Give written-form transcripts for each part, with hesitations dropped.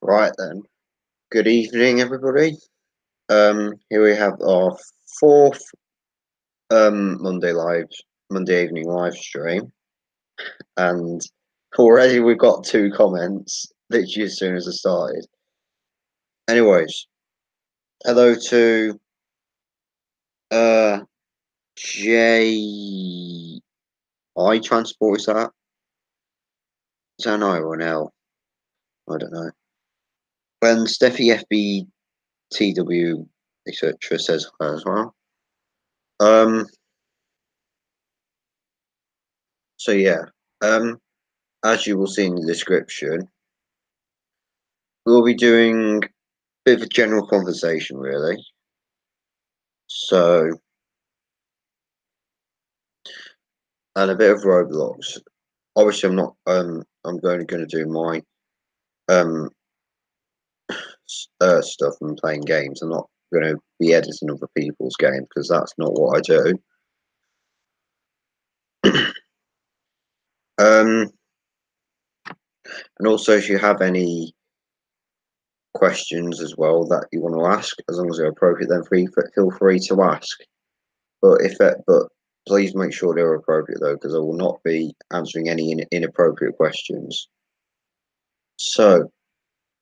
Right then. Good evening, everybody. Here we have our fourth Monday evening live stream, and already we've got 2 comments literally as soon as I started. Anyways, hello to J I Transport. Is that an I or an L? I don't know. When Steffi FBTW etc. says hi as well. So yeah. As you will see in the description, we'll be doing a bit of a general conversation, really. So, and a bit of Roblox. Obviously, I'm not. I'm going to do my um stuff and playing games. I'm not going to be editing other people's games because that's not what I do. And also, if you have any questions as well that you want to ask, as long as they're appropriate, then feel free to ask. But please make sure they're appropriate though, because I will not be answering any inappropriate questions. So,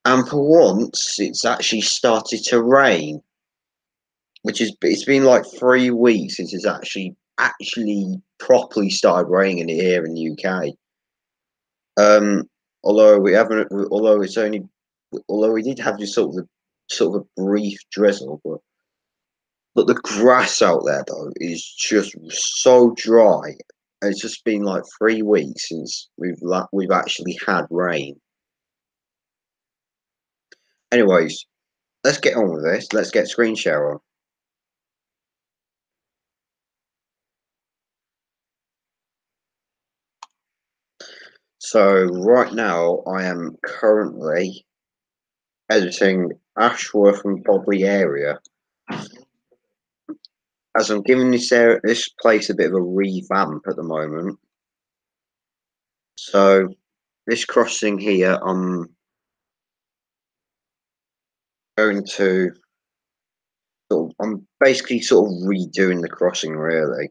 and for once, it's actually started to rain, it's been like 3 weeks since it's actually properly started raining here in the UK. Although we haven't, although we did have this sort of a brief drizzle, but the grass out there though is just so dry. It's just been like 3 weeks since we've actually had rain. Anyways, let's get on with this. Let's get screen share on. So right now I am currently editing Ashworth and Bodley area. As I'm giving this place a bit of a revamp at the moment. So this crossing here, I'm going to I'm basically sort of redoing the crossing really.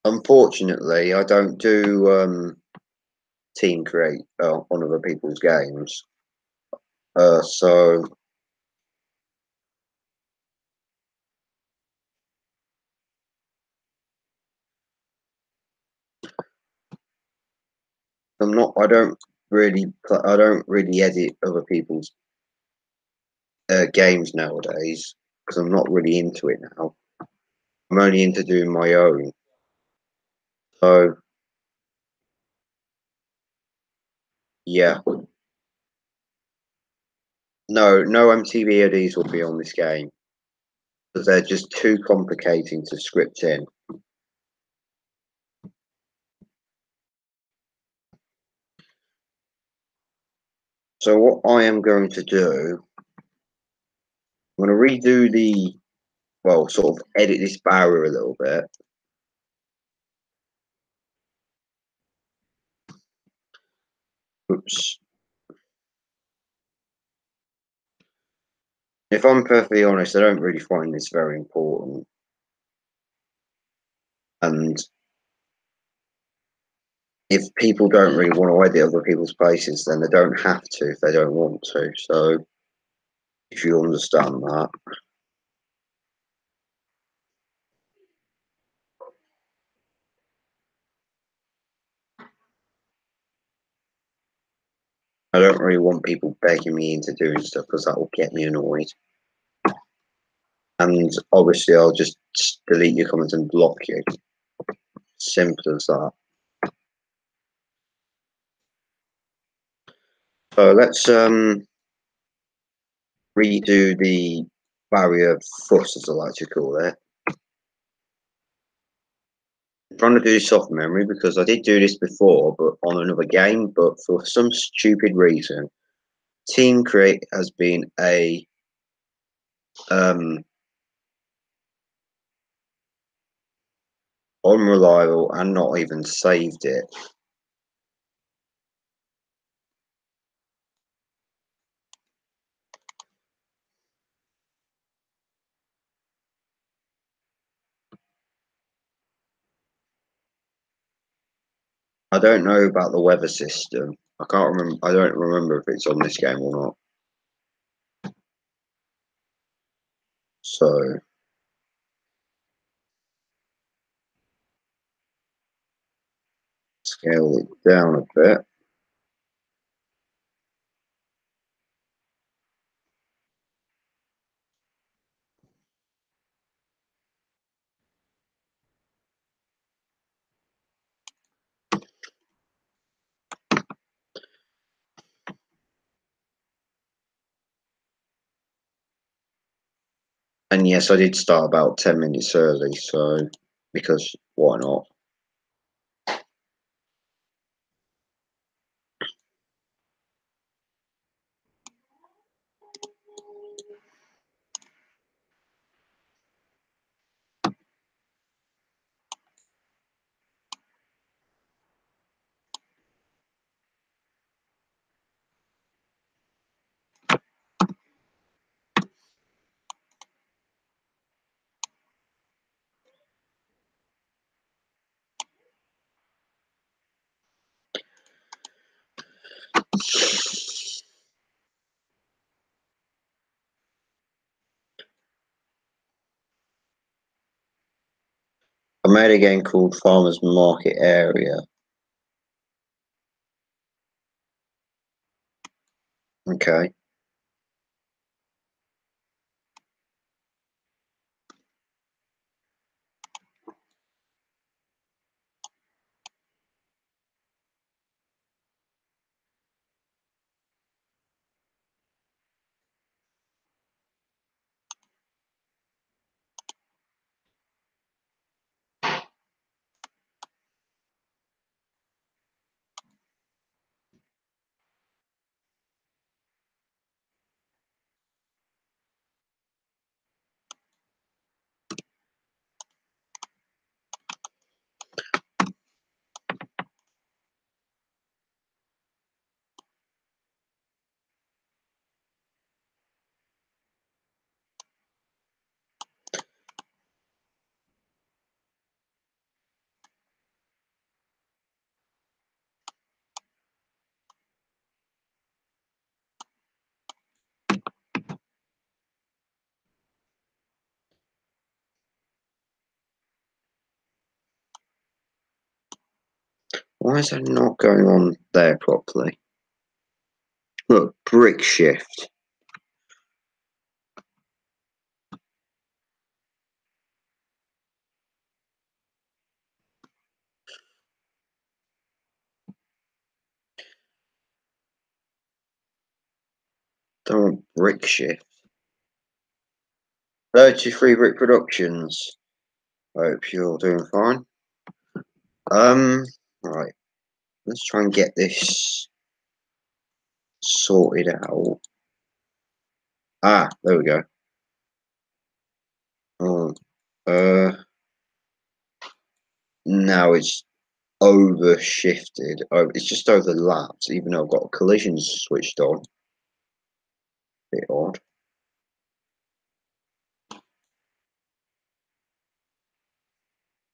Unfortunately, I don't do team create on other people's games. So I'm not. I don't really edit other people's games nowadays because I'm not really into it now. I'm only into doing my own. So yeah, no MTV IDs will be on this game because they're just too complicating to script in. So what I am going to do, I'm going to redo sort of edit this barrier a little bit. Oops. If I'm perfectly honest, I don't really find this very important. And if people don't really want to edit other people's places, then they don't have to if they don't want to. So if you understand that. I don't really want people begging me into doing stuff because that will get me annoyed. And obviously, I'll just delete your comments and block you. Simple as that. So let's redo the barrier fuss, as I like to call it. I'm trying to do soft memory because I did do this before, but on another game. But for some stupid reason, Team Create has been a unreliable, and not even saved it. I don't know about the weather system. I can't remember. I don't remember if it's on this game or not. So scale it down a bit. And yes, I did start about 10 minutes early, so because why not? I made a game called Farmers Market Area. Okay. Why is that not going on there properly? Look, brick shift. Don't want brick shift. 33 brick productions. Hope you're doing fine. Um, right. Let's try and get this sorted out. Ah, there we go. Oh, uh, now it's over shifted. Oh, it's just overlapped, even though I've got collisions switched on. Bit odd.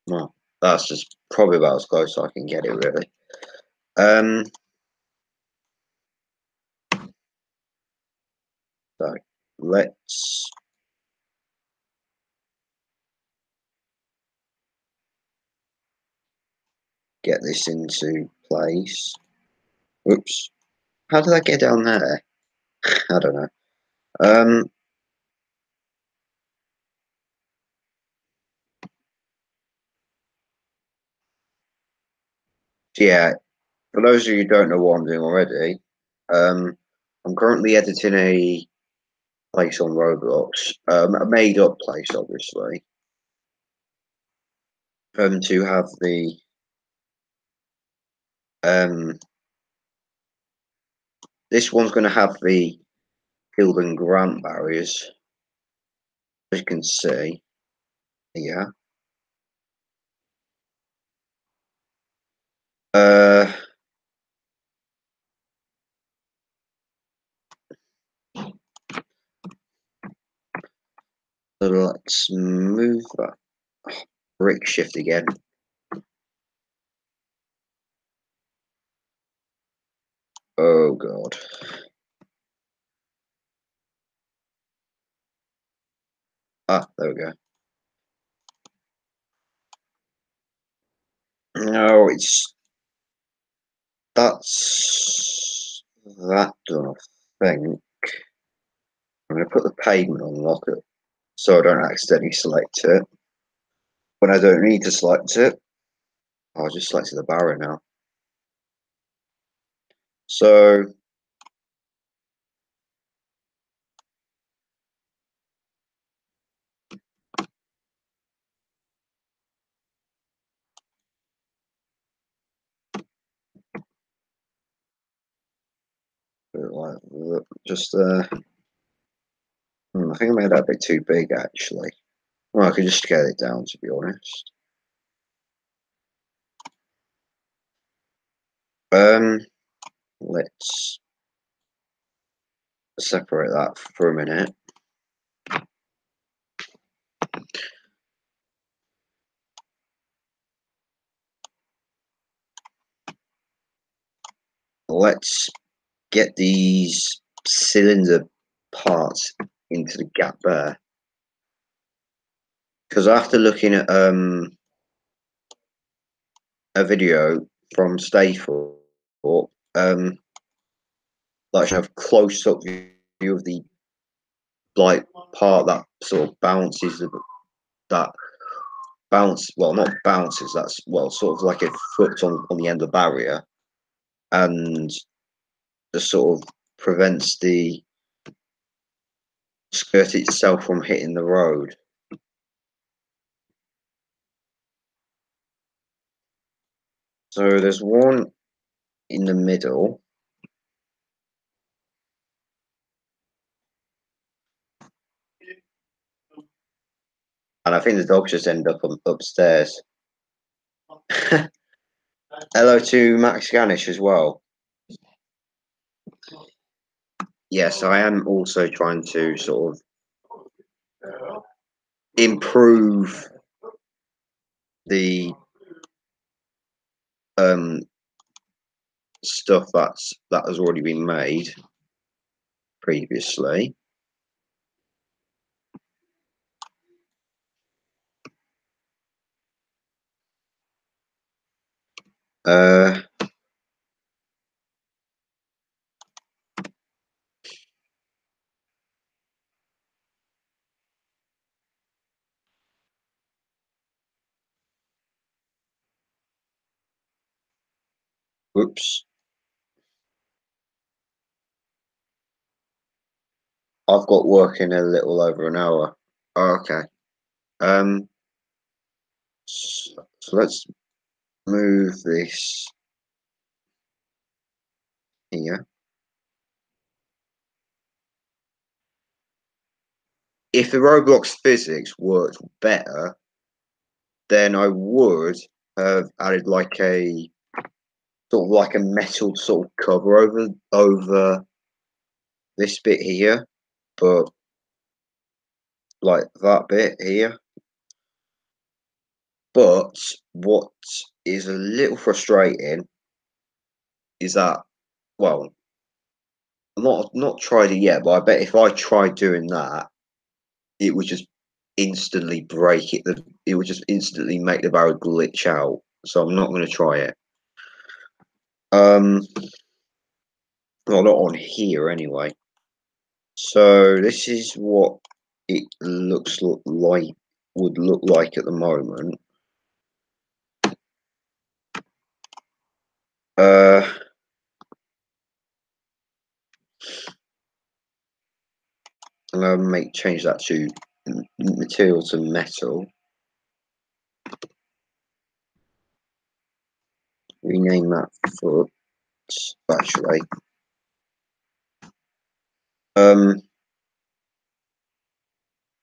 Well, that's just probably about as close as I can get it, really. Um, so let's get this into place. Oops. How did I get down there? I don't know. Um, so yeah, for those of you who don't know what I'm doing already, um, I'm currently editing a place on Roblox, a made-up place, obviously, to have the um, this one's going to have the field and grant barriers, as you can see. Yeah, Uh, so let's move that brick shift again. Oh god. Ah, there we go. No, that's that done, I think. I'm going to put the pavement on lock it so I don't accidentally select it when I don't need to select it. I'll just select the barrow now. So like just I think I made that a bit too big actually. Well, I could just scale it down to be honest. Um, let's separate that for a minute. Let's get these cylinder parts into the gap there. Because after looking at a video from Stathorpe, like have close up view of the like part that sort of bounces that bounce well not bounces that's well sort of like a foot on the end of the barrier and just sort of prevents the skirt itself from hitting the road. So there's one in the middle. And I think the dogs just end up upstairs. Hello to Max Ganish as well. Yes, I am also trying to sort of improve the um, stuff that has already been made previously. Uh, Whoops. I've got work in a little over an hour. Oh, okay. Um, so let's move this here. If the Roblox physics worked better, then I would have added like a sort of like a metal sort of cover over this bit here, but like that bit here. But what is a little frustrating is that, well, I'm not tried it yet, but I bet if I tried doing that, it would just instantly break it. It would just instantly make the barrel glitch out. So I'm not going to try it. Um, well, not on here anyway. So this is what it looks like would look like at the moment. Uh, I'm gonna change that to material to metal. Rename that foot. Actually, I'm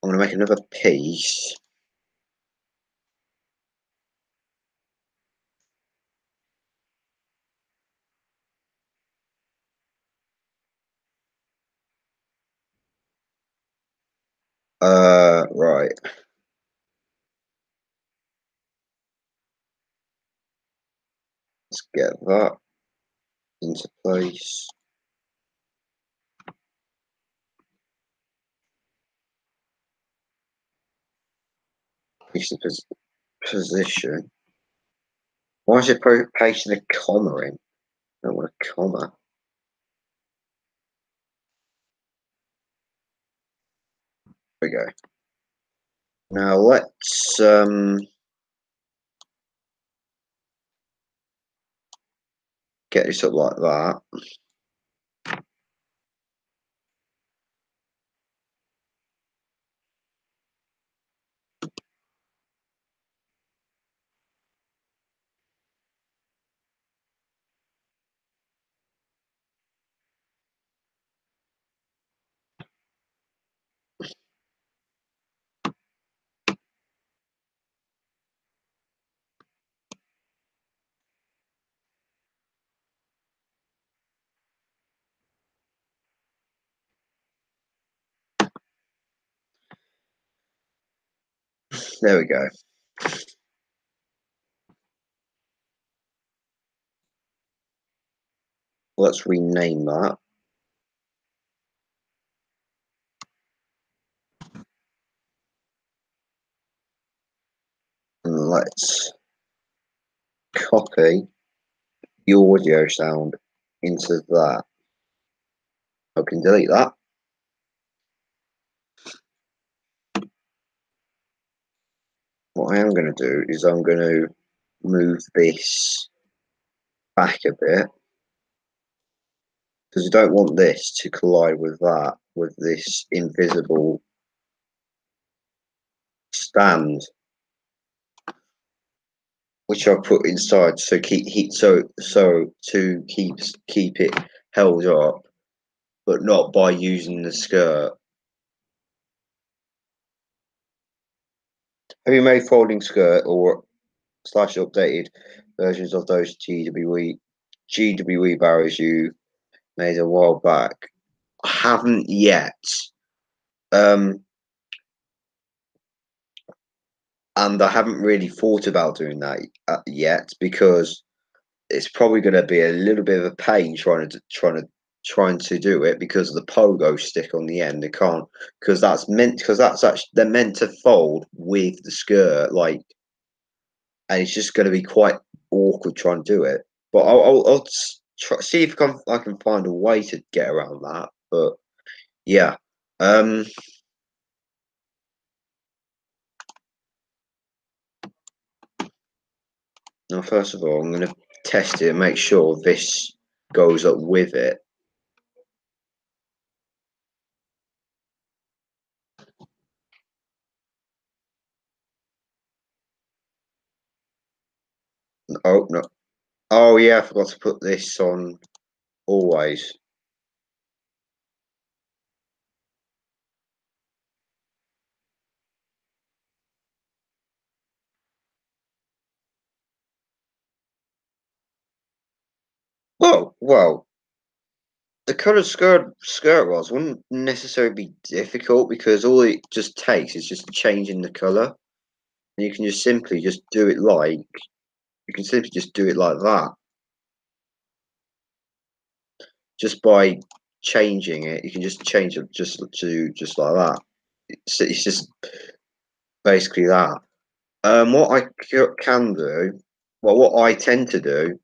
gonna make another piece. Right, let's get that into place. Place the position. Why is it pasting a comma in? I don't want a comma. There we go. Now let's get this up like that. There we go. Let's rename that. And let's copy the audio sound into that. I can delete that. What I am going to do is I'm going to move this back a bit because I don't want this to collide with that, with this invisible stand, which I put inside so keep heat so to keep it held up, but not by using the skirt. Have you made folding skirt or slash updated versions of those GWE barriers you made a while back? I haven't yet. Um, and I haven't really thought about doing that yet because it's probably going to be a little bit of a pain trying to do it because of the pogo stick on the end. They can't because that's actually they're meant to fold with the skirt, like, and it's just going to be quite awkward trying to do it. But I'll try, see if I can find a way to get around that. But yeah, um, now first of all, I'm going to test it and make sure this goes up with it. Oh no! Oh yeah, I forgot to put this on always. Well, the colour skirt rolls wouldn't necessarily be difficult because all it just takes is just changing the colour. And you can just simply just do it like you can simply just do it like that. Just by changing it, you can just change it just like that. It's just basically that. What I can do, well, what I tend to do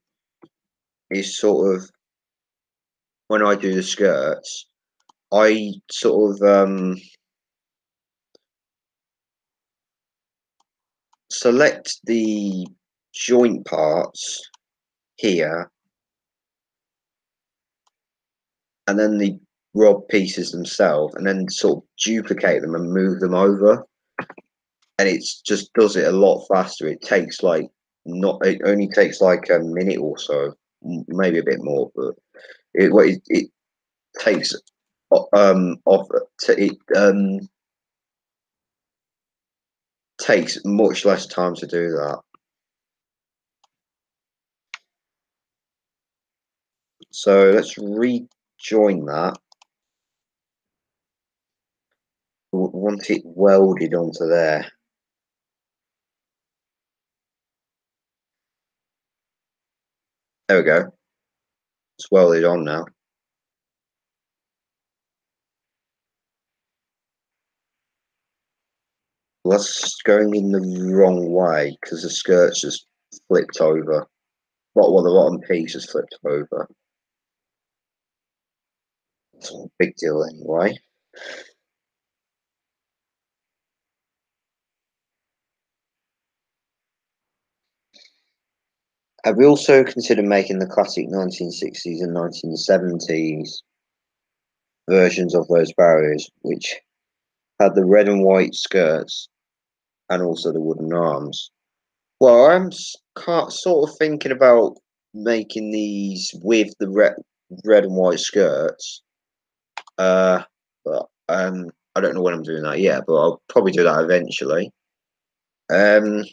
is sort of when I do the skirts, I sort of select the joint parts here, and then the rod pieces themselves, and then sort of duplicate them and move them over, and it just does it a lot faster. It takes like not it only takes like a minute or so, maybe a bit more, but it takes off it takes much less time to do that. So let's rejoin that. Want it welded onto there. There we go. It's welded on now. Well, that's going in the wrong way because the skirt's just flipped over. Well, the bottom piece is flipped over. It's not a big deal anyway. Have we also considered making the classic 1960s and 1970s versions of those barriers, which had the red and white skirts and also the wooden arms? Well, sort of thinking about making these with the red and white skirts. But I don't know when I'm doing that yet, but I'll probably do that eventually. Um,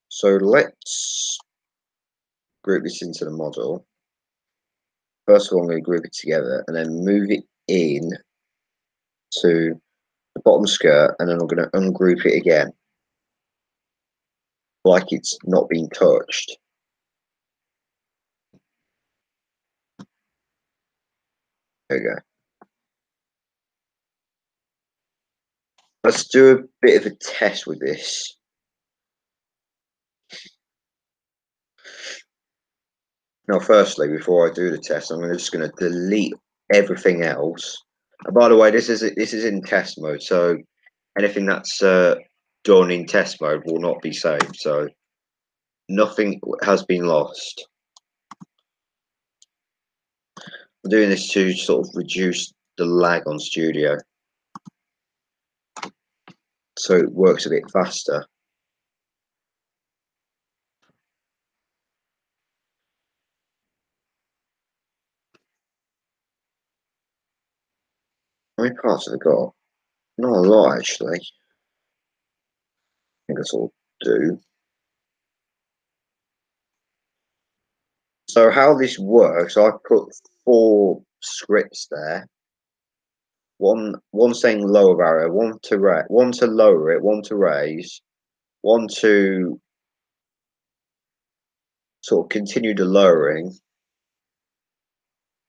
so let's group this into the model. First of all, I'm going to group it together and then move it in to the bottom skirt, and then I'm going to ungroup it again, like it's not been touched. There we go. Let's do a bit of a test with this. Now, firstly, before I do the test, I'm just going to delete everything else. And by the way, this is in test mode, so anything that's done in test mode will not be saved. So nothing has been lost. I'm doing this to sort of reduce the lag on Studio, so it works a bit faster. How many parts have I got? Not a lot, actually. I think that's all do. So how this works, I put 4 scripts there. One saying lower barrier, one to lower it, one to raise, one to sort of continue the lowering,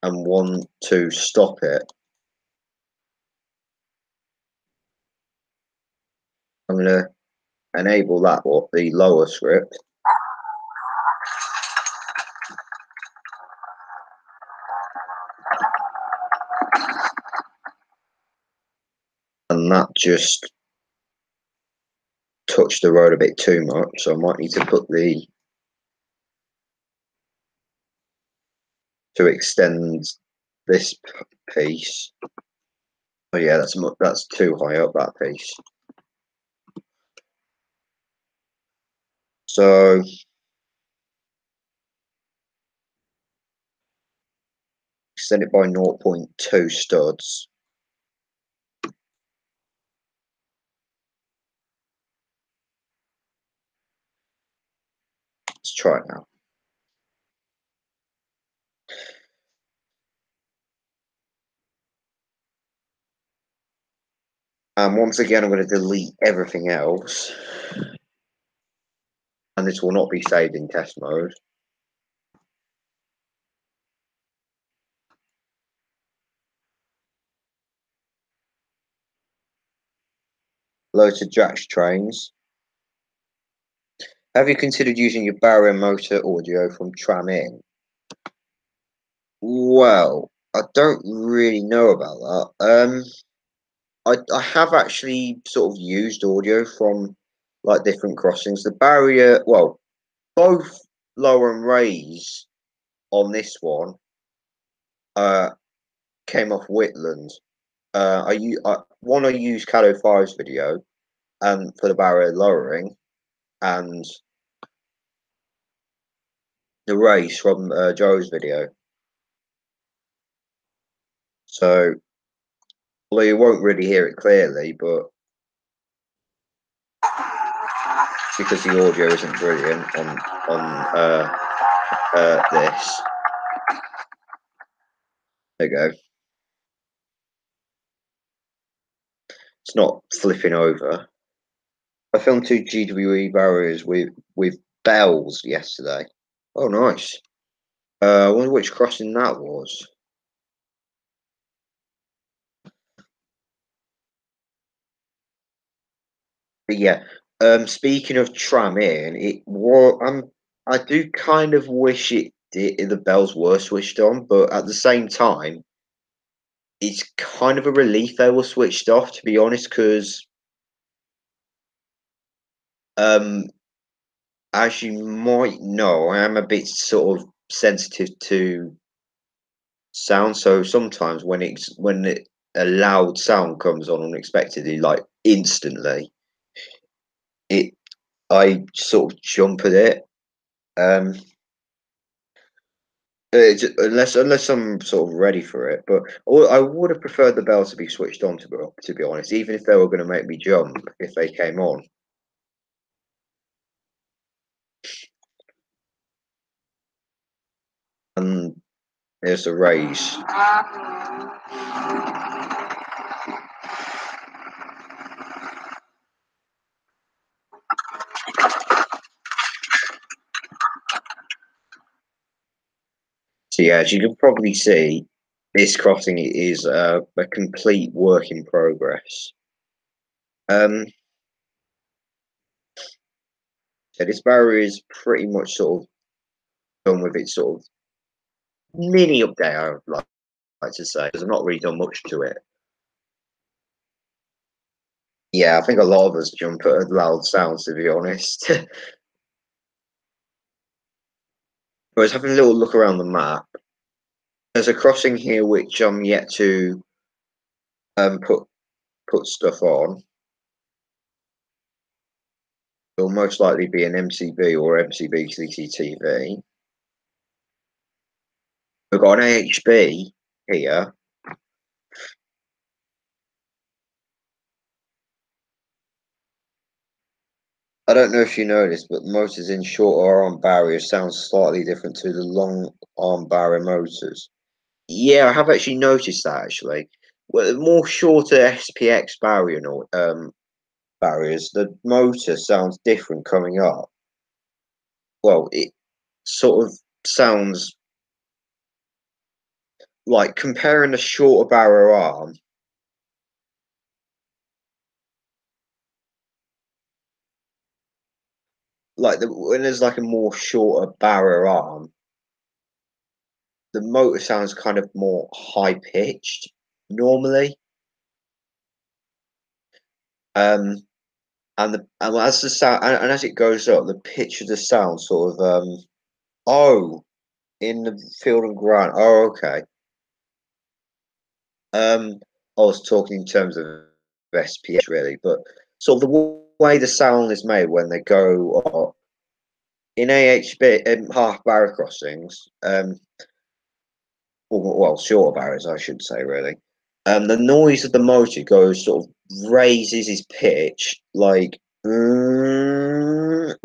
and one to stop it. I'm going to enable that the lower script. And that just touched the road a bit too much, so I might need to put to extend this piece. Oh yeah, that's too high up, that piece. So extend it by 0.2 studs. Let's try it now. And once again, I'm going to delete everything else. And this will not be saved in test mode. Loads of Jack's trains. Have you considered using your barrier motor audio from Tram In? Well, I don't really know about that. I have actually sort of used audio from like different crossings. The barrier, well, both lower and raise on this one uh came off Whitland. I used Caddo 5's video and for the barrier lowering, and the race from Joe's video. So although you won't really hear it clearly, but because the audio isn't brilliant on this. There you go. It's not flipping over. I filmed two GWE barriers with bells yesterday. Oh, nice. I wonder which crossing that was. But yeah, speaking of tram in, I do kind of wish the bells were switched on, but at the same time, it's kind of a relief they were switched off, to be honest, because um, as you might know, I am a bit sort of sensitive to sound. So sometimes a loud sound comes on unexpectedly, like instantly, it I sort of jump at it. Um, unless I'm sort of ready for it, but I would have preferred the bell to be switched on to be honest, even if they were going to make me jump if they came on. And there's a raise. So yeah, as you can probably see, this crossing is a complete work in progress. Um, so this barrier is pretty much sort of done with its sort of mini update. I would like to say because I've not really done much to it. Yeah, I think a lot of us jump at loud sounds to be honest. But I was having a little look around the map. There's a crossing here which I'm yet to um put put stuff on. It'll most likely be an MCB or MCB CCTV. We've got an AHB here. I don't know if you noticed, but motors in short arm barriers sound slightly different to the long arm barrier motors. Yeah, I have actually noticed that actually. Well, the more shorter SPX barriers, the motor sounds different coming up. Well, it sort of sounds like comparing a shorter barrier arm, when there's like a more shorter barrier arm, the motor sounds kind of more high pitched normally. Um, and as the sound and as it goes up, the pitch of the sound sort of oh in the field and ground. Oh, okay. Um, I was talking in terms of SPS really, but sort of the way the sound is made when they go up in AHB half barrier crossings. Well, shorter barriers, I should say, really. The noise of the motor goes sort of raises his pitch like that.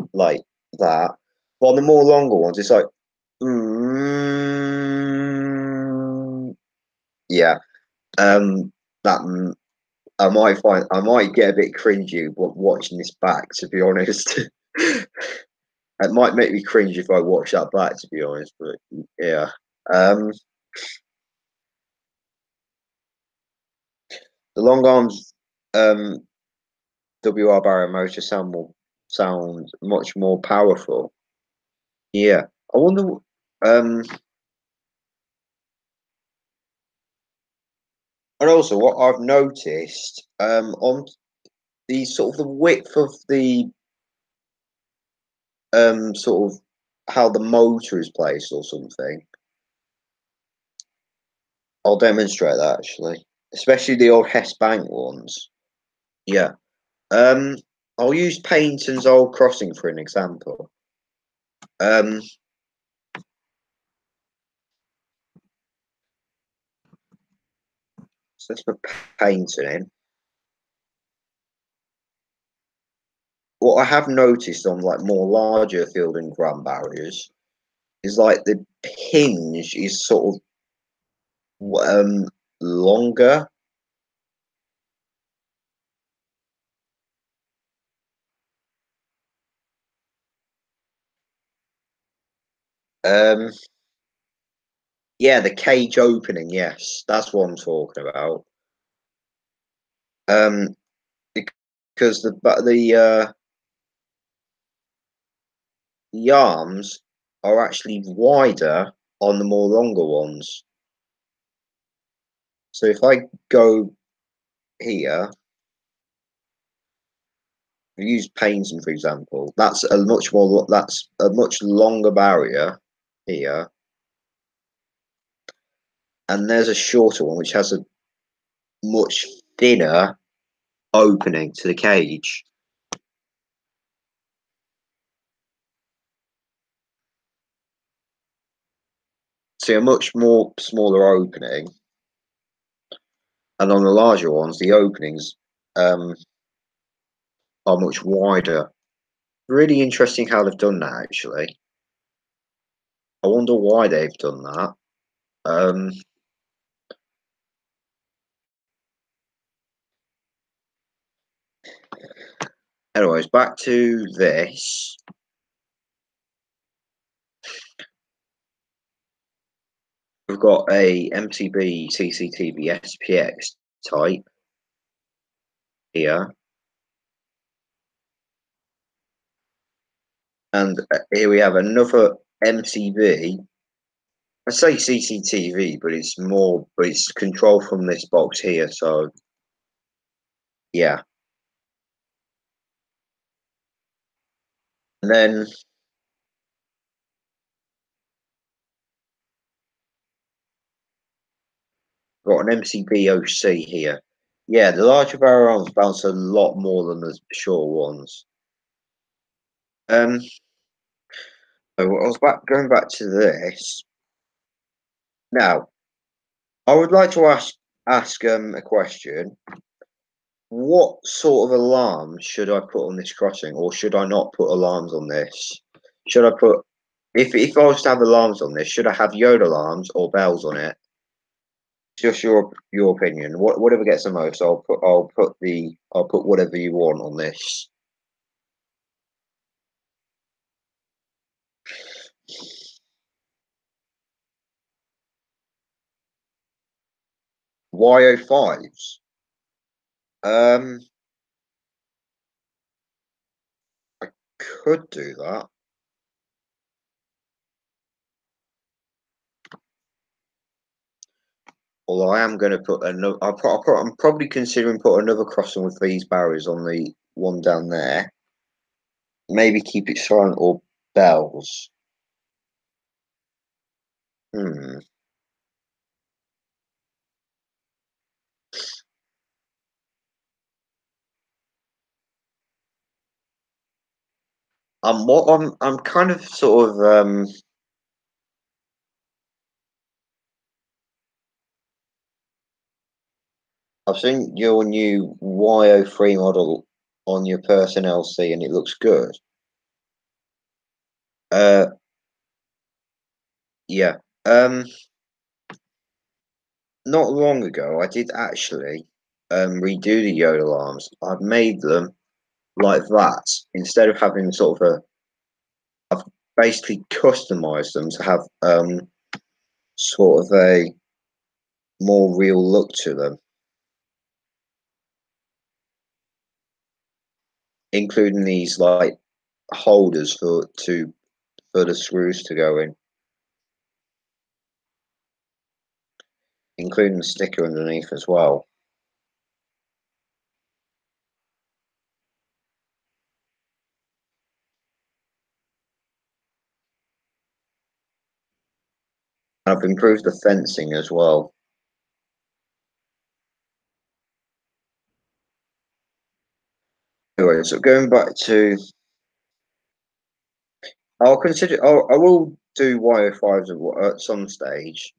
While the more longer ones, it's like mm, yeah. That I might get a bit cringy watching this back. To be honest, it might make me cringe if I watch that back. To be honest, but yeah. Um, the long arms WR barrier motor sound much more powerful. Yeah, I wonder. Um, and also what I've noticed on the sort of the width of the sort of how the motor is placed or something. I'll demonstrate that actually, especially the old Hess Bank ones. Yeah. Um, I'll use Payneton's old crossing for an example. Um, so let's put Payneton in. What I have noticed on like more larger field and ground barriers is like the hinge is sort of longer. Um, yeah, the cage opening. Yes, that's what I'm talking about. Um, because the arms are actually wider on the more longer ones. So if I go here, use painting for example, that's a much longer barrier here, and there's a shorter one which has a much thinner opening to the cage. So a much more smaller opening, and on the larger ones, the openings um, are much wider. Really interesting how they've done that. Actually, I wonder why they've done that. Um, Anyways, back to this. We've got a MTB CCTV SPX type here, and here we have another MTB. I say CCTV, but it's controlled from this box here. So yeah, and then got an MCB OC here. Yeah, the larger barrel arms bounce a lot more than the short ones. Um, so I was going back to this. Now, I would like to ask a question. What sort of alarm should I put on this crossing, or should I not put alarms on this? Should I put if I was to have alarms on this, should I have Yoda alarms or bells on it? Just your opinion. Whatever gets the most, I'll put whatever you want on this. YO5s. Um, I could do that. Although I am going to put another. I'm probably considering putting another crossing with these barriers on the one down there. Maybe keep it silent or bells. Hmm. I'm kind of sort of I've seen your new YO3 model on your Personnel C and it looks good. Uh yeah. Um Not long ago I did actually redo the Yoda alarms. I've made them like that instead of having sort of a I've basically customized them to have sort of a more real look to them, including these like holders for the screws to go in, including the sticker underneath as well. And I've improved the fencing as well. Anyway, so going back to, I will do YO5s at some stage.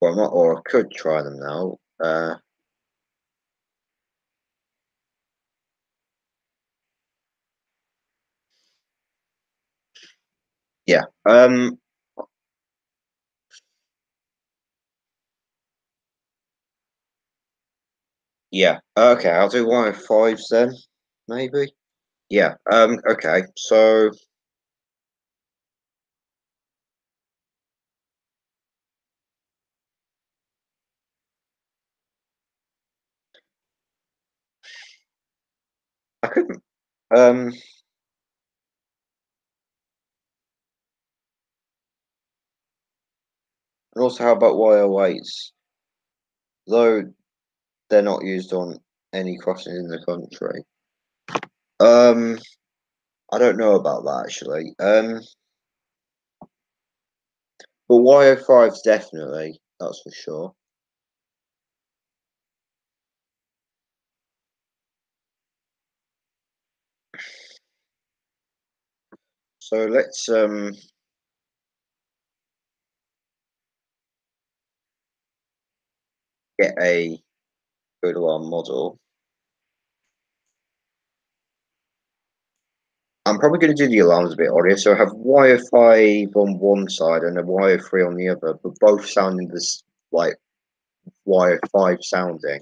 Or I could try them now. Yeah. Yeah. Okay, I'll do YO5s then. maybe. Yeah. Okay. So I couldn't. Um. And also, how about YO8s? Though they're not used on any crossings in the country. Um. I don't know about that actually. But YO5s definitely. That's for sure. So let's get a good alarm model. I'm probably going to do the alarms a bit audio. So I have YO5 on one side and a YO3 on the other, but both sounding this like YO5 sounding.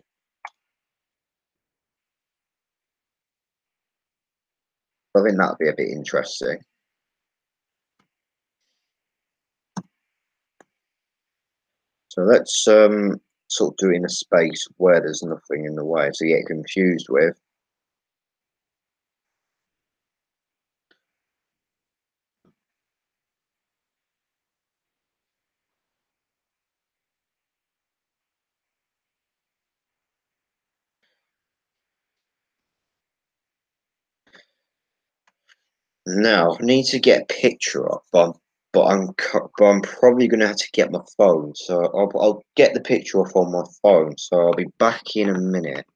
I think that'd be a bit interesting. So let's sort of do it in a space where there's nothing in the way, so you get confused with. Now I need to get a picture up, but I'm probably going to have to get my phone. So I'll get the picture off on my phone. So I'll be back in a minute.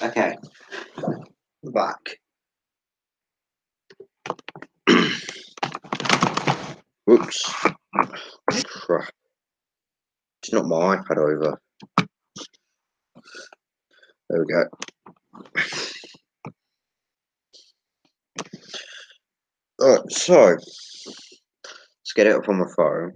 Okay, I'm back. Whoops. Crap. It's not my iPad over. There we go. Alright, so let's get it up on my phone.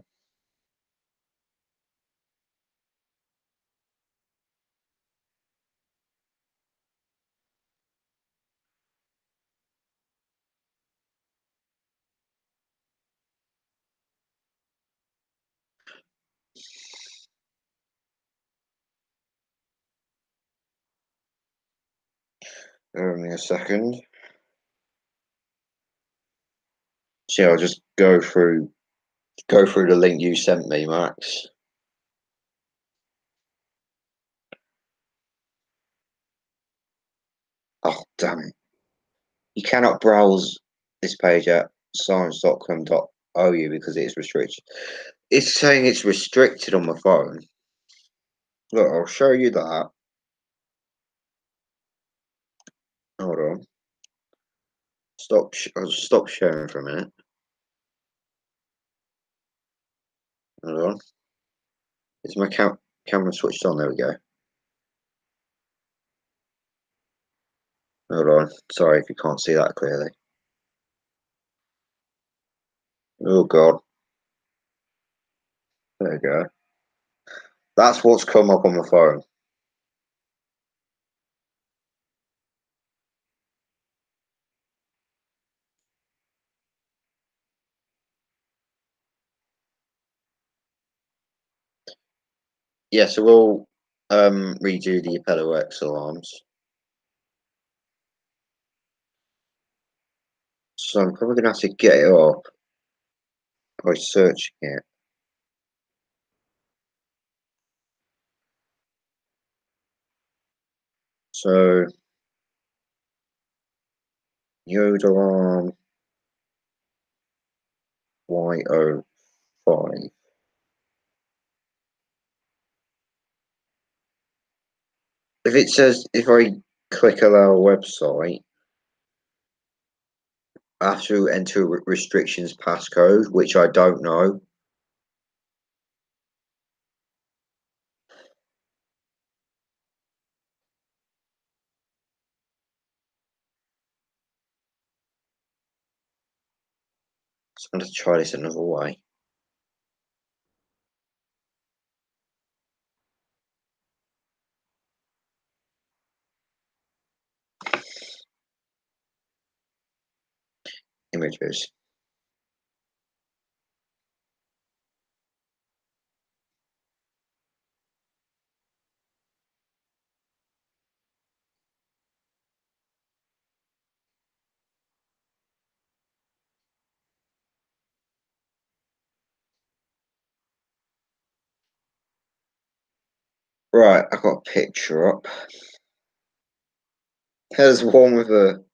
Bear with me a second. See, I'll just go through the link you sent me, Max. Oh, damn it. You cannot browse this page at science.com.au because it is restricted. It's saying it's restricted on my phone. Look, I'll show you that. Hold on. I'll stop sharing for a minute. Hold on. Is my camera switched on? There we go. Hold on. Sorry if you can't see that clearly. Oh, God. There we go. That's what's come up on my phone. Yeah, so we'll redo the Apello X alarms. So I'm probably gonna have to get it up by searching it. So Yoda Arm Y05. If it says if I click allow website, I have to enter restrictions passcode, which I don't know. So I'm gonna try this another way. Images. Right, I've got a picture up. There's one with a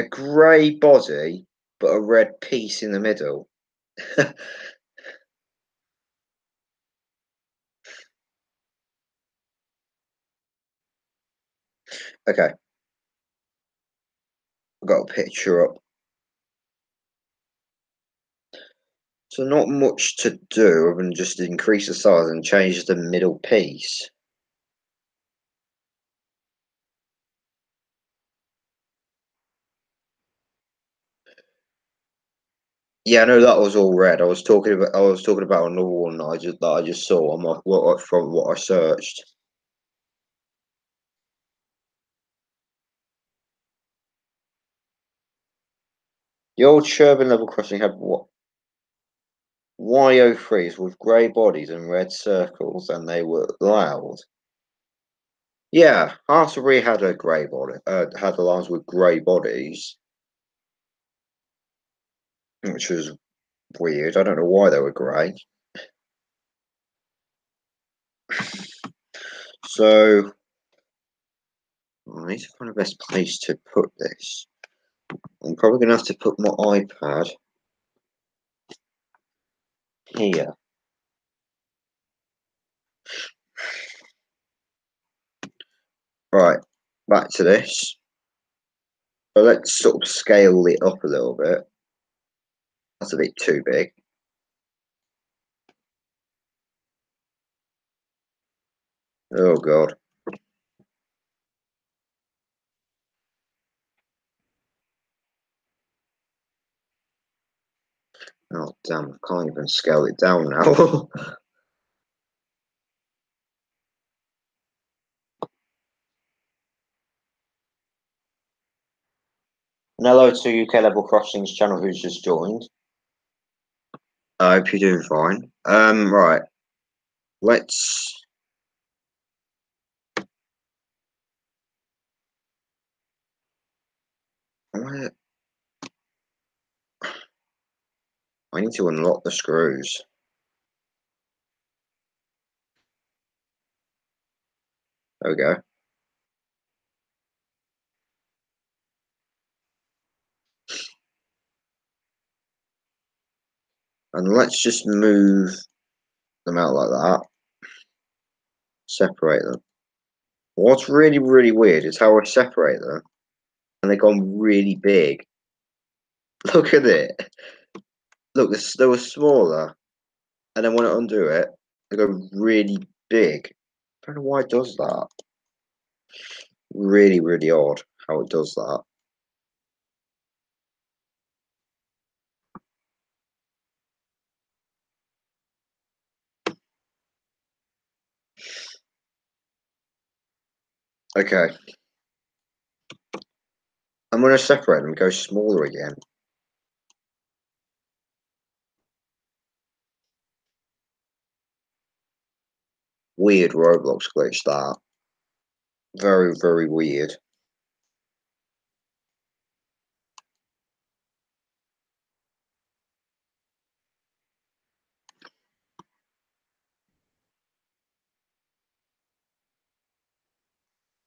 grey body but a red piece in the middle. Okay, I've got a picture up. So not much to do other than just increase the size and change the middle piece. Yeah, I know that was all red. I was talking about another one that I just saw on from what I searched. The old Sherburn level crossing had what Y03s with grey bodies and red circles, and they were loud. Yeah, Artery had a grey body. Had the lines with grey bodies, which was weird. I don't know why they were grey. So I need to find the best place to put this. I'm probably gonna have to put my iPad here. Right, back to this. So let's sort of scale it up a little bit. That's a bit too big. Oh god. Oh damn, I can't even scale it down now. And hello to UK Level Crossings channel who's just joined. I hope you're doing fine. Right. Let's I I need to unlock the screws. There we go. And let's just move them out like that. Separate them. What's really, really weird is how I separate them and they've gone really big. Look at it. Look, they were smaller, and then when I undo it, they go really big. I don't know why it does that. Really, really odd how it does that. Okay, I'm going to separate them and go smaller again. Weird Roblox glitch that. Very, very weird.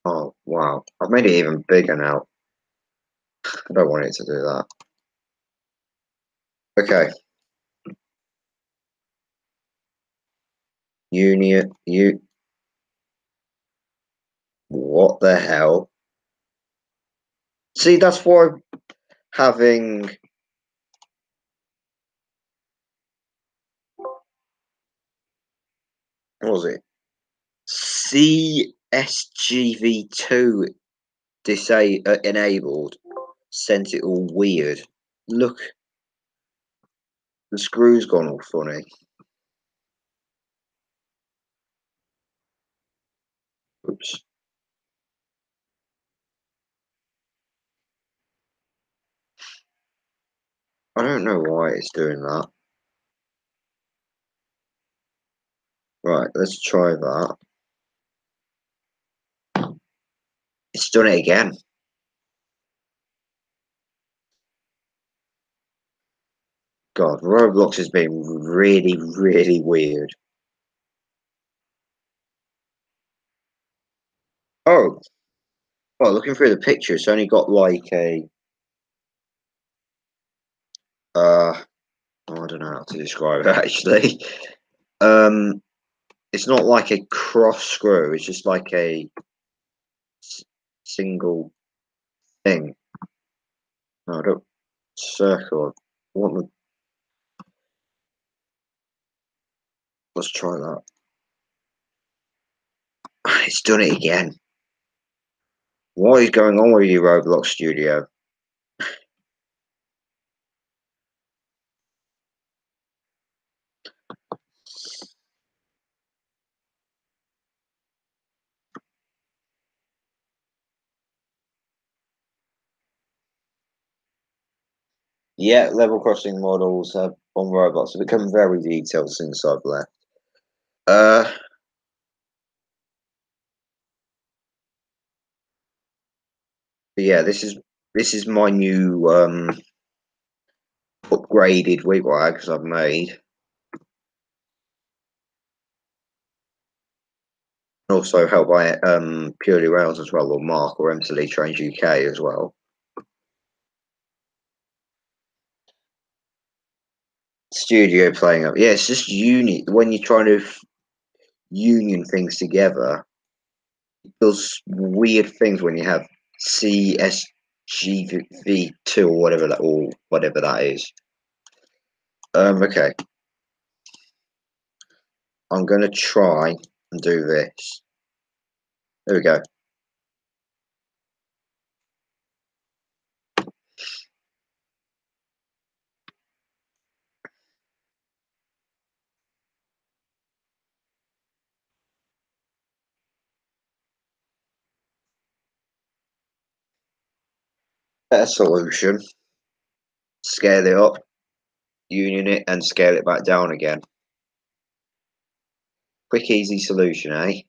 Oh, wow. I've made it even bigger now. I don't want it to do that. Okay. You. What the hell? See, that's why having. What was it? CSGV2 enabled sent it all weird. Look, the screw's gone all funny. Oops. I don't know why it's doing that. Right, let's try that. It's done it again. God, Roblox has been really, really weird. Oh, well, looking through the picture, it's only got like a I don't know how to describe it actually. Um, it's not like a cross screw. It's just like a single thing. No, I don't circle. I want the. Let's try that. It's done it again. What is going on with you, Roblox Studio? Yeah, level crossing models have on Roblox have become very detailed since I've left. Uh, but yeah, this is my new upgraded wigwags I've made. Also helped by Purely Rails as well, or Mark or MTL Trains UK as well. Studio playing up. Yeah, it's just uni when you're trying to union things together. It does weird things when you have CSGV2 or whatever that is. Okay, I'm gonna try and do this. There we go. Better solution. Scale it up, union it, and scale it back down again. Quick, easy solution, eh?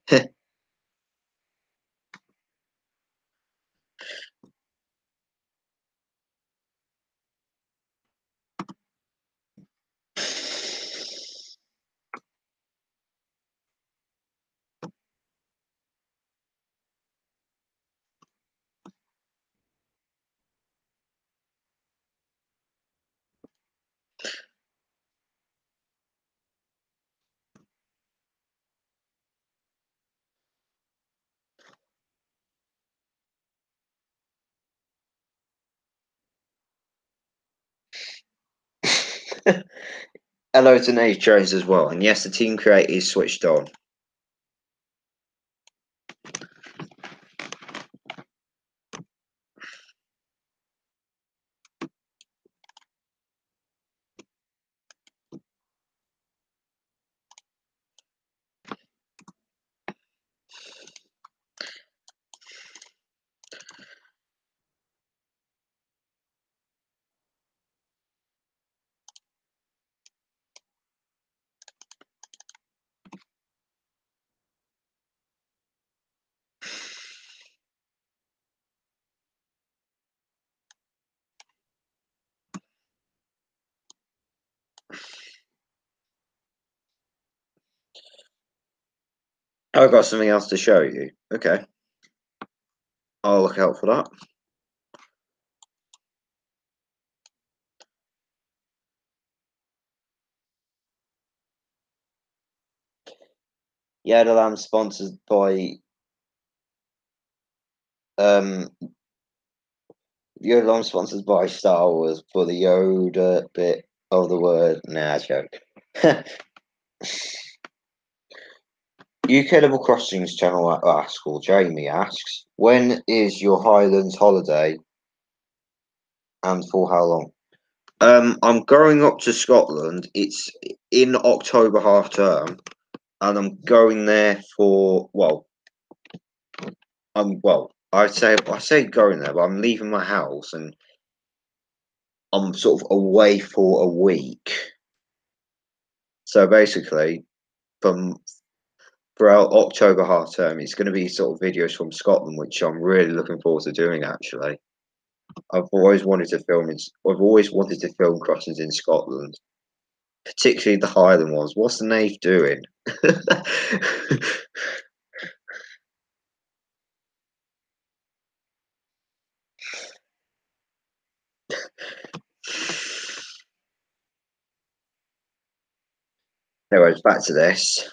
Hello to Nate Jones as well. And yes, the team creator is switched on. I've got something else to show you. Okay. I'll look out for that. Yeah, the Lamb sponsored by um Yoda. I'm sponsored by Star Wars for the Yoda bit of the word. Nah, joke. UK Level Crossings channel asks, or Jamie asks, when is your Highlands holiday and for how long? I'm going up to Scotland. It's in October half term, and I'm going there for I say going there, but I'm leaving my house and I'm sort of away for a week. So basically, from throughout October half term, it's going to be sort of videos from Scotland, which I'm really looking forward to doing. Actually, I've always wanted to film. I've always wanted to film crossings in Scotland, particularly the Highland ones. What's the Nave doing? Anyways, back to this.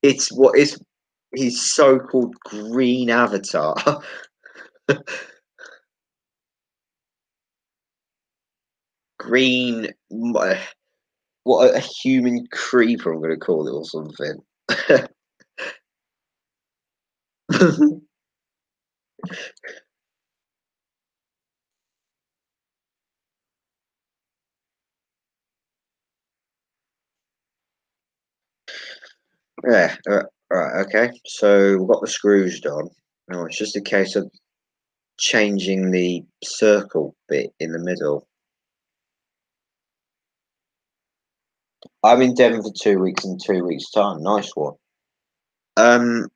It's what is his so-called green avatar. Green, what a human creeper, I'm going to call it, or something. Yeah, right, okay. So we've got the screws done. Now it's just a case of changing the circle bit in the middle. I'm in Devon for 2 weeks in 2 weeks' time. Nice one. Um,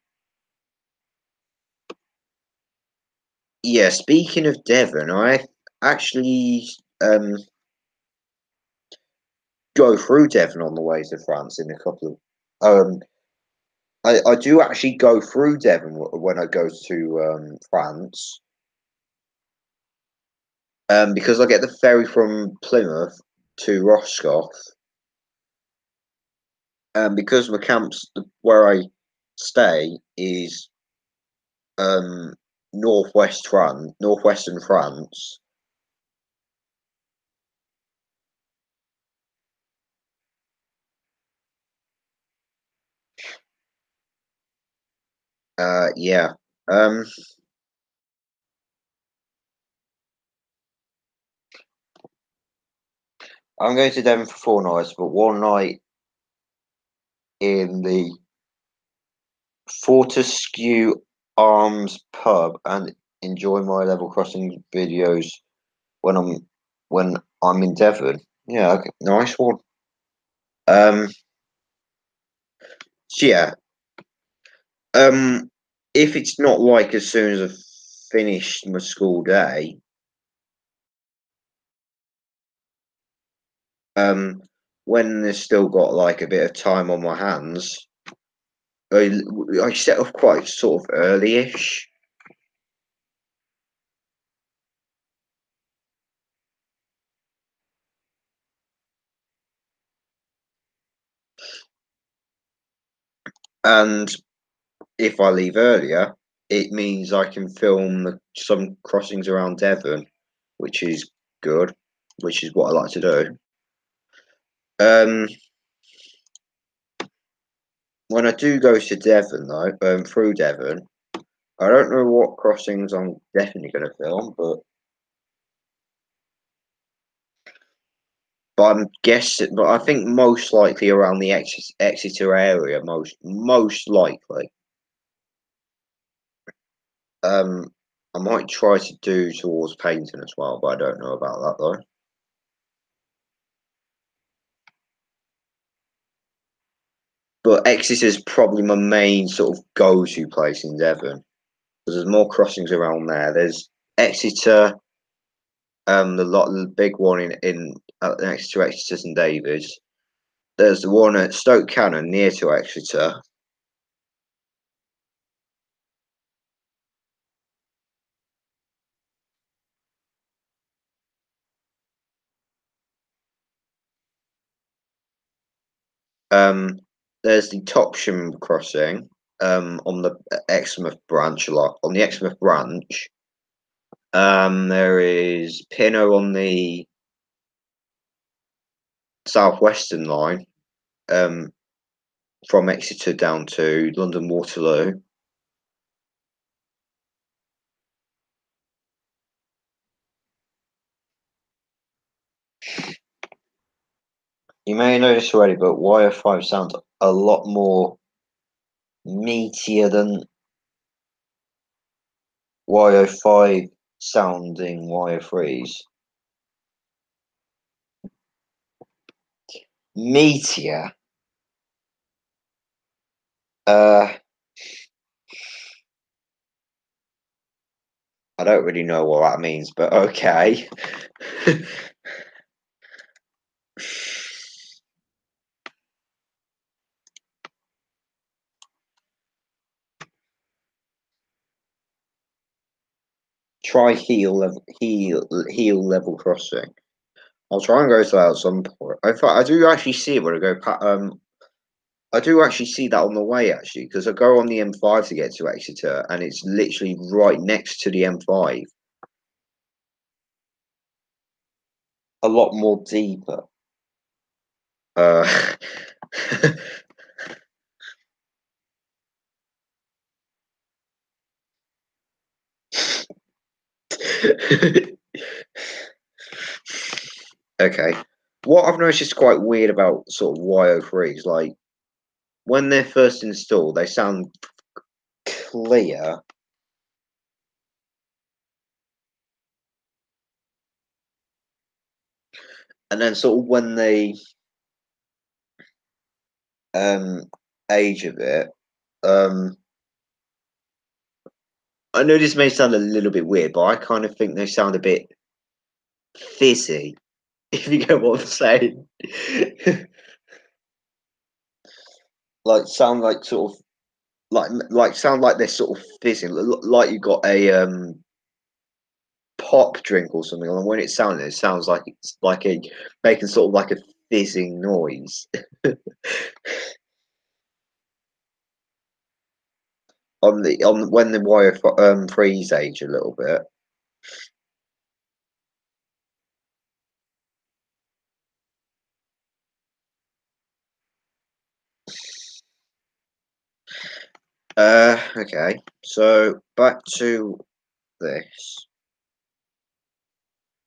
yeah. Speaking of Devon, I actually go through Devon on the way to France in a couple of I do actually go through Devon when I go to France, because I get the ferry from Plymouth to Roscoff, because my camps where I stay is um northwestern France. Yeah. Um, I'm going to Devon for 4 nights, but one night in the Fortescue Arms pub and enjoy my level crossing videos when I'm in Devon. Yeah, okay, nice one. Um, so yeah, um, if it's not like as soon as I've finished my school day, um, when there's still got like a bit of time on my hands, I, I set off quite sort of early-ish, and if I leave earlier, it means I can film some crossings around Devon, which is good, which is what I like to do. Um, when I do go to Devon, though, through Devon, I don't know what crossings I'm definitely going to film, but I'm guessing, but I think most likely around the Exeter area, most likely. Um, I might try to do towards painting as well, but I don't know about that though. But Exeter's probably my main sort of go-to place in Devon because there's more crossings around there. There's Exeter, the big one in next to Exeter St David's. There's the one at Stoke Cannon near to Exeter. Um, there's the Topsham crossing on the Exmouth branch a lot. On the Exmouth branch, there is Pinner on the southwestern line um, from Exeter down to London Waterloo. You may know this already, but YO5 sounds a lot more meatier than YO5 sounding YO3s. Meatier? Uh, I don't really know what that means, but okay. Try heel level crossing. I'll try and go to that at some point. In fact, I do actually see it when I go. I do actually see that on the way actually because I go on the M5 to get to Exeter, and it's literally right next to the M5. A lot more deeper. Uh, okay. What I've noticed is quite weird about sort of YO3s, like when they're first installed, they sound clear, and then sort of when they um age a bit, um I know this may sound a little bit weird, but I kind of think they sound a bit fizzy, if you get what I'm saying. Like sound like sort of like sound like they're sort of fizzing, like you got a pop drink or something, and when it sounds like it's like a making sort of like a fizzing noise. On when the wire freeze age a little bit. Okay. So back to this.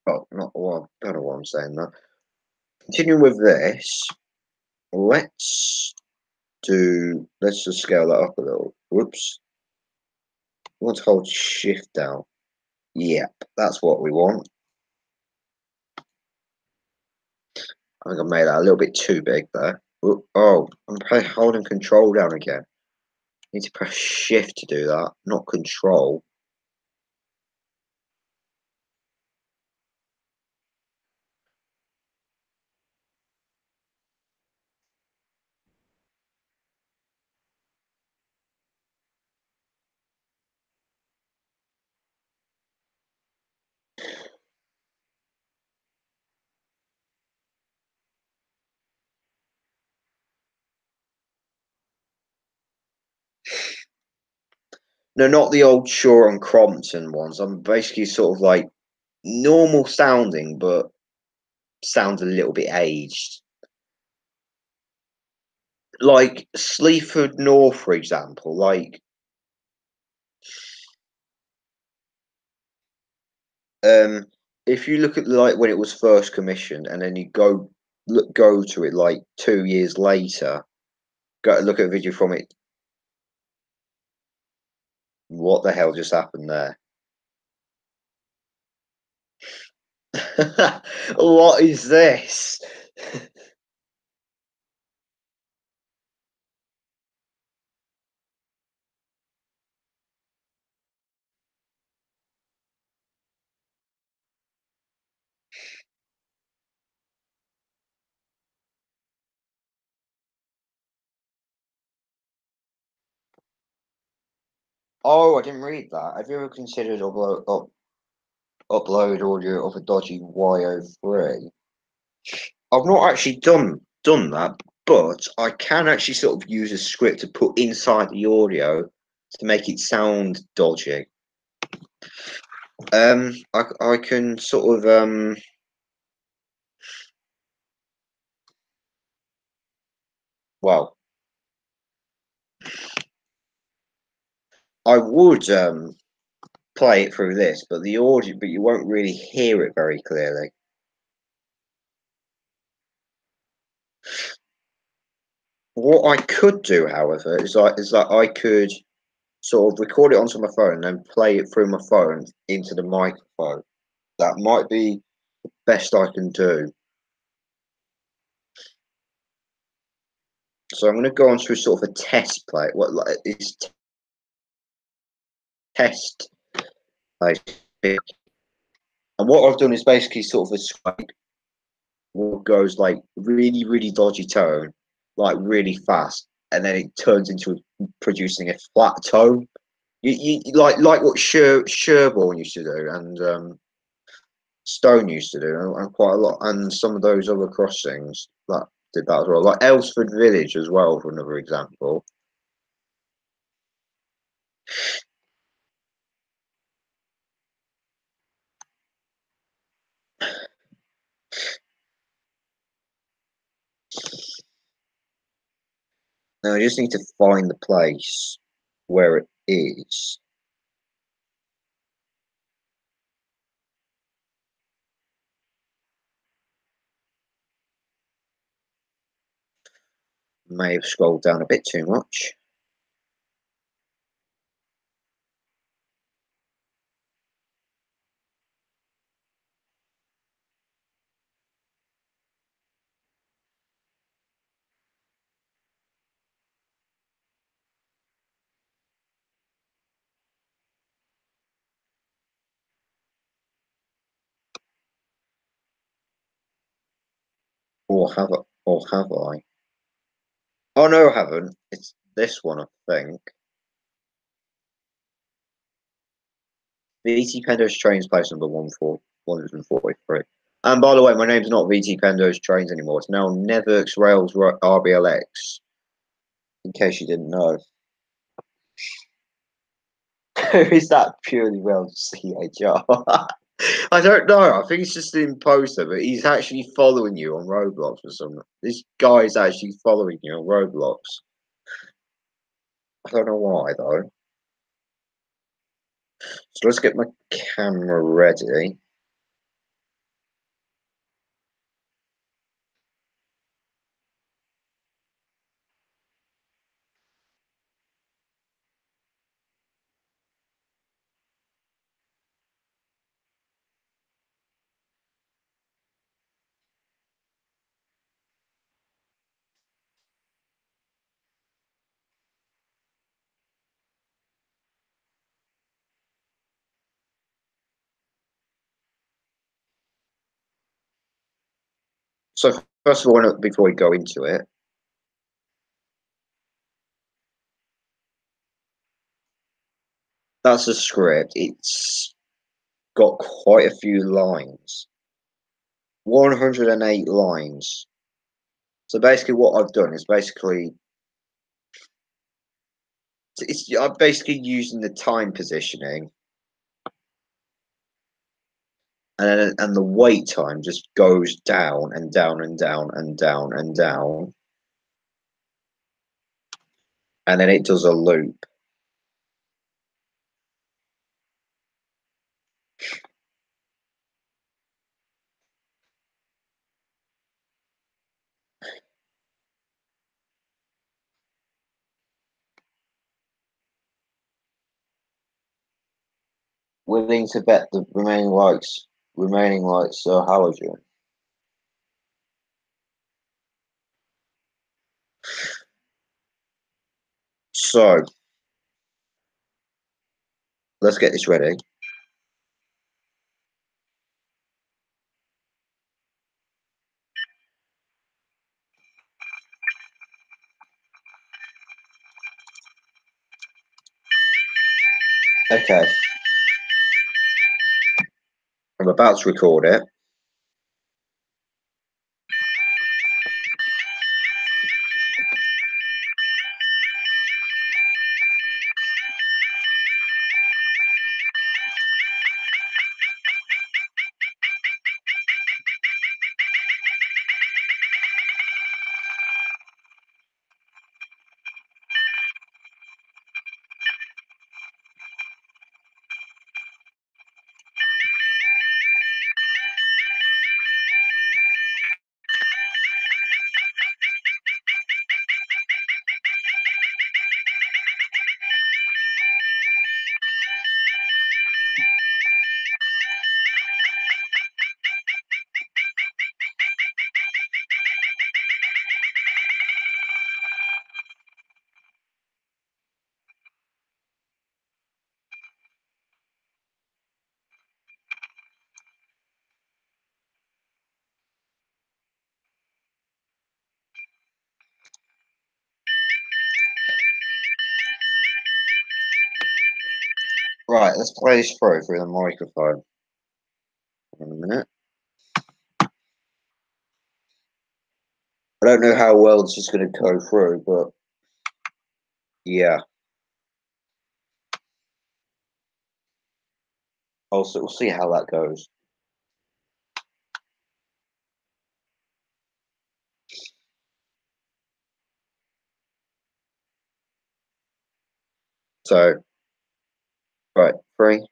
Oh, not what I don't know what I'm saying now. Continuing with this, let's let's just scale that up a little. Whoops. We want to hold shift down. Yep, that's what we want. I think I made that a little bit too big there. Oh, I'm holding control down again. Need to press shift to do that, not control. No, not the old Shaw and Crompton ones. I'm basically sort of like normal sounding, but sounds a little bit aged. Like Sleaford North, for example. Like um, if you look at like when it was first commissioned, and then you go to it like 2 years later, go look at a video from it. What the hell just happened there? What is this? Oh, I didn't read that. Have you ever considered upload audio of a dodgy YO3? I've not actually done that, but I can actually sort of use a script to put inside the audio to make it sound dodgy. I can sort of well, I would play it through this, but the audio, but you won't really hear it very clearly. What I could do, however, is that I could sort of record it onto my phone and then play it through my phone into the microphone. That might be the best I can do. So I'm going to go on to sort of a test play. What like is test play? And what I've done is basically sort of a script what goes like really dodgy tone, like really fast, and then it turns into producing a flat tone. You like what Sherborne used to do, and Stone used to do, and quite a lot, and some of those other crossings that did that as well, like Elsford Village as well, for another example. Now I just need to find the place where it is. May have scrolled down a bit too much. Or have I? Oh no, I haven't. It's this one, I think. VT Pendo's Trains place number 143. And by the way, my name's not VT Pendo's Trains anymore. It's now Netherx Rails RBLX, in case you didn't know. Is that purely Rails CHR? I don't know. I think it's just an imposter, but he's actually following you on Roblox or something. This guy is actually following you on Roblox. I don't know why though. So let's get my camera ready. So first of all, before we go into it, that's a script. It's got quite a few lines. 108 lines. So basically what I've done is I'm basically using the time positioning and the wait time just goes down and down and down and down and down, and then it does a loop. Willing to bet the remaining lights are halogen. So let's get this ready. Okay, I'm about to record it. Right, let's play this through the microphone. In a minute. I don't know how well this is going to go through, but yeah, we'll see how that goes. So, right, three.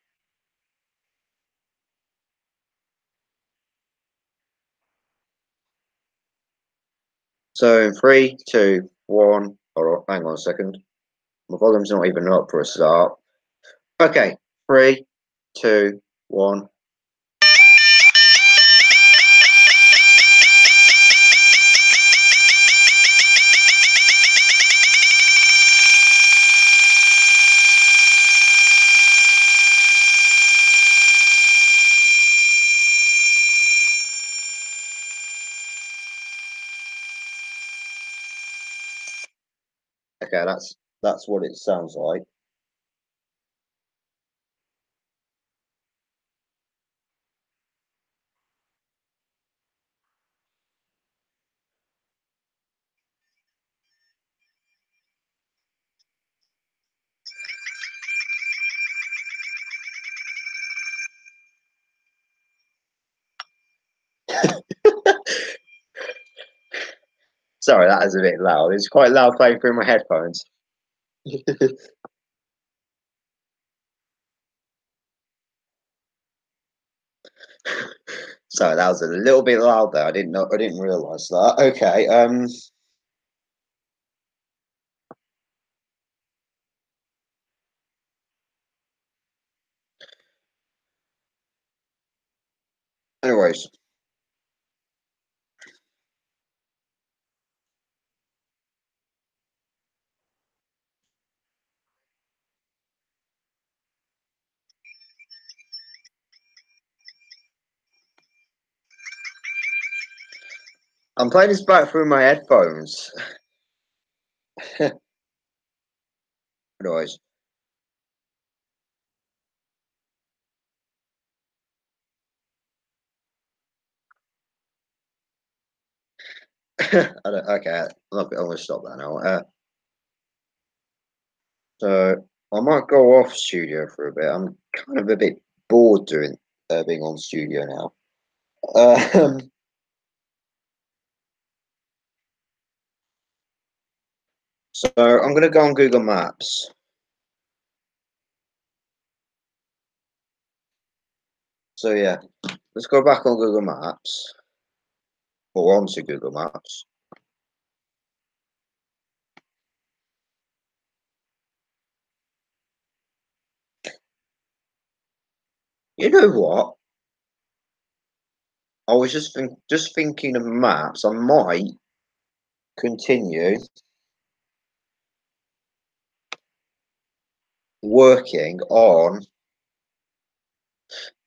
So, in three, two, one. Or hang on a second. My volume's not even up for a start. Okay, three, two, one. Okay, that's what it sounds like. Sorry, that is a bit loud. It's quite loud playing through my headphones. So that was a little bit loud there. I didn't know. I didn't realise that. Okay. Anyways, I'm playing this back through my headphones. Anyways, okay. I'm going to stop that now. So I might go off studio for a bit. I'm kind of a bit bored doing being on studio now. So I'm going to go on Google Maps. So yeah, let's go back on Google Maps or onto Google Maps. You know what? I was just thinking of maps. I might continue working on.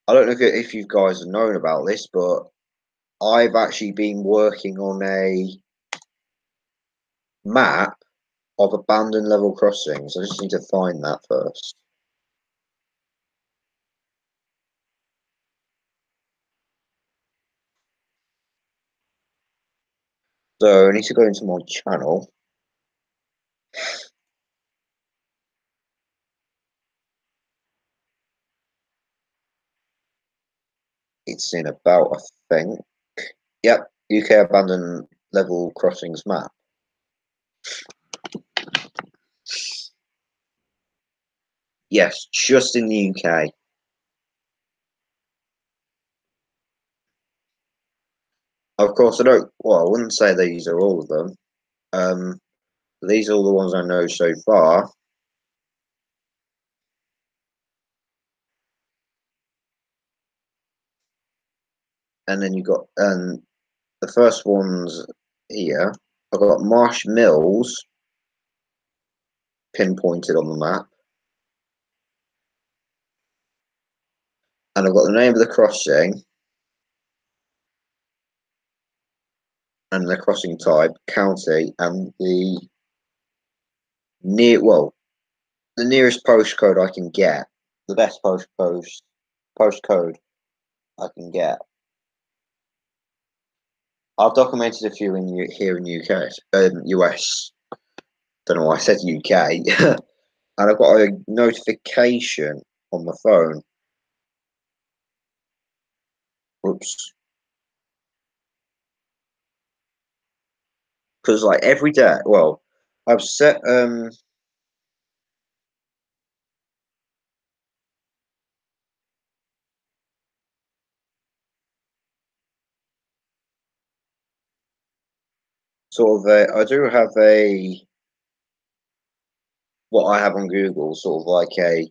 I don't know if you guys have known about this, but I've actually been working on a map of abandoned level crossings. I just need to find that first. So I need to go into my channel. It's in about, I think. Yep, UK abandoned level crossings map. Yes, just in the UK. Of course, I don't. Well, I wouldn't say these are all of them. Um, these are all the ones I know so far. And then you got the first ones here. I've got Marsh Mills pinpointed on the map, and I've got the name of the crossing and the crossing type, county, and the the nearest postcode I can get, the best postcode I can get. I've documented a few here in UK, US. Don't know why I said UK. And I've got a notification on my phone. Oops. Because like every day, well, I've set sort of I do have a what I have on Google, sort of like a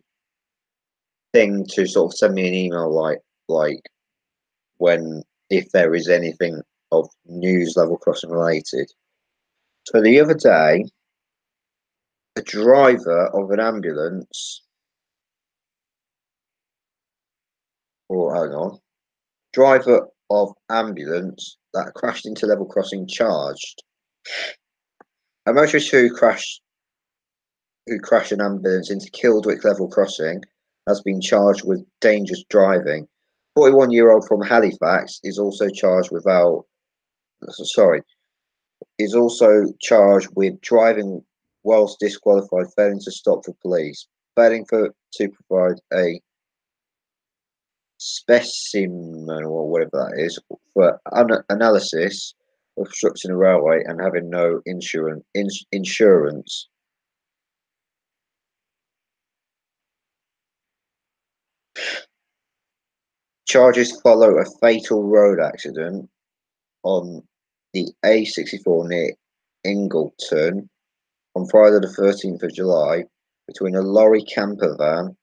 thing to sort of send me an email like when if there is anything of news level crossing related. So the other day, a driver of an ambulance, or hang on, driver of ambulance that crashed into level crossing charged. A motorist who crashed an ambulance into Kildwick level crossing has been charged with dangerous driving. 41-year-old from Halifax is also charged without sorry, is also charged with driving whilst disqualified, failing to stop for police, failing to provide a specimen or whatever that is for analysis, obstructing a railway, and having no insurance. Charges follow a fatal road accident on the A64 near Ingleton on Friday the 13th of July between a lorry camper van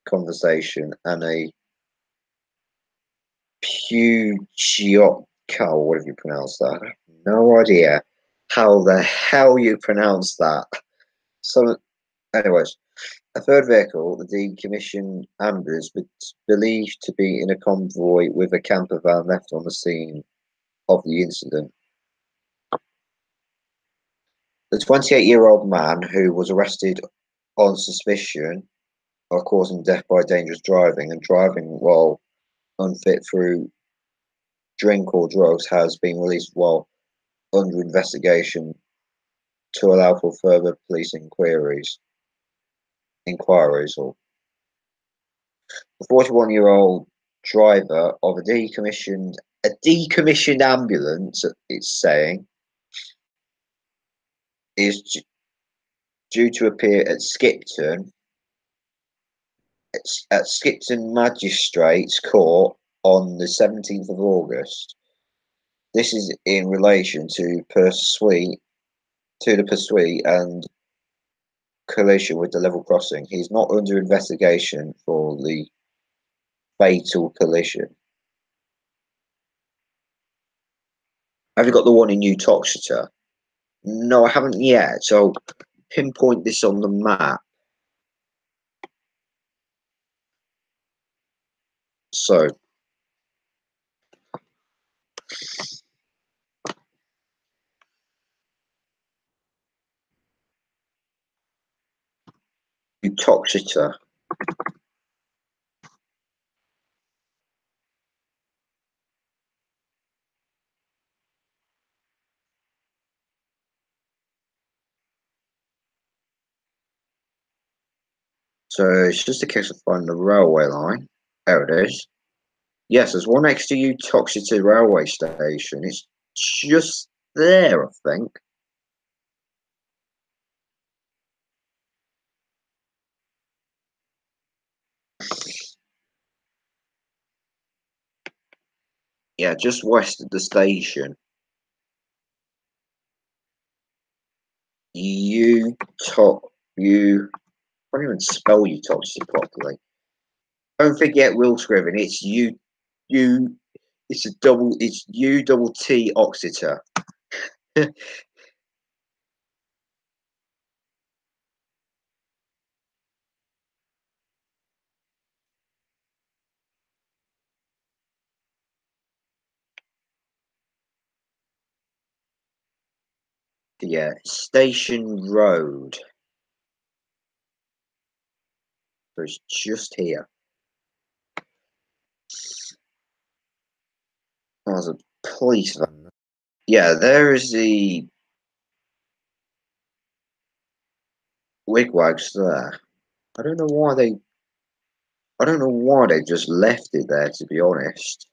conversation and a Peugeot car, whatever you pronounce that. I have no idea how the hell you pronounce that. So, anyways, a third vehicle, the decommissioned ambulance, was believed to be in a convoy with a camper van left on the scene of the incident. The 28-year-old man who was arrested on suspicion of causing death by dangerous driving and driving while unfit through drink or drugs has been released while under investigation to allow for further police inquiries. Or the 41-year-old driver of a decommissioned ambulance, it's saying, is due to appear at Skipton Magistrates Court on the 17th of August. This is in relation to the pursuit and collision with the level crossing. He's not under investigation for the fatal collision. Have you got the one in Uttoxeter? No, I haven't yet. So pinpoint this on the map. So Uttoxeter. So it's just a case of finding the railway line. There it is. Yes, there's one next to you, Toxicity railway station. It's just there, I think. Yeah, just west of the station. You top you I can't even spell Utoxeter properly. Don't forget Will Scriven. You it's a double it's U double T Oxeter. Yeah, Station Road. So it's just here. There's a police van. Yeah, there is the wigwags there. I don't know why they I don't know why they just left it there, to be honest.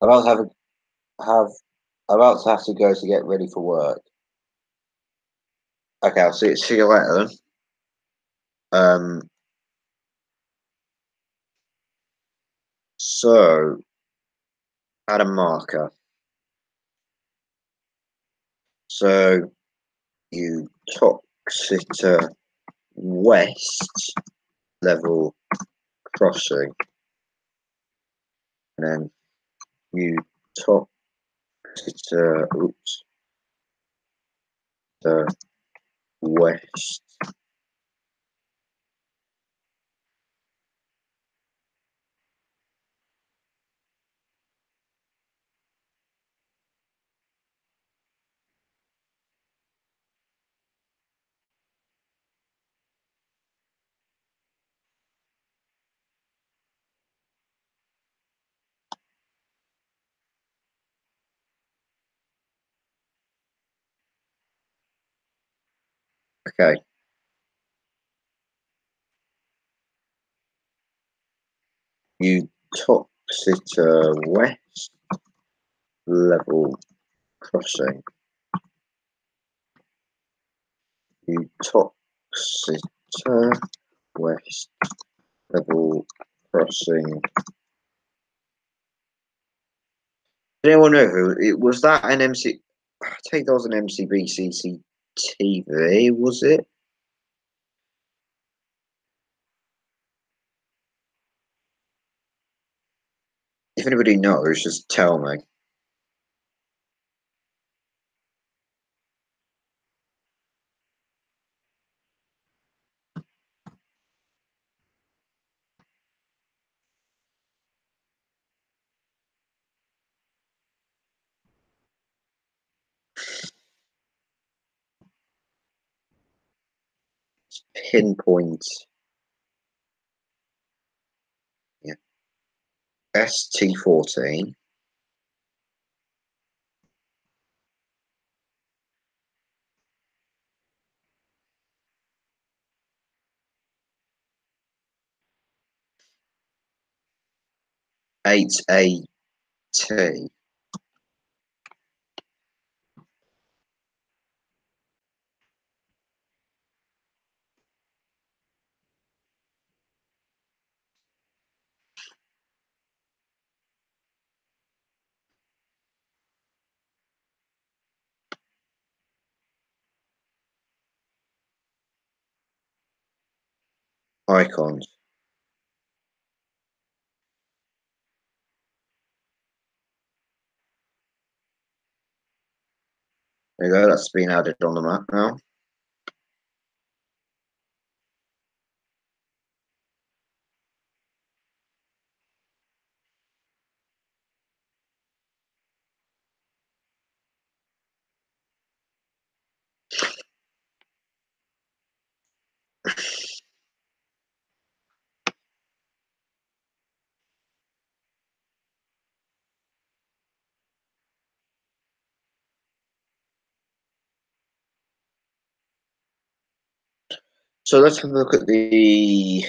About to have about to have to go to get ready for work. Okay, I'll see you later then. So add a marker. So you Toxeter West level crossing, and then you Toxeter oops the West. Okay, you Toxeter West level crossing. You Toxeter West level crossing. Does anyone know who it was? That an MC? I take that was an MCBCCTV, was it? If anybody knows, just tell me. Pinpoint. Yeah. ST14 8AT icons. There you go, that's been added on the map now. So let's have a look at the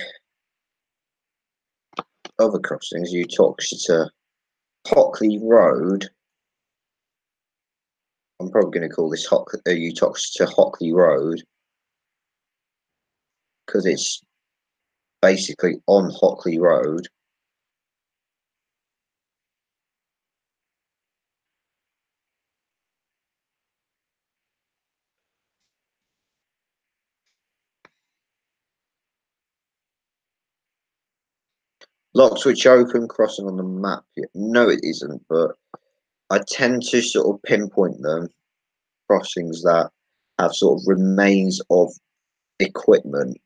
other crossings. You talked to Hockley Road. I'm probably going to call this you talked to Hockley Road because it's basically on Hockley Road. Lockswitch Open crossing on the map. No, it isn't, but I tend to sort of pinpoint them crossings that have sort of remains of equipment.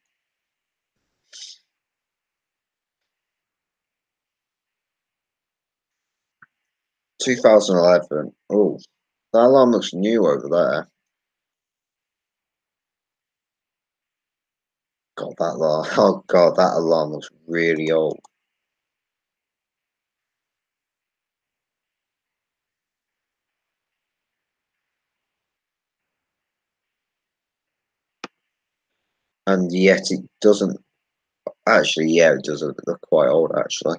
2011. Oh, that alarm looks new over there. God, that alarm. Oh God, that alarm looks really old. And yet it doesn't. Actually, yeah, it does look quite old. Actually,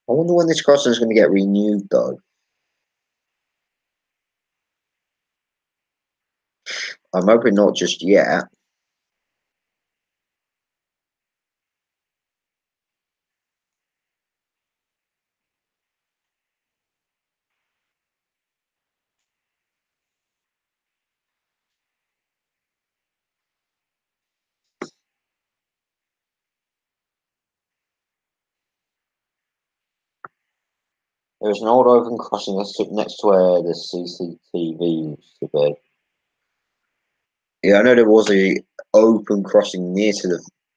I wonder when this crossing is going to get renewed, though. I'm hoping not just yet. There's an old open crossing next to where the CCTV used to be. Yeah, I know there was a open crossing near to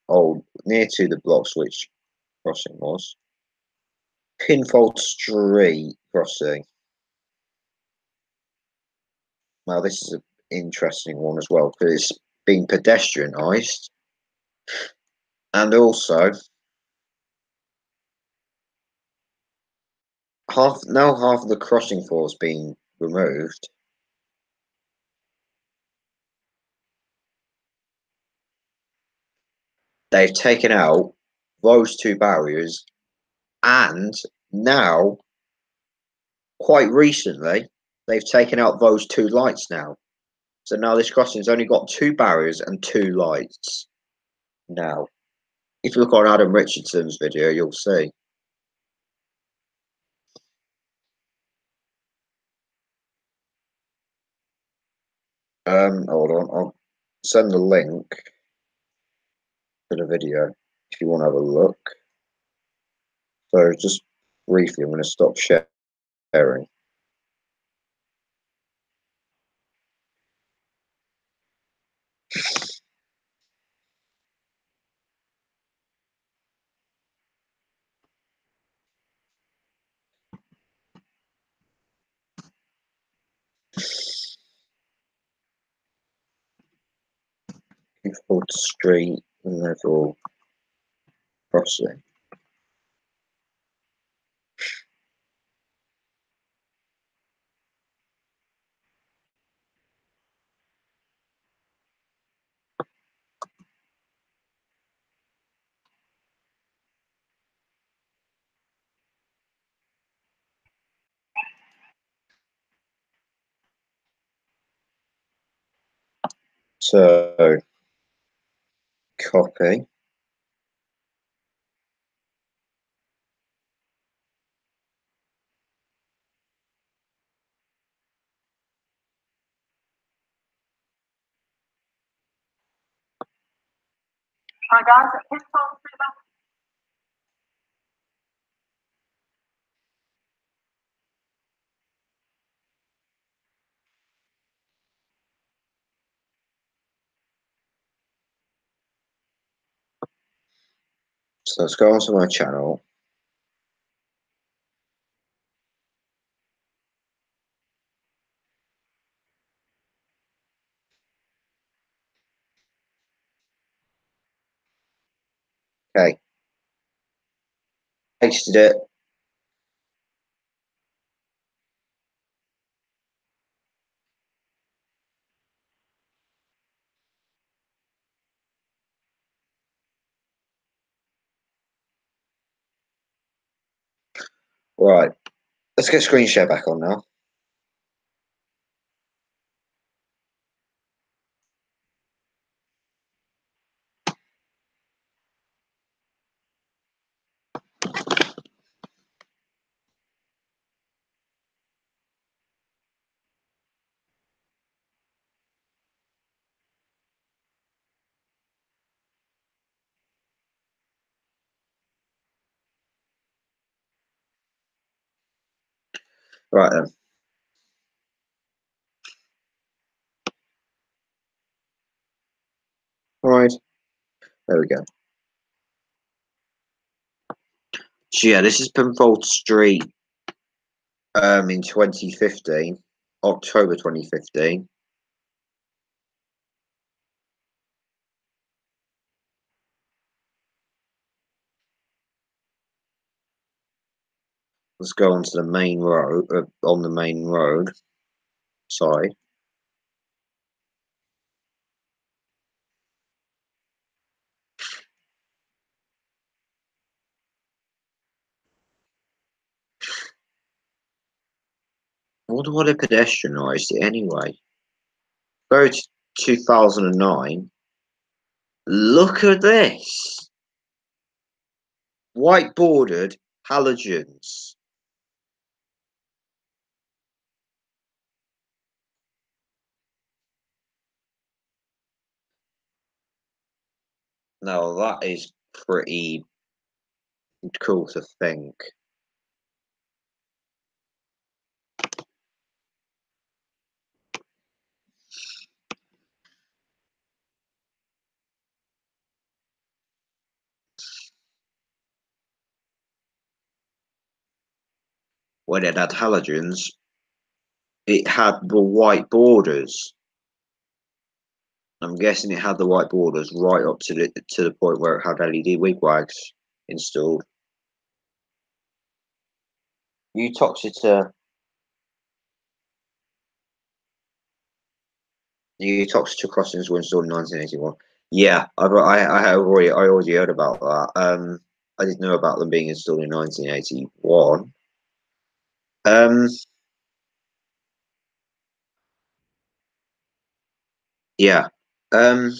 the block switch crossing was. Pinfold Street crossing. Now this is an interesting one as well because it's been pedestrianised, and also half of the crossing floor has been removed. They've taken out those two barriers, and now, quite recently, they've taken out those two lights now. So now this crossing's only got two barriers and two lights. Now, if you look on Adam Richardson's video, you'll see. Hold on, I'll send the link to the video if you want to have a look. So just briefly, I'm going to stop sharing. People Street level crossing. So copy. So let's go onto my channel. Okay, pasted it. Right, let's get screen share back on now. Right then. Right, there we go. So yeah, this is Penfold Street in 2015, October 2015. Let's go onto the main road, on the main road side. I wonder why they pedestrianised it anyway. Go to 2009. Look at this. White bordered halogens. Now that is pretty cool to think. When it had halogens, it had the white borders. I'm guessing it had the white borders right up to the point where it had LED wigwags installed. Eutoxeter Eutoxeter crossings were installed in 1981. Yeah, I already heard about that. I didn't know about them being installed in 1981. Um, yeah. Um,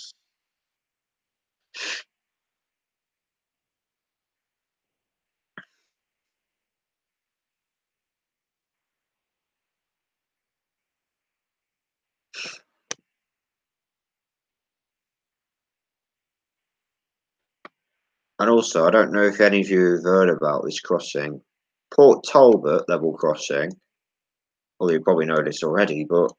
and also, I don't know if any of you have heard about this crossing, Port Talbot level crossing. Well, you probably know this already, but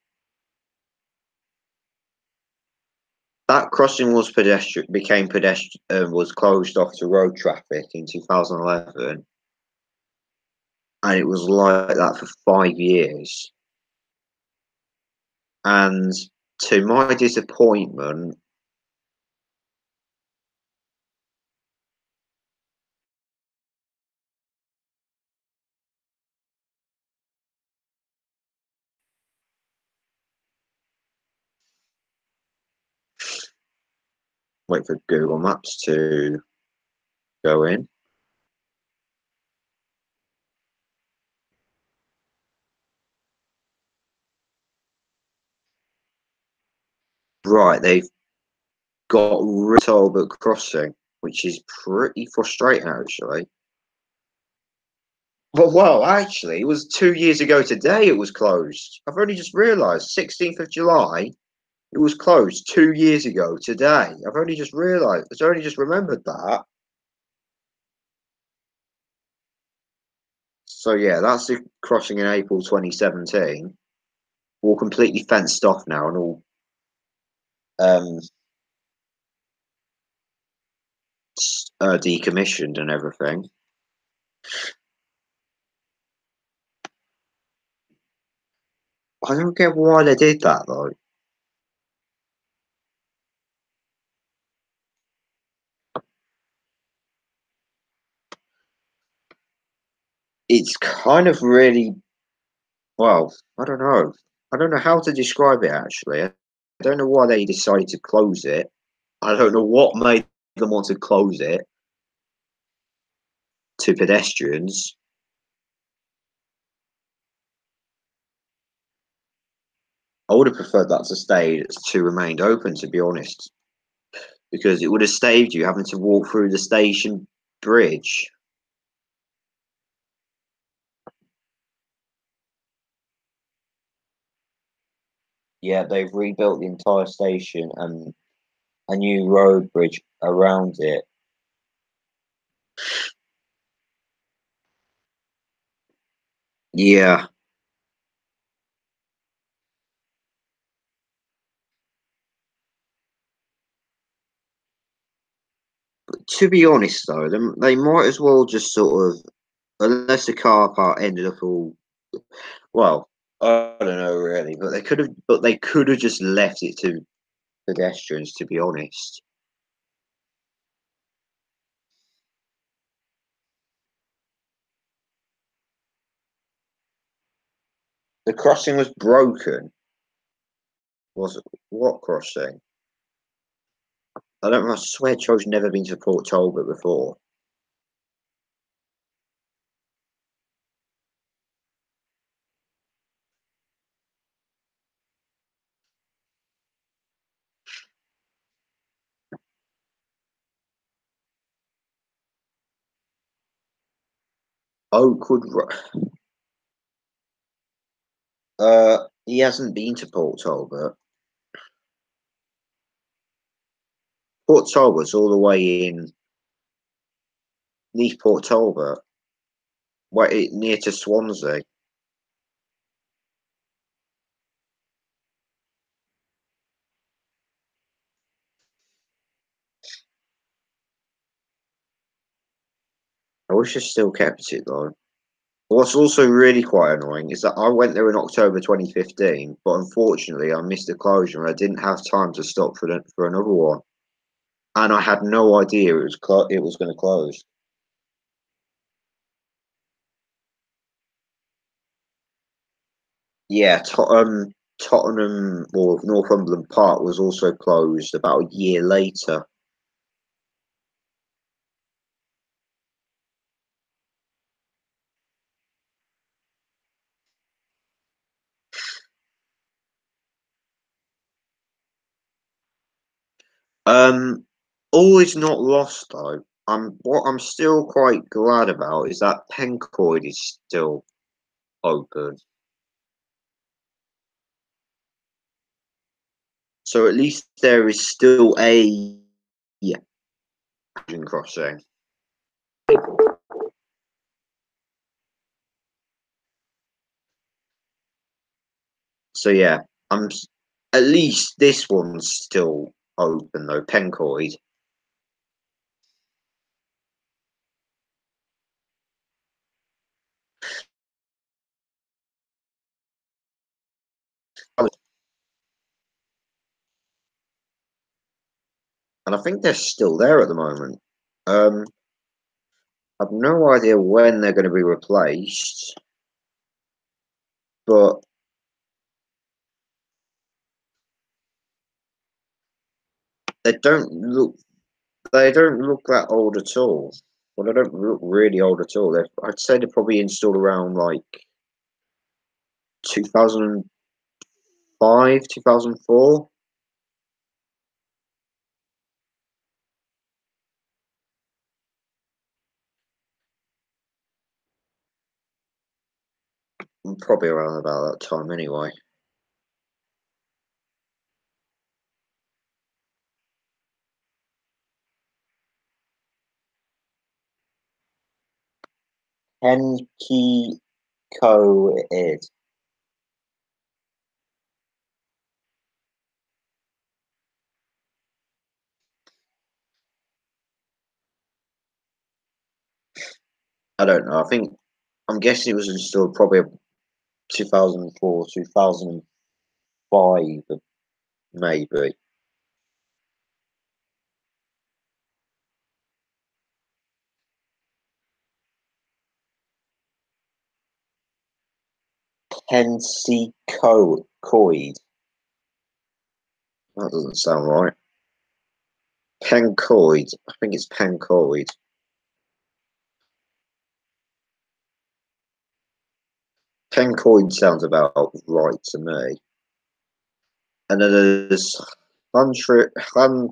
that crossing was was closed off to road traffic in 2011, and it was like that for 5 years. And to my disappointment, wait for Google Maps to go in. Right, they've got rid of Talbot Crossing, which is pretty frustrating actually. Well, actually, it was 2 years ago today it was closed. I've only just realised, 16th of July, it was closed 2 years ago today. I've only just realised, I've only just remembered that. So yeah, that's the crossing in April 2017. All completely fenced off now and all um, decommissioned and everything. I don't get why they did that though. It's kind of really, well, I don't know. I don't know how to describe it actually. I don't know why they decided to close it. I don't know what made them want to close it to pedestrians. I would have preferred that to remained open, to be honest, because it would have saved you having to walk through the station bridge. Yeah, they've rebuilt the entire station and a new road bridge around it. Yeah. To be honest, though, they might as well just sort of, unless the car park ended up all well, I don't know really, but they could have just left it to pedestrians. To be honest, the crossing was broken. Was it what crossing? I don't know. I swear, Cho's never been to Port Talbot before. Oakwood. He hasn't been to Port Talbot. Port Talbot's all the way in Neath Port Talbot, near to Swansea. I wish I still kept it though. What's also really quite annoying is that I went there in October 2015, but unfortunately I missed the closure and I didn't have time to stop for another one. And I had no idea it was going to close. Yeah, Tottenham or Northumberland Park was also closed about a year later. Um, all is not lost though. What I'm still quite glad about is that Pencoid is still open. So at least there is still a yeah, crossing. So yeah, at least this one's still open though, Pencoid. And I think they're still there at the moment. Um, I've no idea when they're going to be replaced, but they don't look they don't look that old at all. Well, they don't look really old at all. I'd say they're probably installed around like 2005, 2004. Probably around about that time anyway. Henki Co. Id. I don't know. I'm guessing it was installed probably 2004, 2005, maybe. Coid. That doesn't sound right. Pencoid. I think it's Pencoid. Pencoid sounds about right to me. And then there's Huntrison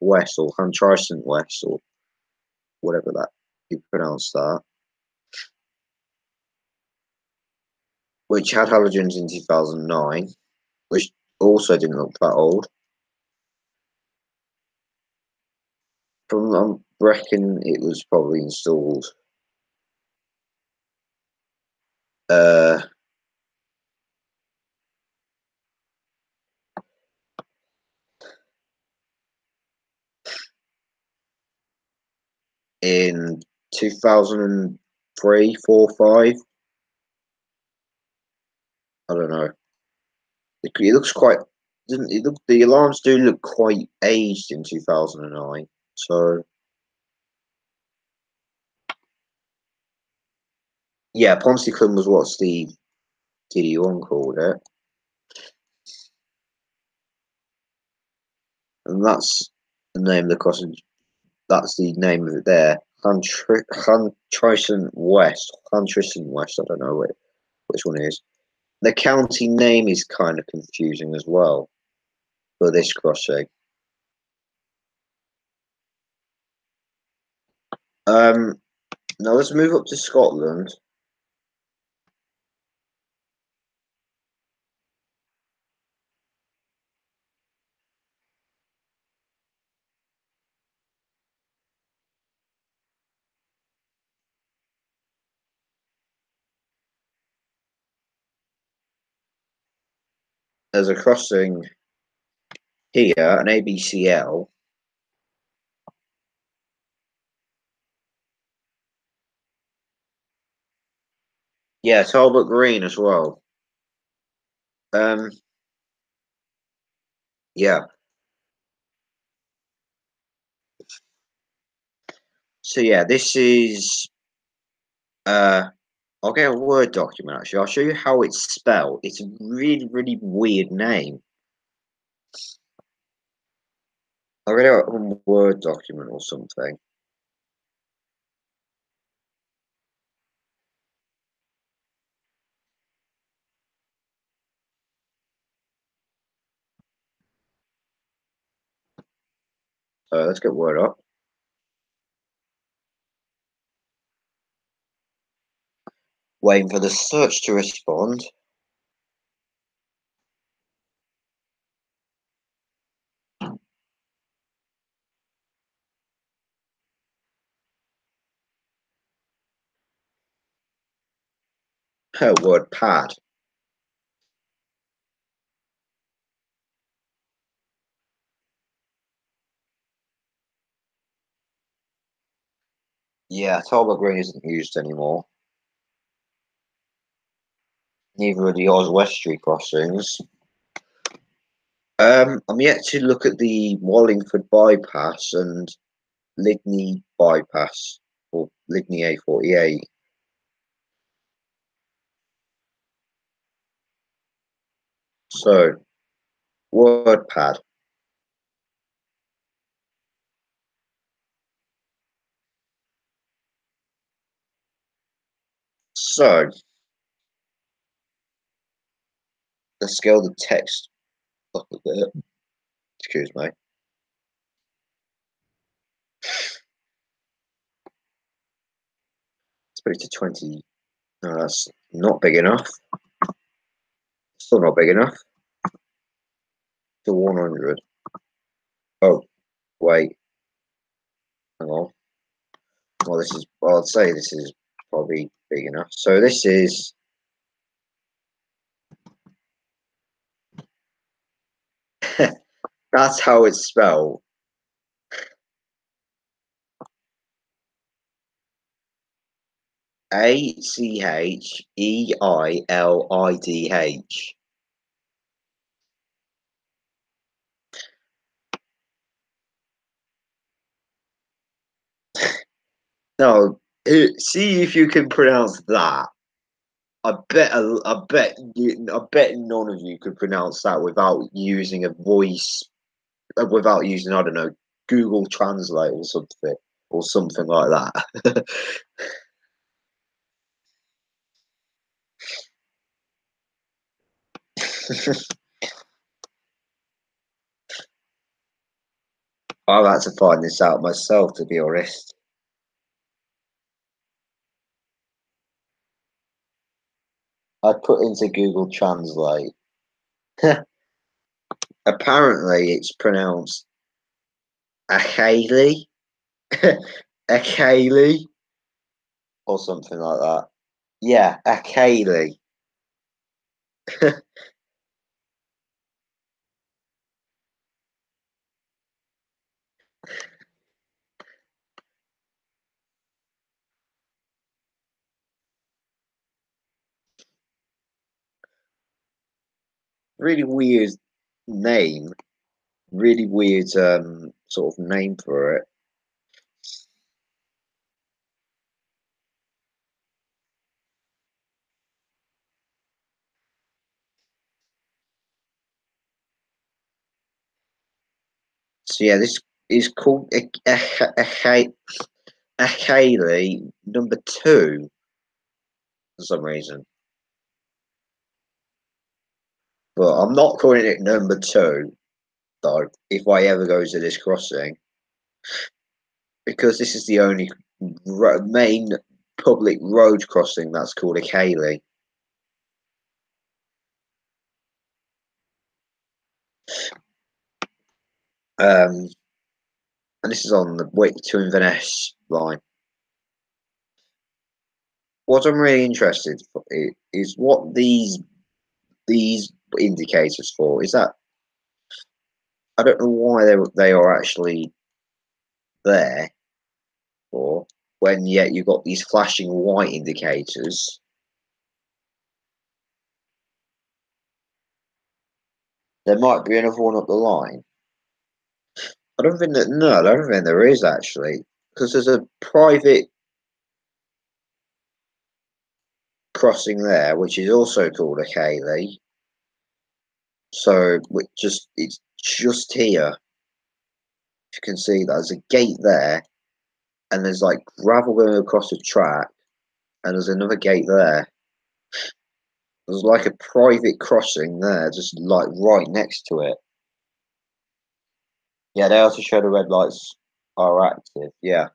West or Huntrison West or whatever that you pronounce that, which had halogens in 2009, which also didn't look that old. From I reckon it was probably installed uh, in 2003, 4, 5. I don't know. It looks quite. Doesn't it look? The alarms do look quite aged in 2009. So yeah, Pontyclun was what Steve TD1 called it, and that's the name of the crossing. That's the name of it there. Huntrison West. Huntrison West. I don't know which one it is. The county name is kind of confusing as well for this crossing. Now let's move up to Scotland. There's a crossing here, an ABCL. Yeah, Talbot Green as well. Um, yeah. So yeah, this is I'll get a Word document actually. I'll show you how it's spelled. It's a really, really weird name. I'll get it on a Word document or something. Let's get Word up. Waiting for the search to respond. Word pad. Yeah, Talbot Green isn't used anymore. Neither are the Oswestry crossings. I'm yet to look at the Wallingford bypass and Lydney bypass or Lydney A48. So, WordPad. So, let's scale the text up a bit. Excuse me. Let's put it to 20. No, that's not big enough. Still not big enough. To 100. Oh, wait. Hang on. Well, this is, well, I'd say this is probably big enough. So this is, that's how it's spelled. ACHEILIDH. No, see if you can pronounce that. I bet none of you could pronounce that without using a voice, without using, I don't know, Google Translate or something like that. I've had to find this out myself, to be honest. I put into Google Translate. Apparently, it's pronounced Achele, Achele, or something like that. Yeah, Achele. Really weird name. Really weird sort of name for it. So yeah, this is called Achele number two for some reason. But I'm not calling it number two, though, if I ever go to this crossing, because this is the only main public road crossing that's called a Cayley. And this is on the Wick to Inverness line. What I'm really interested in is what these indicators for. Is that I don't know why they are actually there for when yet you've got these flashing white indicators. There might be another one up the line. I don't think that. No, I don't think there is actually, because there's a private crossing there, which is also called a Cayley. So, it's just here. You can see that there's a gate there, and there's like gravel going across the track, and there's another gate there. There's like a private crossing there, just like right next to it. Yeah, they also show the red lights are active. Yeah.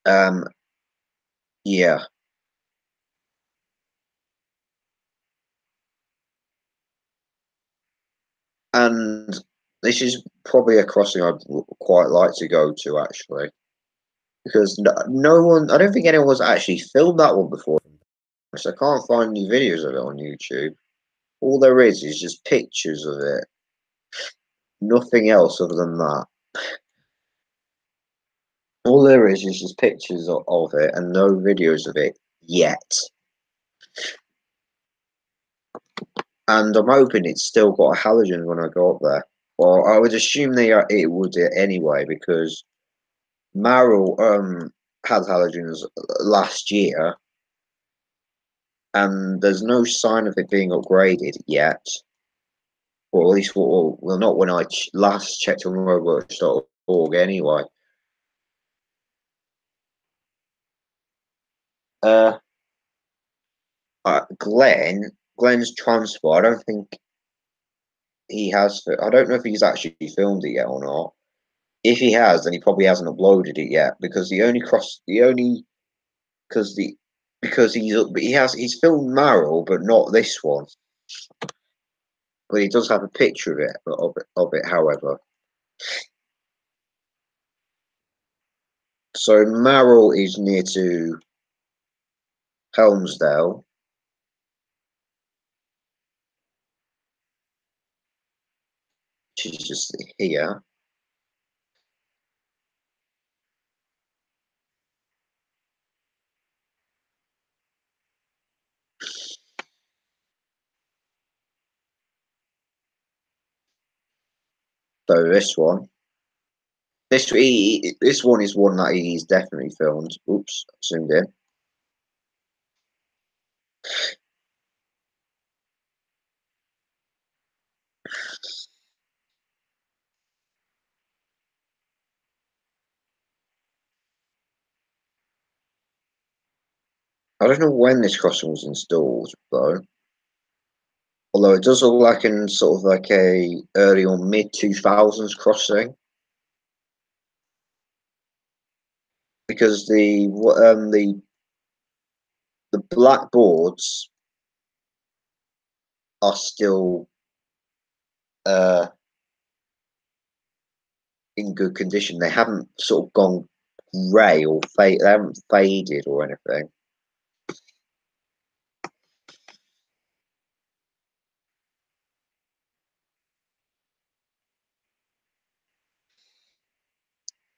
Um. Yeah. And this is probably a crossing I'd quite like to go to actually, because no one, I don't think anyone's actually filmed that one before. So I can't find any videos of it on YouTube. All there is just pictures of it. Nothing else other than that. All there is just pictures of it and no videos of it yet. And I'm hoping it's still got a halogen when I go up there. Well, I would assume it would anyway because Marl had halogens last year, and there's no sign of it being upgraded yet. Or at least, well not when I last checked on roblox.org anyway. Uh, Glenn's transfer. I don't think he has. I don't know if he's actually filmed it yet or not. If he has, then he probably hasn't uploaded it yet because the only because the because he's filmed Marl, but not this one. But he does have a picture of it, however. So Marl is near to Helmsdale, which is just here. So this one is one that he's definitely filmed. Oops, zoomed in. I don't know when this crossing was installed though. Although it does look like in sort of like a early or mid 2000s crossing, because the blackboards are still uh, in good condition. They haven't sort of gone grey or fade. They haven't faded or anything.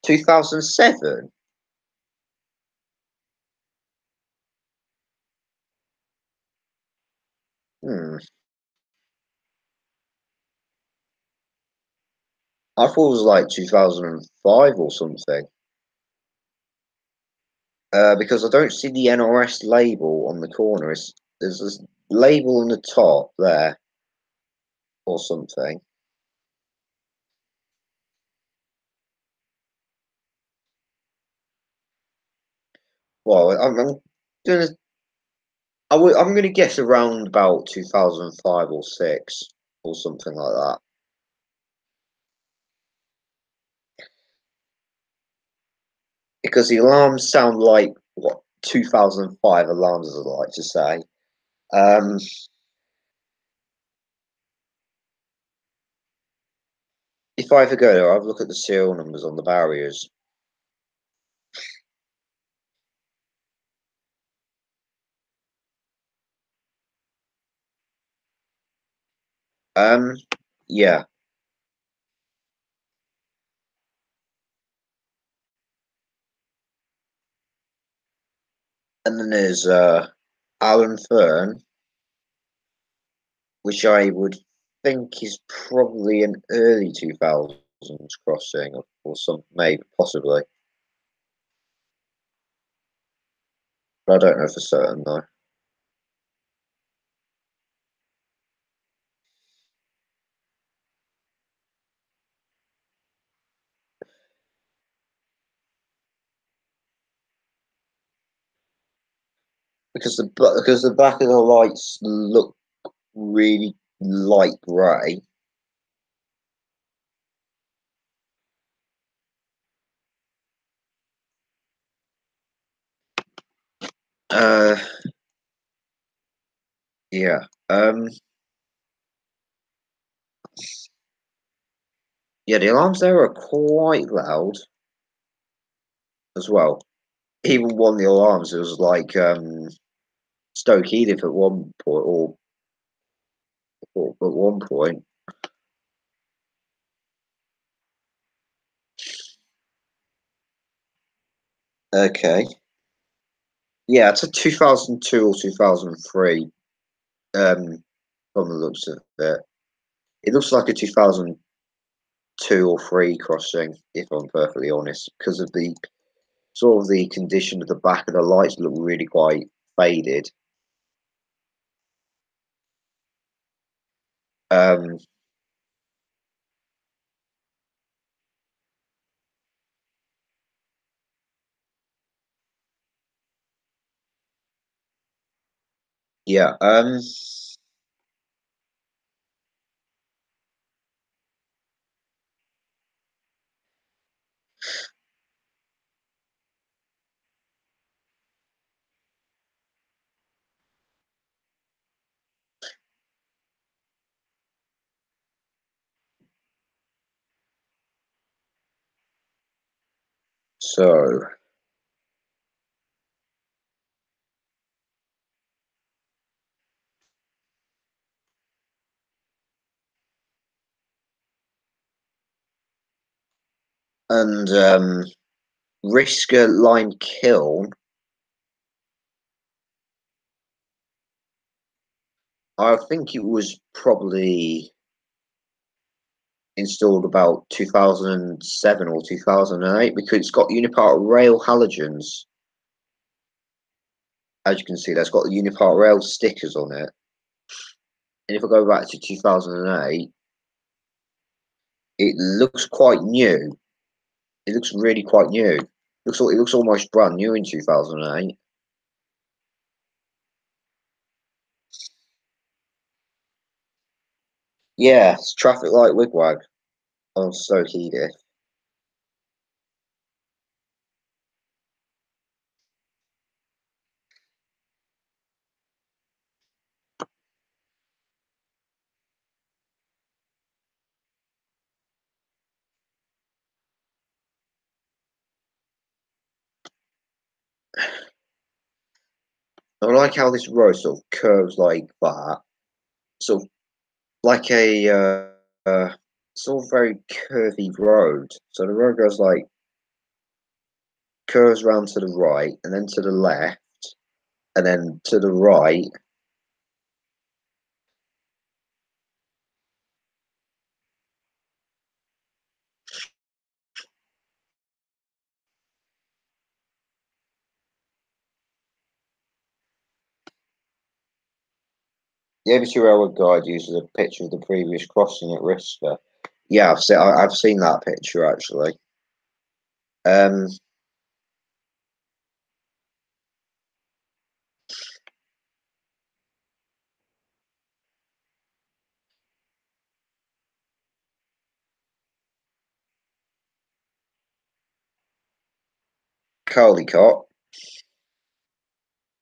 2007. Hmm. I thought it was like 2005 or something. Because I don't see the NRS label on the corner. There's this label on the top there or something. Well, gonna I'm gonna guess around about 2005 or six or something like that. Because the alarms sound like what 2005 alarms, as I like to say. Um, if I ever go there, I'll have a look at the serial numbers on the barriers. Um, yeah, and then there's Alan Fern, which I would think is probably an early 2000s crossing or some maybe possibly, but I don't know for certain though. Because the back of the lights look really light grey. Uh, yeah. Yeah, the alarms there are quite loud as well. Even one of the alarms, it was like Stoke Edith at one point, or at one point. Okay. Yeah, it's a 2002 or 2003. From the looks of it, it looks like a 2002 or three crossing. If I'm perfectly honest, because of the sort of the condition of the back of the lights look really quite faded. Um, yeah. So, and Risker Lime Kiln, I think it was probably installed about 2007 or 2008 because it's got Unipart rail halogens. As you can see, that's got the Unipart rail stickers on it. And if I go back to 2008, it looks quite new. It looks really quite new. It looks almost brand new in 2008. Yeah, it's traffic light wigwag on Stoke Edith. I like how this road sort of curves like that, sort of like a sort of very curvy road. So the road goes like curves round to the right, and then to the left, and then to the right. The ABC Railway Guide uses a picture of the previous crossing at Risker. Yeah, I've seen that picture actually. Um, Caldecott.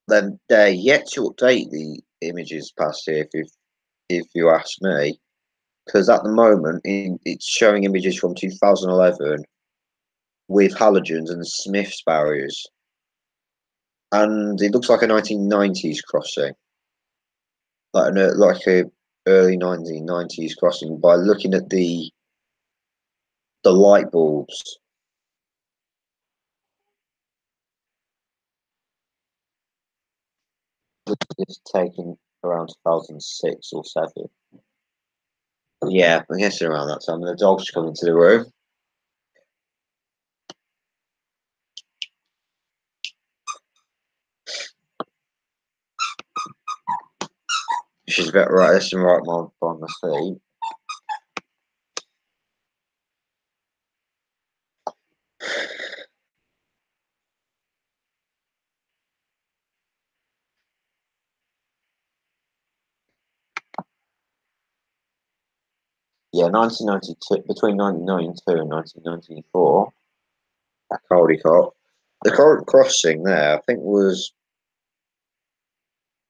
Then they're yet to update the images past here, if you ask me, because at the moment it's showing images from 2011 with halogens and Smith's barriers, and it looks like a 1990s crossing, like a early 1990s crossing by looking at the light bulbs. Which is taken around 2006 or 7. Yeah, I guess around that time. The dog's come into the room. She's about right. This and right mom on the feet. Yeah, 1992, between 1992 and 1994, at Caldecott. The current crossing there, I think, was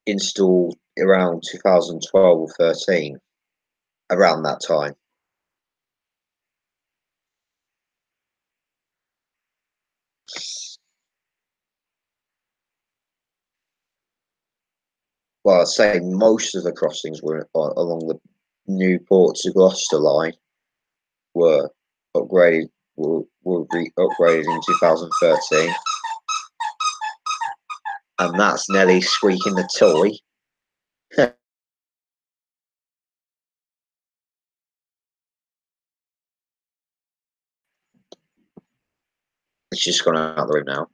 installed around 2012 or 13, around that time. Well, I'd say most of the crossings were along the Newport to Gloucester line were upgraded will be upgraded in 2013, and that's Nelly squeaking the toy. It's just gone out of the room now.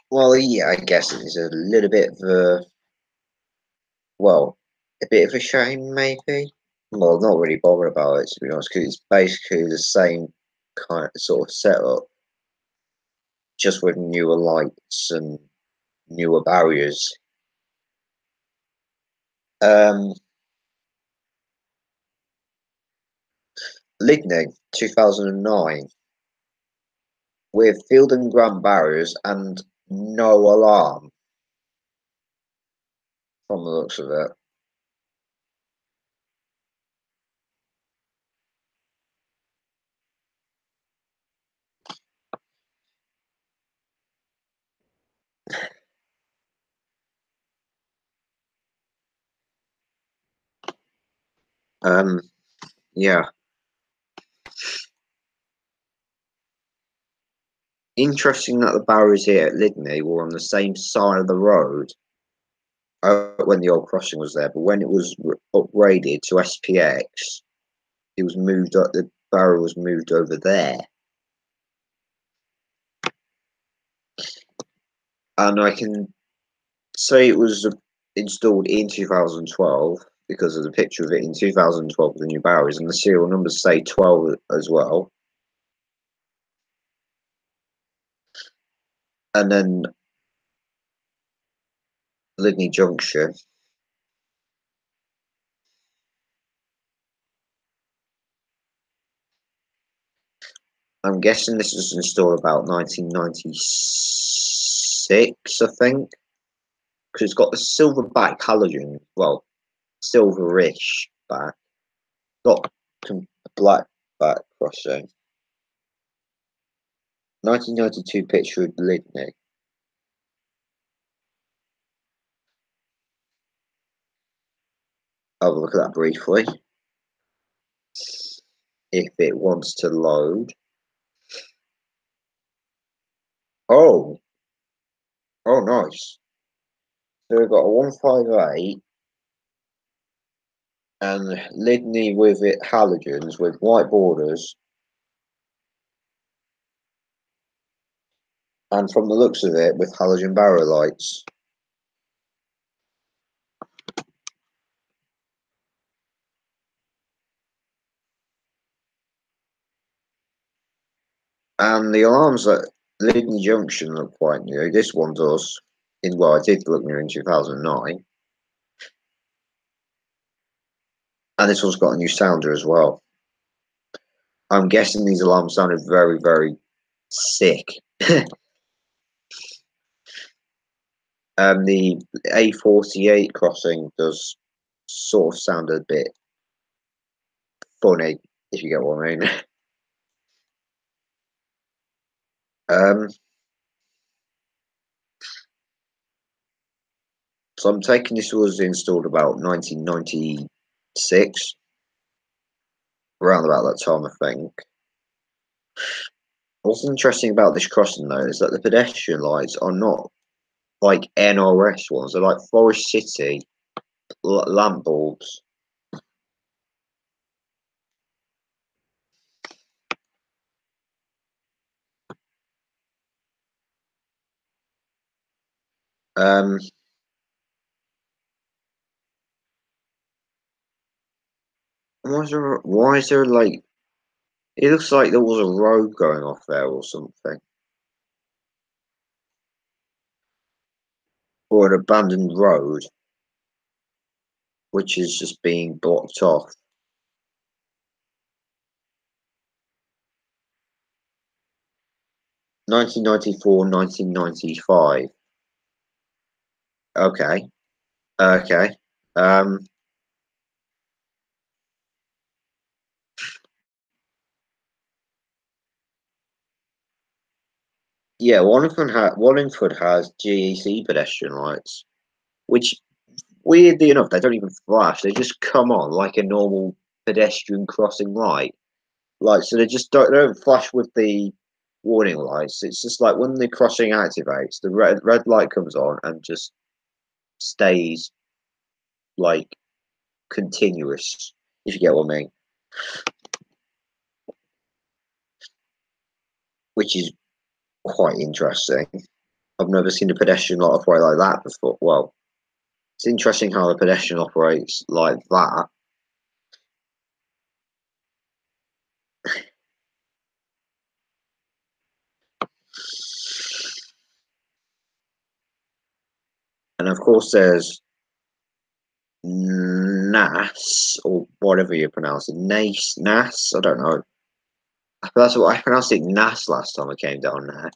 Well, yeah, I guess it's a little bit of a, well, a bit of a shame, maybe. Well, not really bothered about it, to be honest, because it's basically the same kind of sort of setup, just with newer lights and newer barriers. Um, Lightning, 2009, with field and ground barriers and no alarm, from the looks of it. Um, yeah, interesting that the barriers here at Ligny were on the same side of the road when the old crossing was there, but when it was upgraded to SPX, it was moved up. The barrier was moved over there, and I can say it was installed in 2012. because of the picture of it in 2012 with the new barriers, and the serial numbers say 12 as well. And then Lydney Junction. I'm guessing this was installed about 1996, I think, because it's got the silver back halogen, well, silverish back, not black back crossing. 1992 picture of Lydney. I'll have a look at that briefly. If it wants to load. Oh, oh, nice. So we've got a 158 and Lydney with it halogens with white borders. And from the looks of it, with halogen barrow lights. And the alarms at Lydney Junction look quite new. This one does. Well, it did look new in 2009. And this one's got a new sounder as well. I'm guessing these alarms sounded very, very sick. The A48 crossing does sort of sound a bit funny, if you get what I mean. um, so I'm taking this was installed about 1996, around about that time, I think. What's interesting about this crossing though is that the pedestrian lights are not like NRS ones; they're like Forest City lamp bulbs. Um, why is there like? It looks like there was a road going off there or something, or an abandoned road, which is just being blocked off. 1994, 1995. Okay, okay. Um, yeah, Wallingford has GEC pedestrian lights, which weirdly enough, they don't even flash. They just come on like a normal pedestrian crossing light. Like, so they don't flash with the warning lights. It's just like when the crossing activates, the red light comes on and just stays like continuous. If you get what I mean, which is quite interesting. I've never seen a pedestrian light operate like that before. Well, it's interesting how a pedestrian operates like that. And of course, there's Nas or whatever you pronounce it. Nas. I don't know. That's what I pronounced it Nas last time I came down there.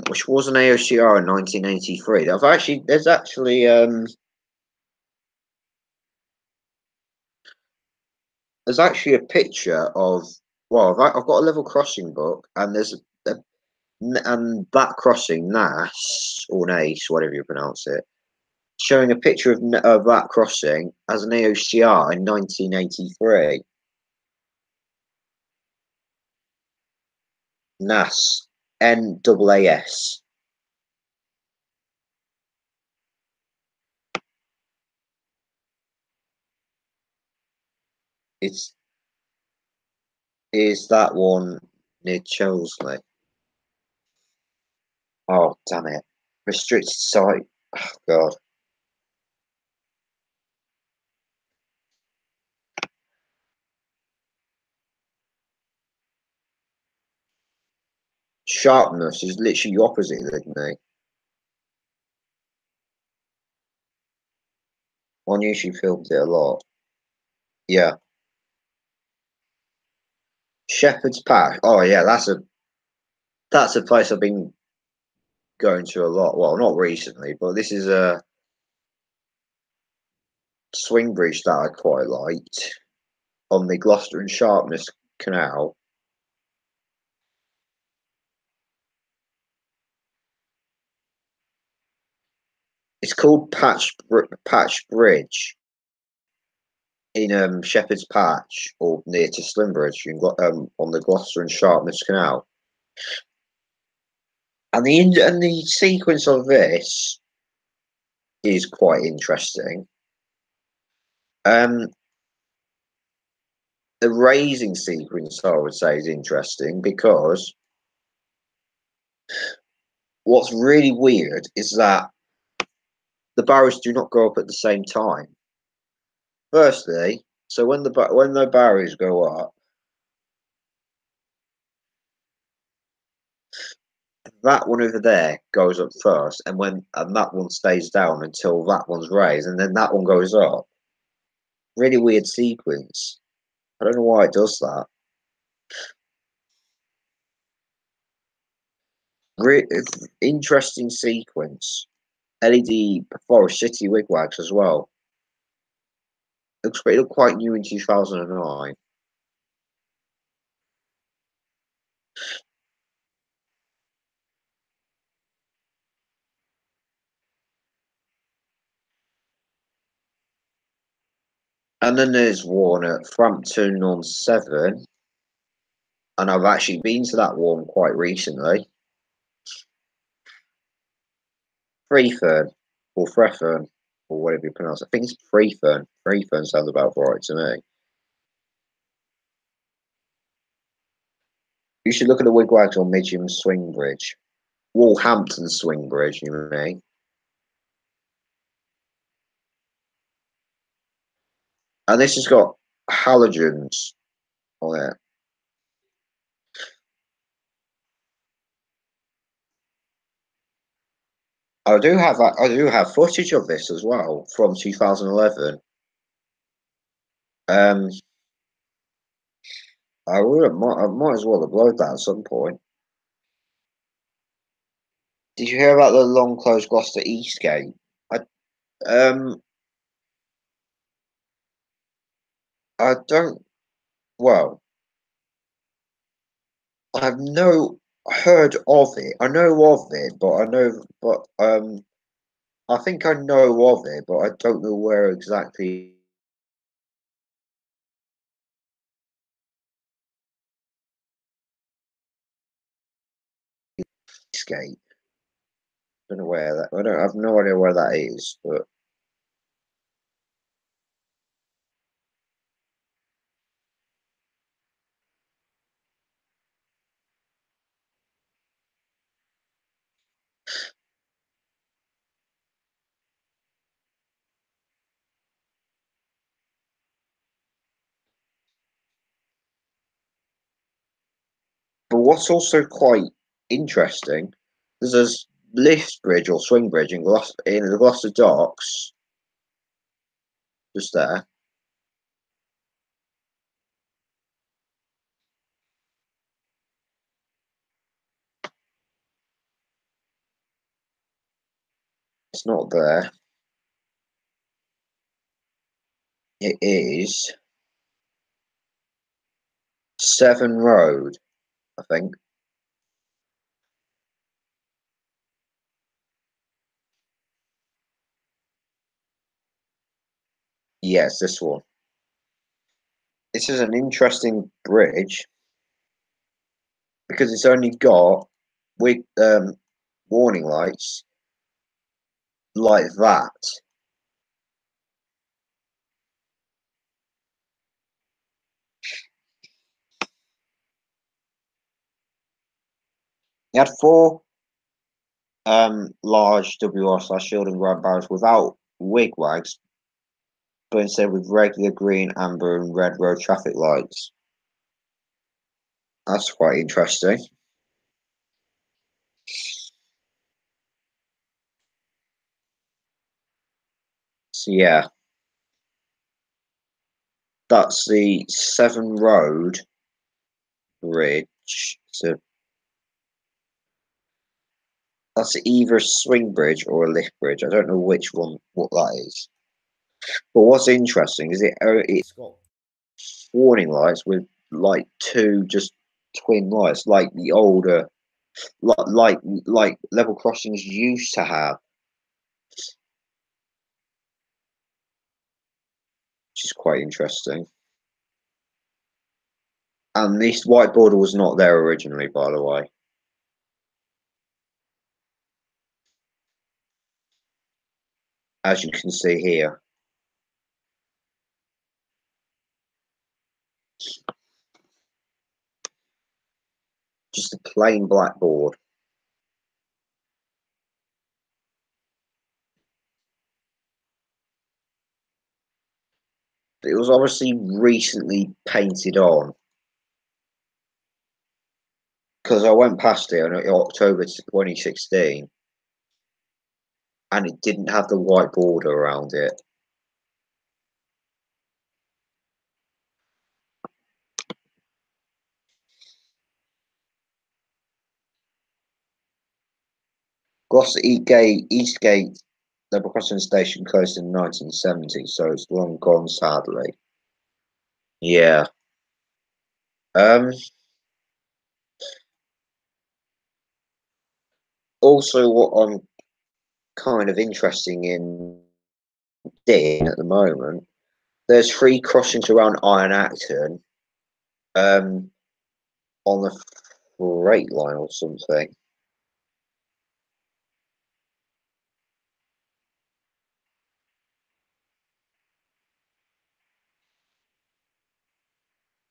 Which was an AOCR in 1983. There's actually a picture of I've got a level crossing book and and that crossing Nas or Nace, whatever you pronounce it, showing a picture of that crossing as an AOCR in 1983. Nas, NAAS. It's is that one near Chelsley? Oh, damn it. Restricted site. Oh, God. Sharpness is literally the opposite, isn't it? One usually films it a lot. Yeah. Shepherd's Path. Oh, yeah, that's a place I've been going to a lot. Well, not recently, but this is a swing bridge that I quite liked on the Gloucester and Sharpness Canal. It's called Patch Bridge in Shepherd's Patch or near to Slimbridge on the Gloucester and Sharpness Canal. And the sequence of this is quite interesting. Um, the raising sequence, I would say, is interesting because what's really weird is that the barrows do not go up at the same time. Firstly, so when the barrows go up, that one over there goes up first, and that one stays down until that one's raised, and then that one goes up. Really weird sequence. I don't know why it does that. Interesting sequence. LED Forest City wigwags as well. It looked quite new in 2009. And then there's one at Frampton on 7, and I've actually been to that one quite recently. Freefern, or Frefern, or whatever you pronounce it. I think it's Freefern. Freefern sounds about right to me. You should look at the wigwags on Midgham Swing Bridge. Wolverhampton Swing Bridge, you mean? And this has got halogens on it. I do have footage of this as well from 2011. Um, I might as well upload that at some point. Did you hear about the long closed Gloucester East Gate? I um I don't well I've no heard of it. I know of it, but I think I know of it, but I don't know where exactly East Gate. Don't know where that. I don't. I've no idea where that is, but what's also quite interesting is there's lift bridge or swing bridge in the Gloucester Docks, just there. It's not there. It is Severn Road, I think. Yes, this one. This is an interesting bridge because it's only got with warning lights like that. It had four. large WR/slash shield and grab barrels without wigwags, but instead with regular green, amber, and red road traffic lights. That's quite interesting. So yeah, that's the Severn Road Bridge. So that's either a swing bridge or a lift bridge. I don't know which one, what that is. But what's interesting is it's got warning lights with like two just twin lights, like the older, like level crossings used to have, which is quite interesting. And this white border was not there originally, by the way, as you can see here. Just a plain black board. It was obviously recently painted on because I went past it in October 2016 and it didn't have the white border around it. Gloucester Eastgate level crossing station closed in 1970, so it's long gone, sadly. Yeah. Um. Also, what I'm kind of interesting in at the moment, there's three crossings around Iron Acton, um, on the freight line or something.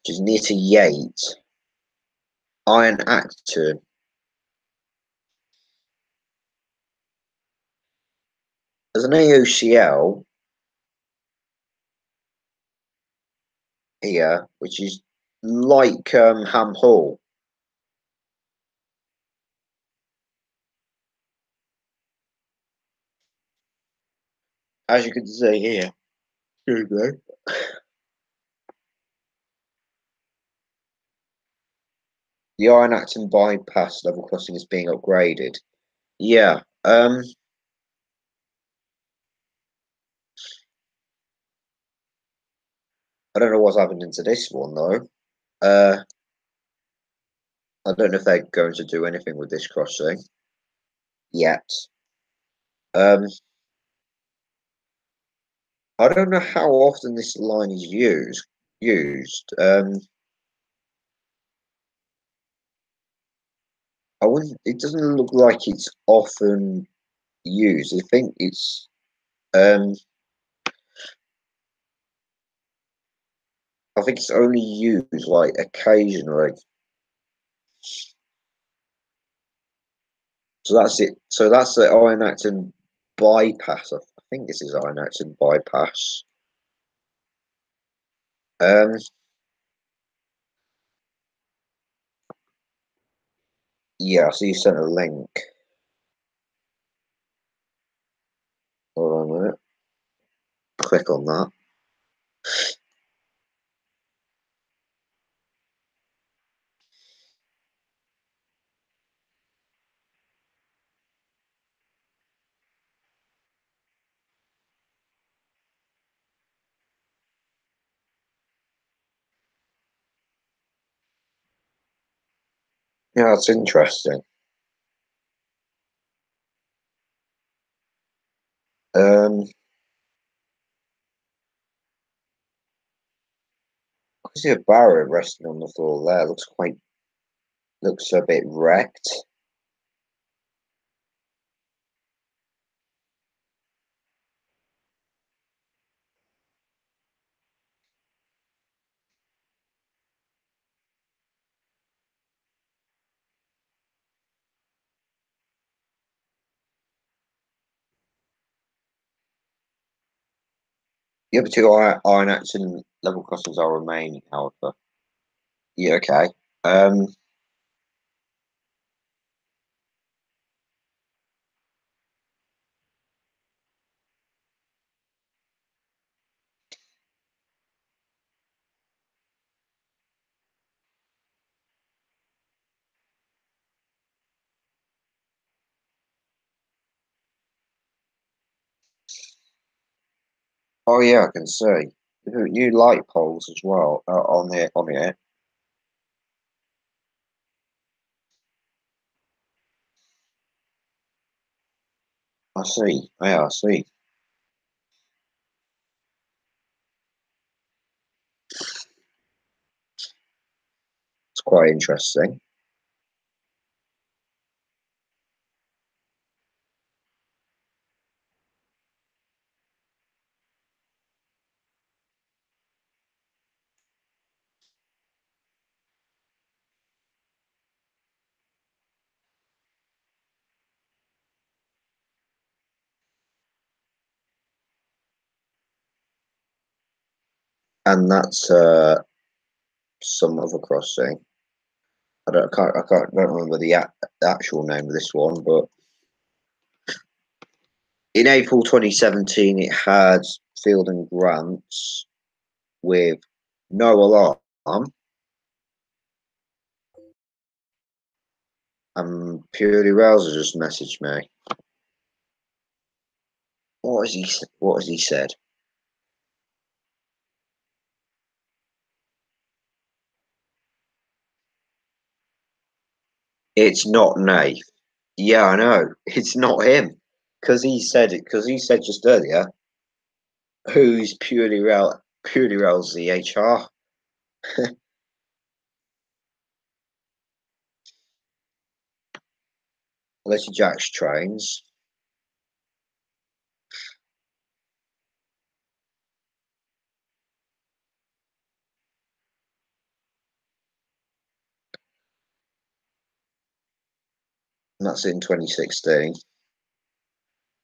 Which is near to Yates. Iron Acton. There's an AOCL here, which is like Ham Hall. As you can see here. Here you go. The Iron Acton bypass level crossing is being upgraded. Yeah. I don't know what's happening to this one though. I don't know if they're going to do anything with this crossing yet. Um, I don't know how often this line is used. I wouldn't. It doesn't look like it's often used. I think it's. Um, I think it's only used like occasionally. So that's it. So that's the Iron Acton bypass. I think this is Iron Acton bypass. Um, yeah. So you sent a link. Hold on a minute. Click on that. Yeah, it's interesting. Um, I can see a barrow resting on the floor there. Looks a bit wrecked. The other two Iron Action level crossings are remaining, however. Yeah, okay. Um, oh yeah, I can see. New light poles as well on it. I see. Yeah, I see. It's quite interesting. And that's some other crossing. Don't remember the actual name of this one, but in April 2017, it had Field and Grants with no alarm, and Purely Rouser just messaged me. What has he said? It's not Nate. Yeah, I know. It's not him. Because he said it. Because he said just earlier, who's Purely Rail's the HR. Letty Jack's trains. And that's in 2016.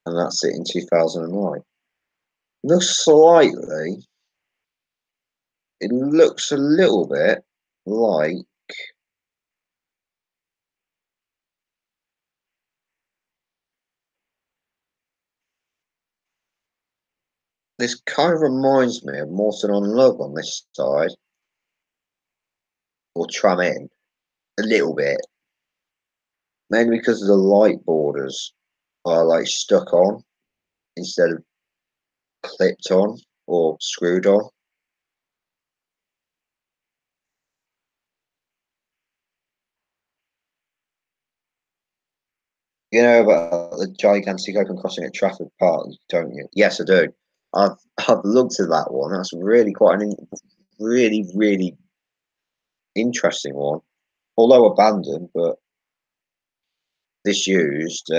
And that's it in 2009. Looks slightly. It looks a little bit like this. Kind of reminds me of Morton on Love on this side, or Tram In, a little bit. Mainly because of the light borders are like stuck on instead of clipped on or screwed on. You know about the gigantic open crossing at Trafford Park, don't you? Yes, I do. I've I've looked at that one. That's really quite really interesting one. Although abandoned, but disused.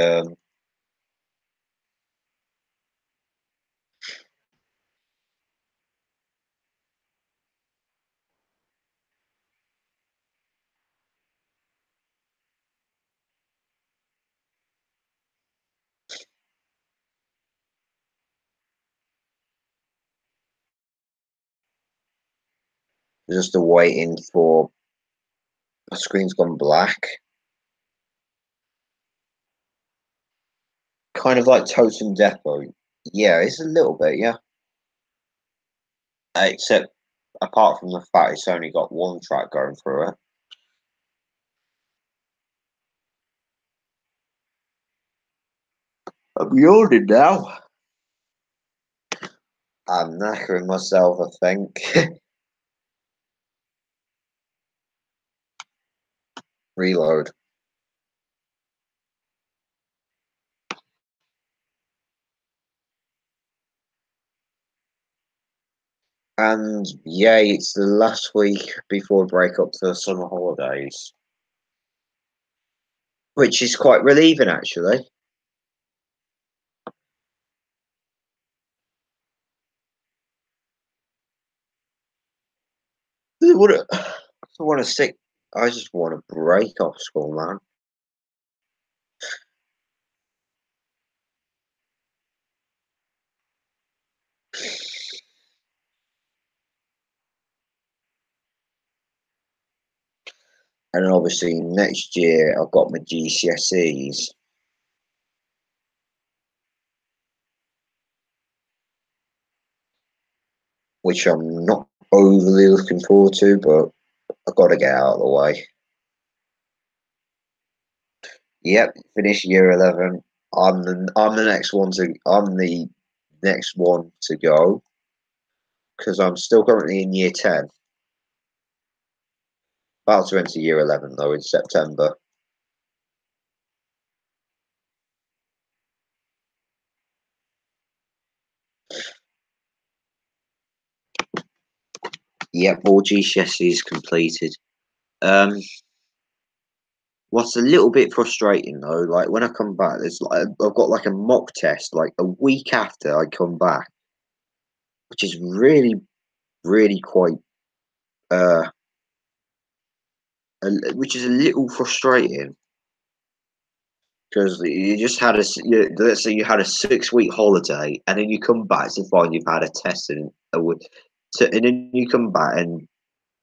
Just waiting for the screen's gone black. Kind of like Totem Depot. Yeah, it's a little bit, yeah. Except apart from the fact it's only got one track going through it. I'm yawning now. I'm knackering myself, I think. Reload. And yay, it's the last week before break up to the summer holidays. Which is quite relieving, actually. I want to stick. I just want to break off school, man. And then obviously next year I've got my GCSEs, which I'm not overly looking forward to, but I've got to get out of the way. Yep, finish year 11. I'm the next one to go because I'm still currently in year 10. About to enter year 11 though in September. Yep, all GCSEs completed. Um, what's a little bit frustrating though, like when I come back, there's like I've got like a mock test like a week after I come back, which is really quite uh, which is a little frustrating because you just had let's say you had a 6 week holiday and then you come back to find you've had a test in a week, and then you come back and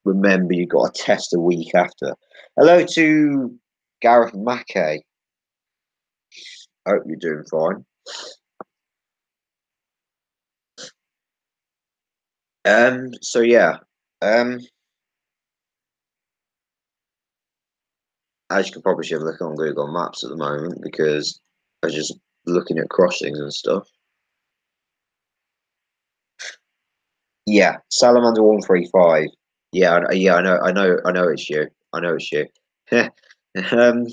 remember you got a test a week after. Hello to Gareth Mackay. Hope you're doing fine. So yeah. Um, as you can probably see, I'm looking on Google Maps at the moment because I was just looking at crossings and stuff. Yeah, Salamander 135. Yeah, yeah, I know it's you. I know it's you. um,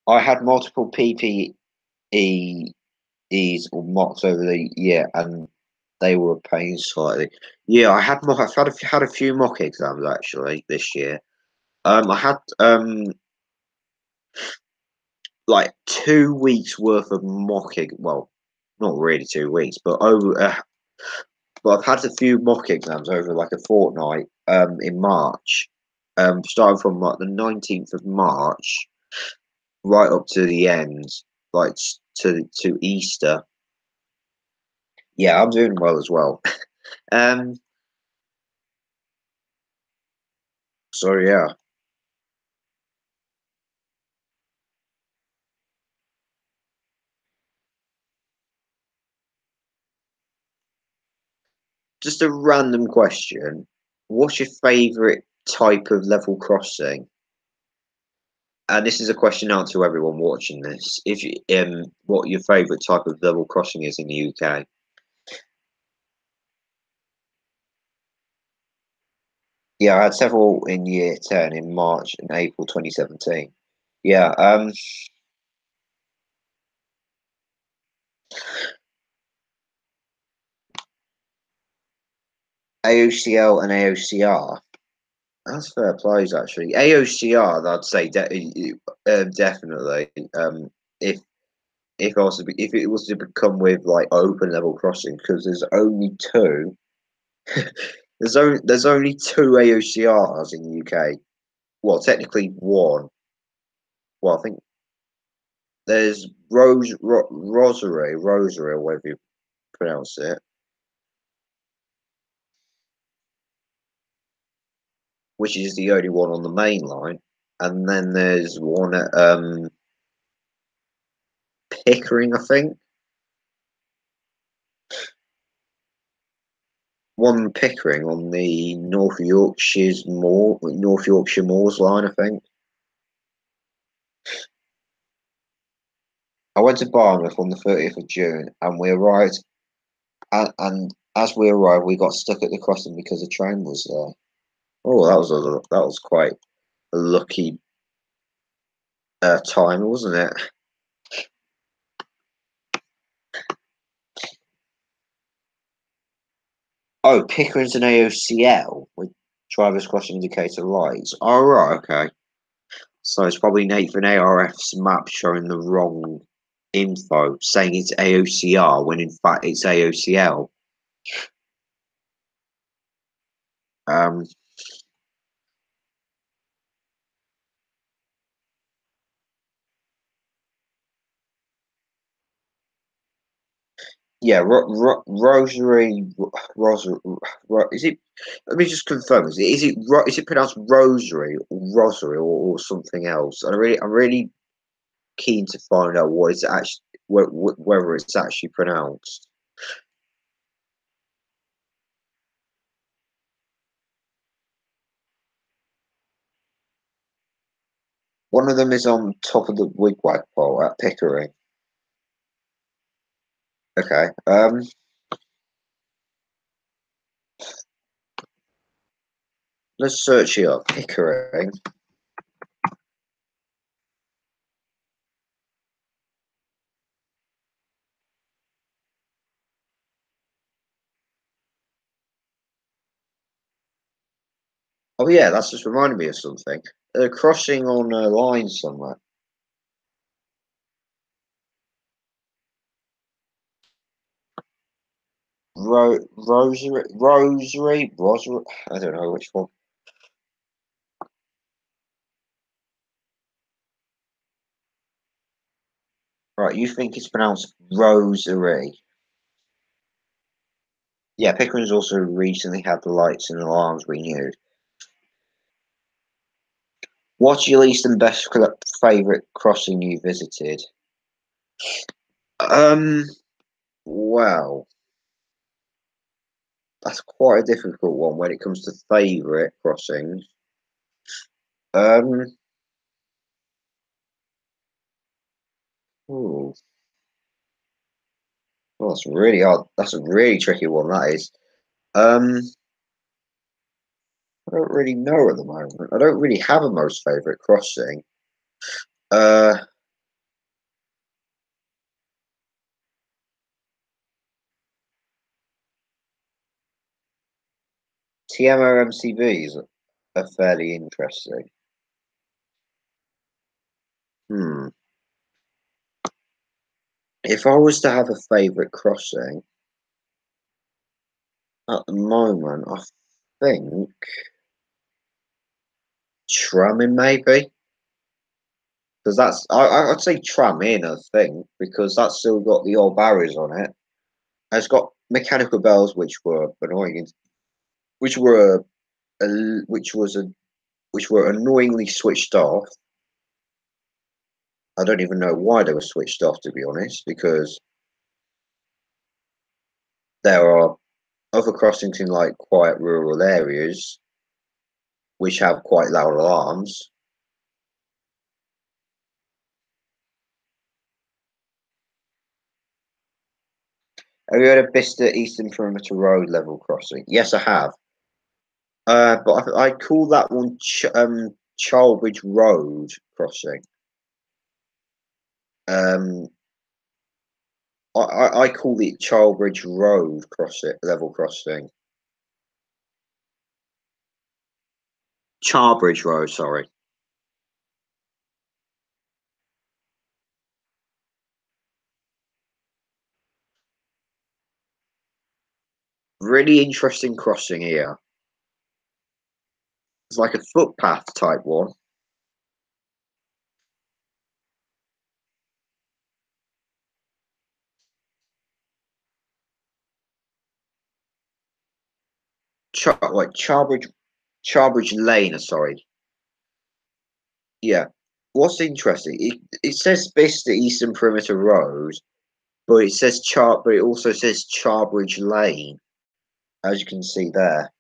I had multiple PPEs or mocks over the year, and they were a pain slightly. Yeah, I've had a few mock exams actually this year. I had like 2 weeks worth of well, not really 2 weeks, but I've had a few mock exams over like a fortnight in March, starting from like the 19th of March right up to the end, like to Easter. Yeah, I'm doing well as well. um, so yeah, just a random question. What's your favourite type of level crossing? And this is a question out to everyone watching this. If you, what your favourite type of level crossing is in the UK? Yeah, I had several in year 10 in March and April 2017. Yeah, AOCL and AOCR. That's fair plays actually. AOCR, I'd say definitely. If if it was to become with like open level crossing, because there's only two. There's only two AOCRs in the UK. Well, technically one. Well, I think there's Rosary, or whatever you pronounce it, which is the only one on the main line, and then there's one at Pickering, I think. One Pickering on the North Yorkshire Moors line, I think. I went to Barmouth on the 30th of June, and we arrived, and as we arrived, we got stuck at the crossing because the train was there. Oh, that was quite a lucky time, wasn't it? Oh, Pickering's an AOCL with driver's crossing indicator lights. Oh, right, okay. So it's probably Nathan ARF's map showing the wrong info, saying it's AOCR when in fact it's AOCL. Um, Yeah, Rosary. Is it? Let me just confirm. Is it pronounced Rosary or Rosary or something else? I'm really keen to find out what it's actually whether it's actually pronounced. One of them is on top of the wigwag pole at Pickering. Okay. Let's search here. Pickering. Oh yeah, that's just reminded me of something. Crossing on a line somewhere. Rosary. I don't know which one. Right, you think it's pronounced Rosary? Yeah, Pickering's also recently had the lights and alarms renewed. What's your least and best favourite crossing you visited? Um, well, that's quite a difficult one when it comes to favourite crossings. Um, ooh, well, that's really hard. That's a really tricky one. That is. Um, I don't really know at the moment. I don't really have a most favourite crossing. Uh, TMOMCVs are fairly interesting. Hmm. If I was to have a favourite crossing at the moment, I think Tramming maybe. Because I'd say tram in, I think, because that's still got the old barriers on it. And it's got mechanical bells which were annoying, which were a, which was a which were annoyingly switched off. I don't even know why they were switched off, to be honest, because there are other crossings in like quiet rural areas which have quite loud alarms. Have you heard of Bicester Eastern Perimeter Road level crossing? Yes, I have. But I call that one Charlbridge Road crossing. Um, I call it Charlbridge Road crossing level crossing. Charbridge Road, sorry. Really interesting crossing here. It's like a footpath type one. Like Charbridge Lane. Sorry. Yeah. What's interesting? It says Bicester Eastern Perimeter Road, but but it also says Charbridge Lane, as you can see there.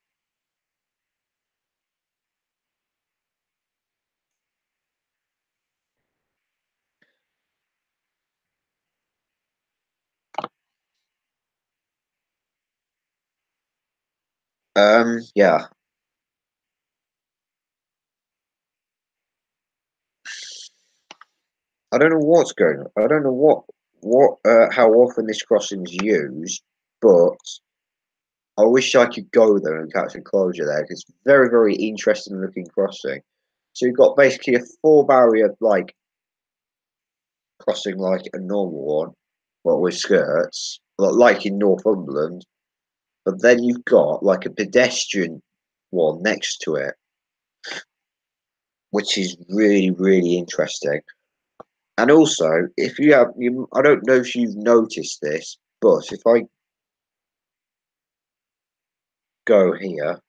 Yeah. I don't know what's going on. I don't know how often this crossing's used, but I wish I could go there and catch a closure there because it's very interesting looking crossing. So you've got basically a four barrier like crossing like a normal one, but with skirts, like in Northumberland. But then you've got like a pedestrian one next to it, which is really interesting. And also, if you have, I don't know if you've noticed this, But if I go here,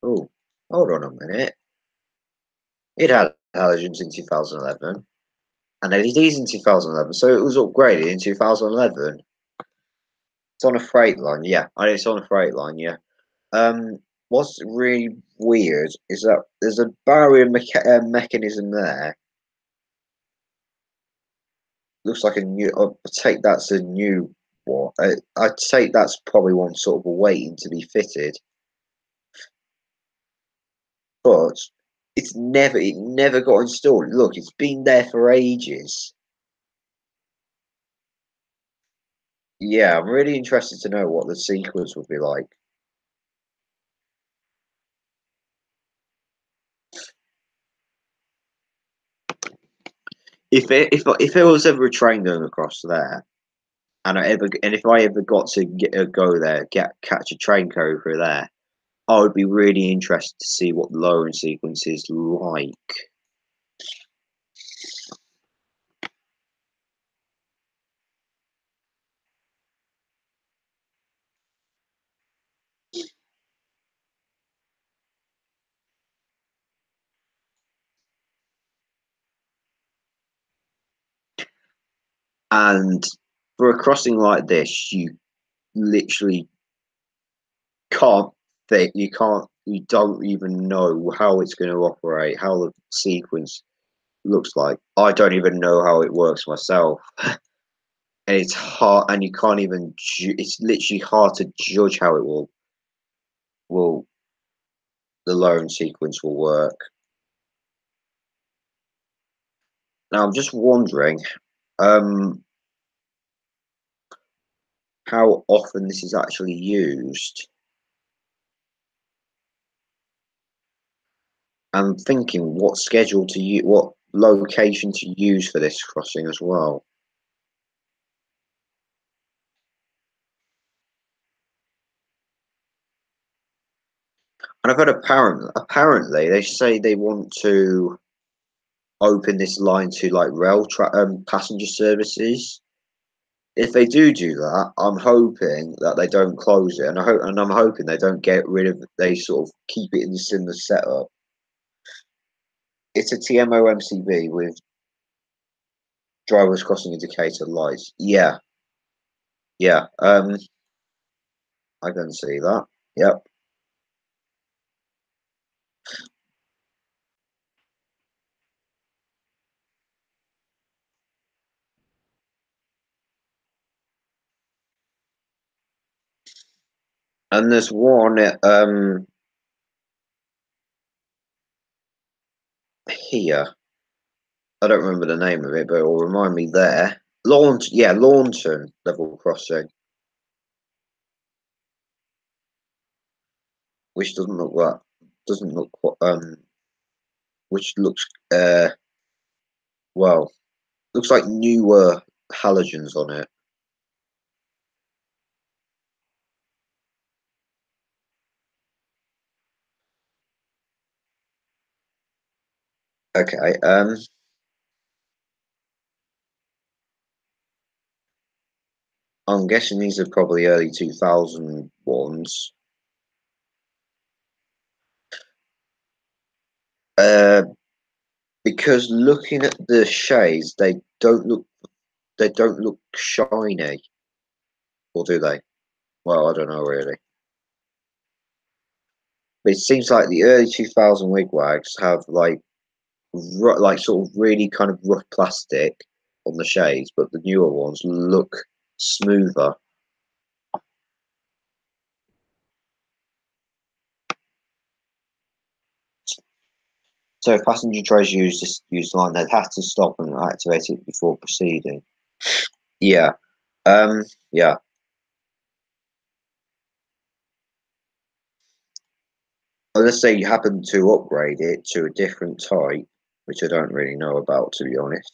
oh, hold on a minute. It had halogens in 2011 and LEDs in 2011, so it was upgraded in 2011. It's on a freight line, yeah. It's on a freight line, yeah. What's really weird is that there's a barrier mechanism there. Looks like a new. I'd take that's a new one. I'd say that's probably one sort of waiting to be fitted, but it never got installed. Look, it's been there for ages. Yeah, I'm really interested to know what the sequence would be like. If there was ever a train going across there, and if I ever got to go there, catch a train go through there, I would be really interested to see what the lowering sequence is like. And for a crossing like this, you literally can't think, you don't even know how it's going to operate, how the sequence looks like. I don't even know how it works myself. And it's hard, and you can't even, it's literally hard to judge how it will, the lowering sequence will work. Now, I'm just wondering, um, how often this is actually used. I'm thinking what schedule to use, what location to use for this crossing as well. And I've heard apparently they say they want to open this line to like passenger services. If they do that, I'm hoping that they don't close it, and I'm hoping they don't get rid of. They sort of keep it in the similar setup. It's a TMOMCB with drivers crossing indicator lights. Yeah, yeah. I can see that. Yep. And there's one here. I don't remember the name of it, but it will remind me there. Launton level crossing, which doesn't look which looks well, looks like newer halogens on it. Okay, I'm guessing these are probably early 2000 ones. Uh, because looking at the shades, they don't look shiny, or do they? Well, I don't know really. But it seems like the early 2000 wigwags have like sort of really kind of rough plastic on the shades, but the newer ones look smoother. So if passenger trains use the line, they'd have to stop and activate it before proceeding. Yeah. Yeah. Unless they happen to upgrade it to a different type, which I don't really know about, to be honest.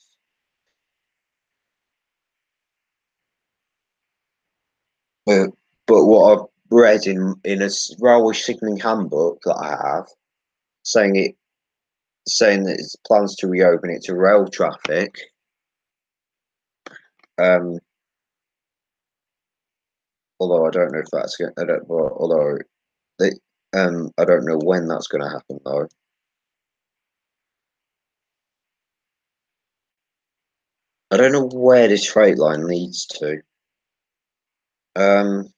But but what I've read in a railway signalling handbook that I have, saying it saying that it plans to reopen it to rail traffic. Um, Although I don't know if that's going. I don't. Well, although they, I don't know when that's going to happen though. I don't know where this straight line leads to. Um,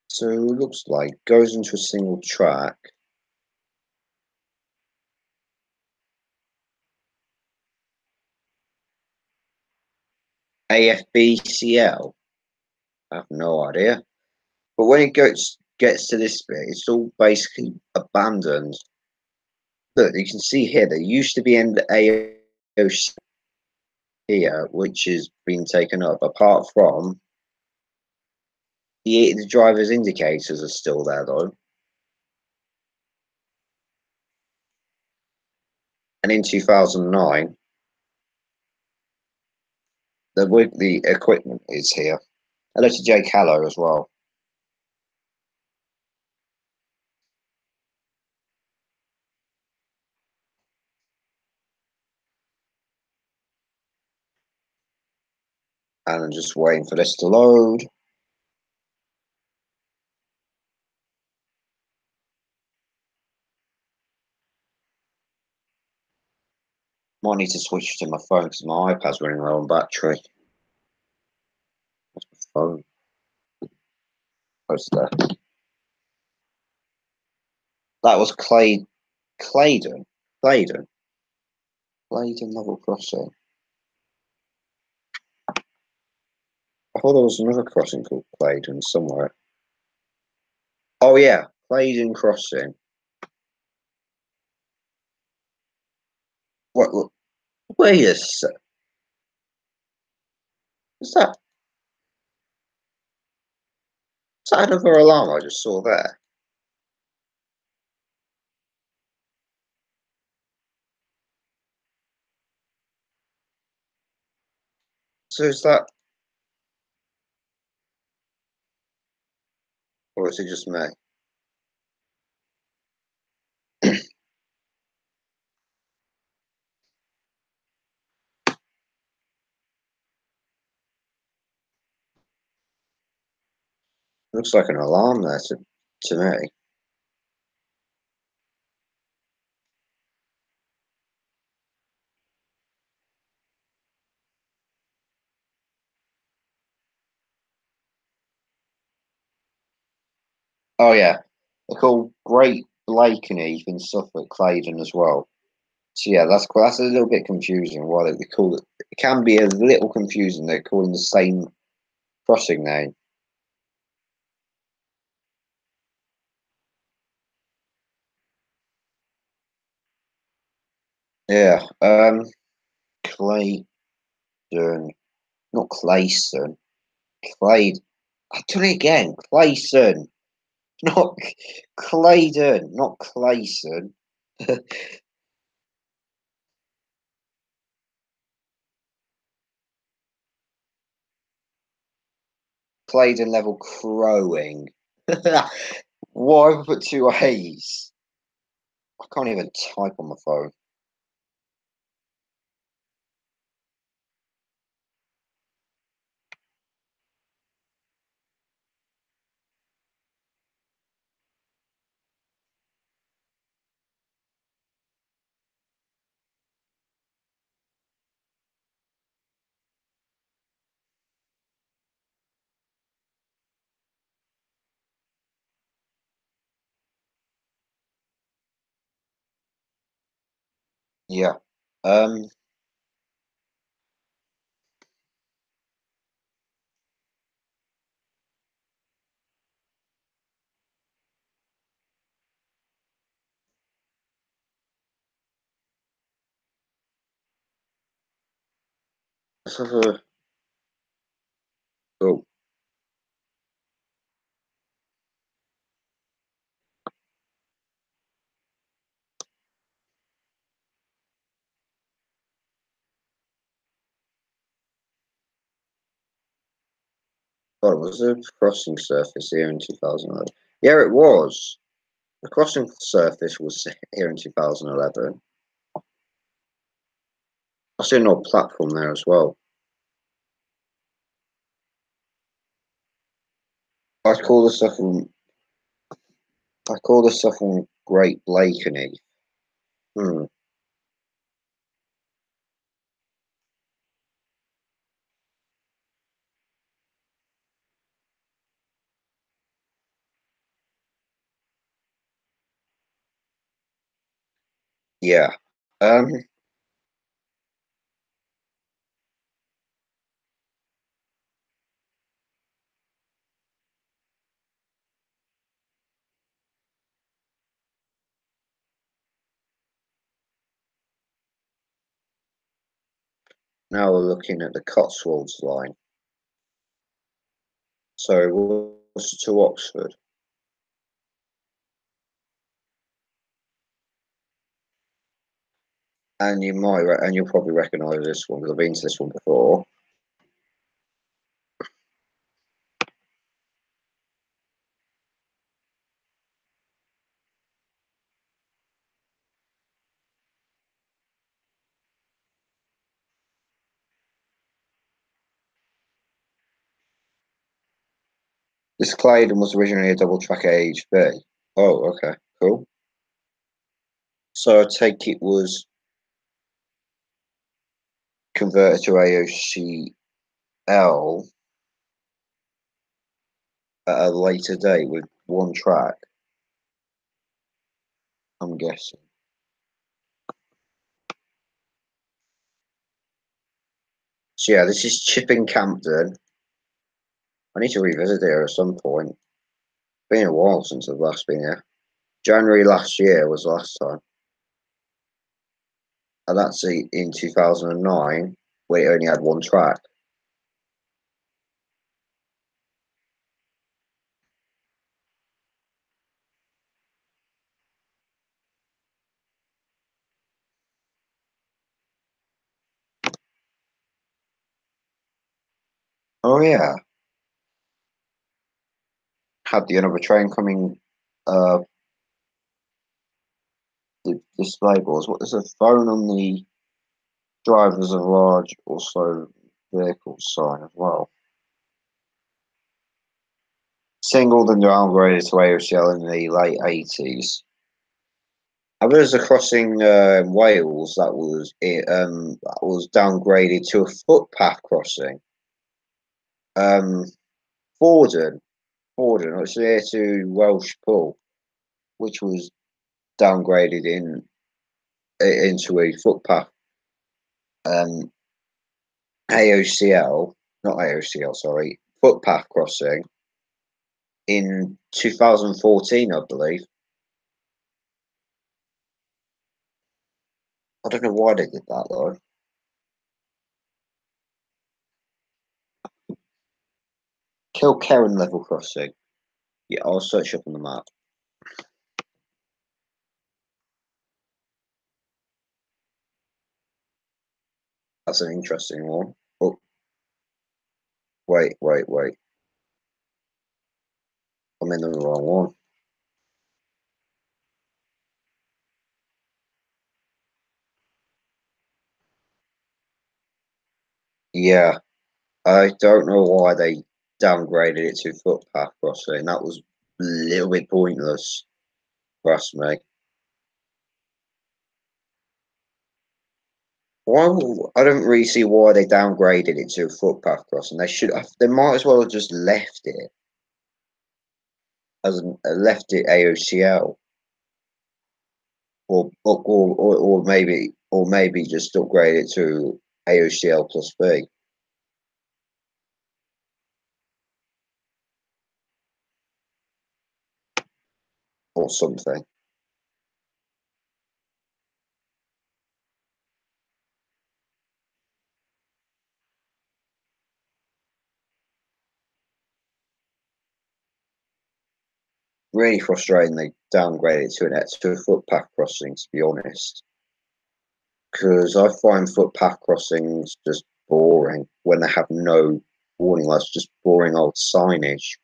so it looks like goes into a single track. AFBCL. I have no idea. But when it gets to this bit, it's all basically abandoned. Look, you can see here there used to be an AOC here, which is being taken up. Apart from the driver's indicators are still there though. And in 2009, the equipment is here. Hello to Jake Hallow as well. And I'm just waiting for this to load. Might need to switch to my phone because my iPad's running low on battery. Phone. What's that? That was Claydon. Claydon. Claydon level crossing. I thought there was another crossing called Claydon somewhere. Oh yeah, Claydon crossing. What? Wait a sec. Is that? Is that another alarm I just saw there? So is that, or is it just me? Looks like an alarm there to me. Oh yeah, they're called Great Blakeney in Suffolk, Claydon as well. So yeah, that's a little bit confusing. Why they call it? It can be a little confusing. They're calling the same crossing name. Yeah. Claydon, not Clayson. Clayd. I've done it again. Clayson, not Claydon, not Clayson. Claydon level crowing. Why have I put two A's? I can't even type on my phone. Yeah. Um. Let's have a. Oh, God, was there a crossing surface here in 2008? Yeah, it was. The crossing surface was here in 2011. I see an old platform there as well. I call the stuff on Great Blakeney. Hmm. Yeah. Um. Now we're looking at the Cotswolds line. So Worcester to Oxford, and you'll probably recognise this one because I've been to this one before. This Claydon was originally a double track AHB. Oh, okay, cool. So I take it was converted to AOCL at a later date with one track, I'm guessing. So yeah, this is Chipping Campden. I need to revisit it at some point. Been a while since I've last been here. January last year was the last time. And that's in 2009, where it only had one track. Oh yeah, had the another train coming. The display boards. What is a phone on the drivers of large also vehicles sign as well. Singled and downgraded to AOCL in the late 80s. I was a crossing Wales that was downgraded to a footpath crossing. Um, Forden, Forden, it's near to Welsh Pool, which was downgraded into a footpath. Um, AOCL, not AOCL, sorry, footpath crossing in 2014, I believe. I don't know why they did that though. Kilkerran level crossing. Yeah, I'll search up on the map. That's an interesting one. Oh, wait. I'm in the wrong one. Yeah, I don't know why they downgraded it to footpath crossing. That was a little bit pointless, trust me. Why? I don't really see why they downgraded it to footpath crossing. They might as well have just left it left it AOCL, or maybe just upgrade it to AOCL plus B or something. Really frustrating they downgraded it to a footpath crossing, to be honest. Because I find footpath crossings just boring when they have no warning lights, just boring old signage.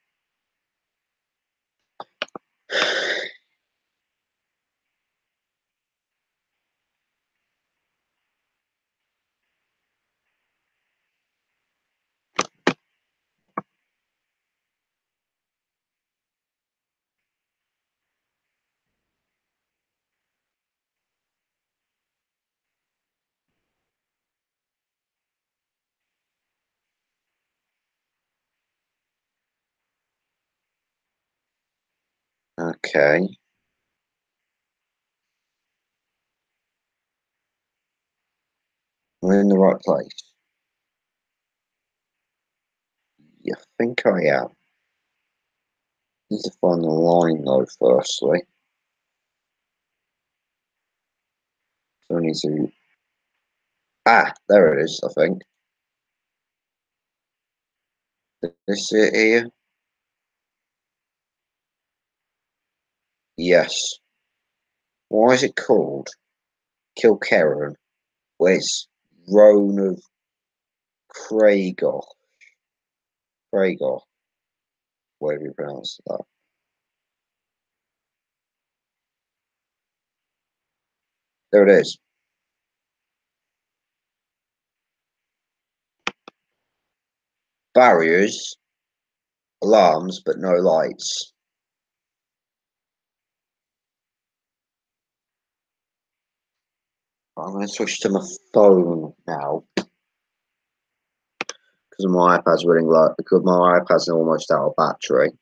Okay, we're in the right place. You think I am? Need to find the line though, firstly. So I need to. Ah, there it is, I think. This it here? Yes. Why is it called Kilkerran? Well, it's Roan of Craigoch. Craigoch, whatever you pronounce that. There it is. Barriers, alarms, but no lights. I'm going to switch to my phone now because my iPad's running low. Because my iPad's almost out of battery.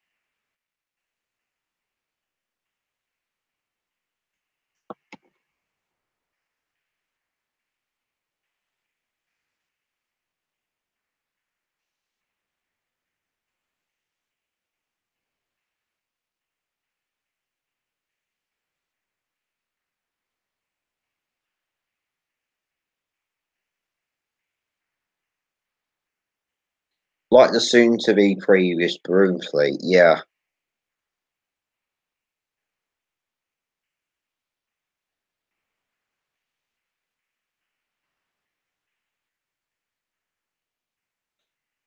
Like the soon-to-be previous Broom Fleet, yeah.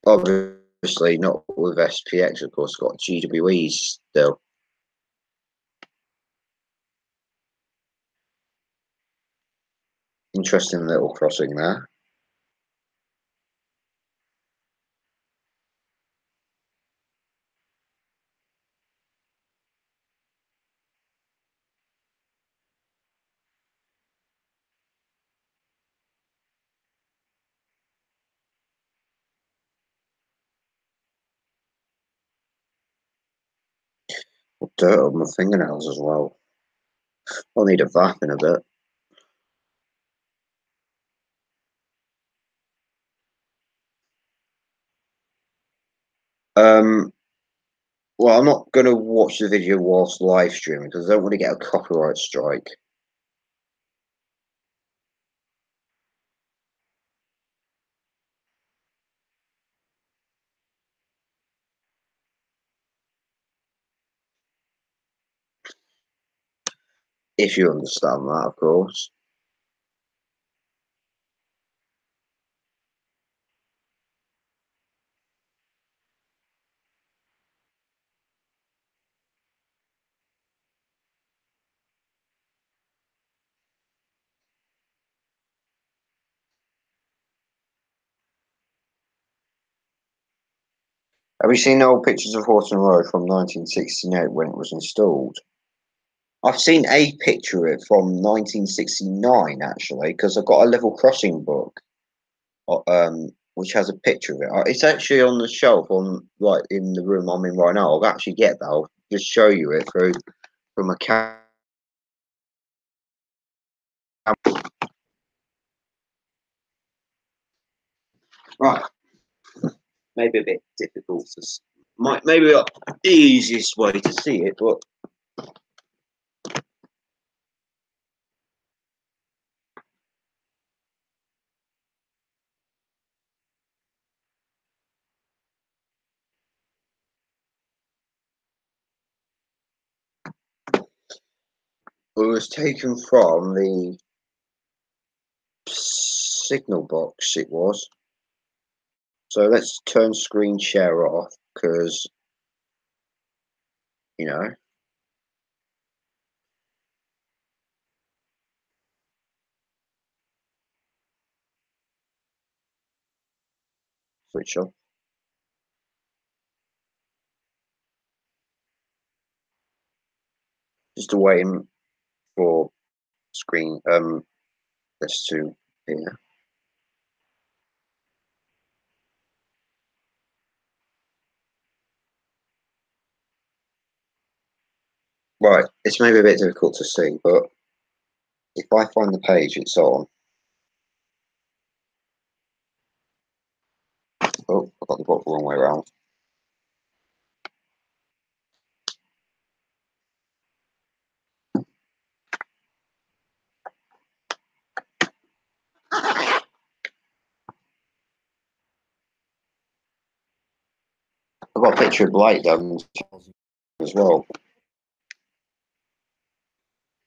Obviously not with SPX, of course, got GWEs still. Interesting little crossing there. Dirt on my fingernails as well. I'll need a bath in a bit. Um, well, I'm not going to watch the video whilst live streaming because I don't want to get a copyright strike. If you understand that, of course. Have you seen old pictures of Horton Road from 1968 when it was installed? I've seen a picture of it from 1969 actually, because I've got a level crossing book, which has a picture of it. It's actually on the shelf on right in the room I'm in right now. I'll actually get that. I'll just show you it through from a camera. Right, maybe a bit difficult to. Might maybe not the easiest way to see it, but it was taken from the signal box. It was. So let's turn screen share off because you know switch off. Just waiting for screen this to appear. Right, it's maybe a bit difficult to see, but if I find the page it's on. Oh, I got the book the wrong way around. I've got a picture of Blake though as well.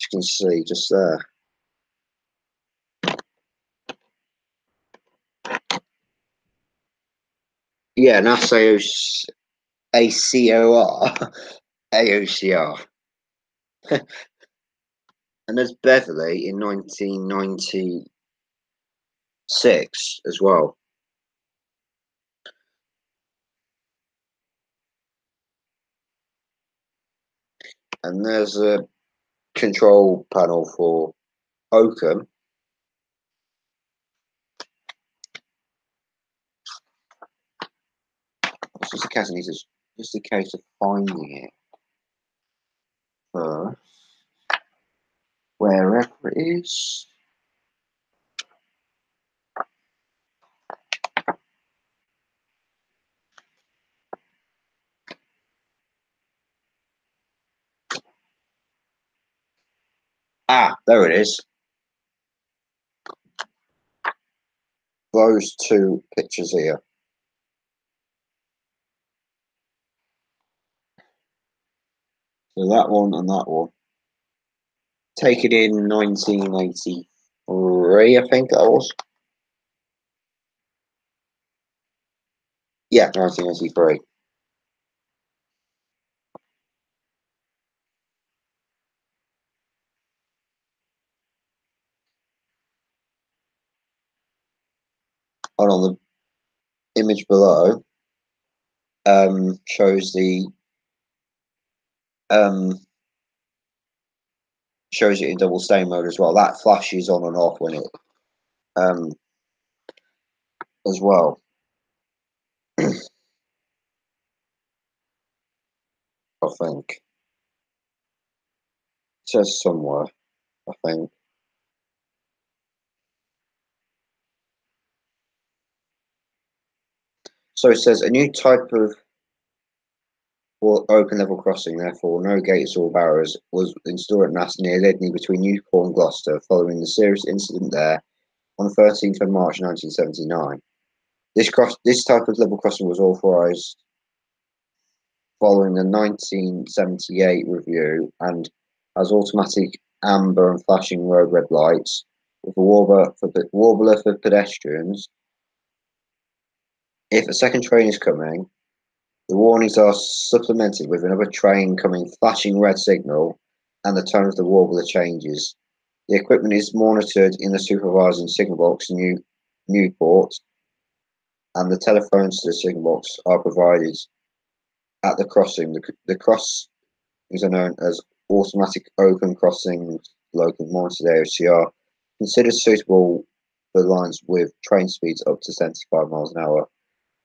You can see just there. Yeah, and that's ACOR. AOCR. And there's Beverly in 1996 as well. And there's a control panel for Oakham. It's just a case, just a case of finding it first, wherever it is. Ah, there it is. Those two pictures here. So that one and that one. Taken in 1983, I think that was. Yeah, 1983. And on the image below, shows the shows it in double stain mode as well. That flashes on and off when it um as well. I think it says somewhere. I think so. It says a new type of open level crossing, therefore no gates or barriers, was installed at Nass near Lydney between Newport and Gloucester, following the serious incident there on the 13th of March 1979. This type of level crossing was authorised following the 1978 review and has automatic amber and flashing road red lights with a warbler for pedestrians. If a second train is coming, the warnings are supplemented with another train coming flashing red signal, and the tone of the warbler changes. The equipment is monitored in the supervising signal box in Newport, and the telephones to the signal box are provided at the crossing. The crossings are known as automatic open crossings, local monitored AOCR, considered suitable for lines with train speeds up to 75 miles an hour.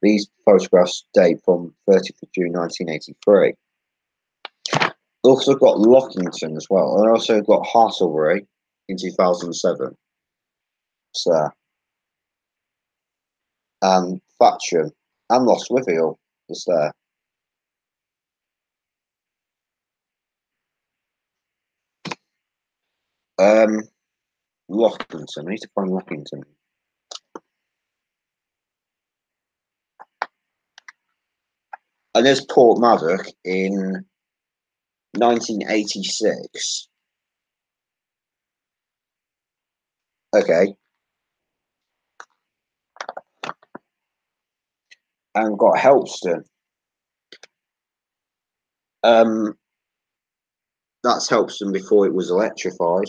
These photographs date from 30th of June 1983. Also got Lockington as well, and also got Hartlebury in 2007. So, and Thatcham and Lostwithiel is there. Um, Lockington. I need to find Lockington. And there's Port Maddock in 1986. Okay. And got Helpston. Um, that's Helpston before it was electrified.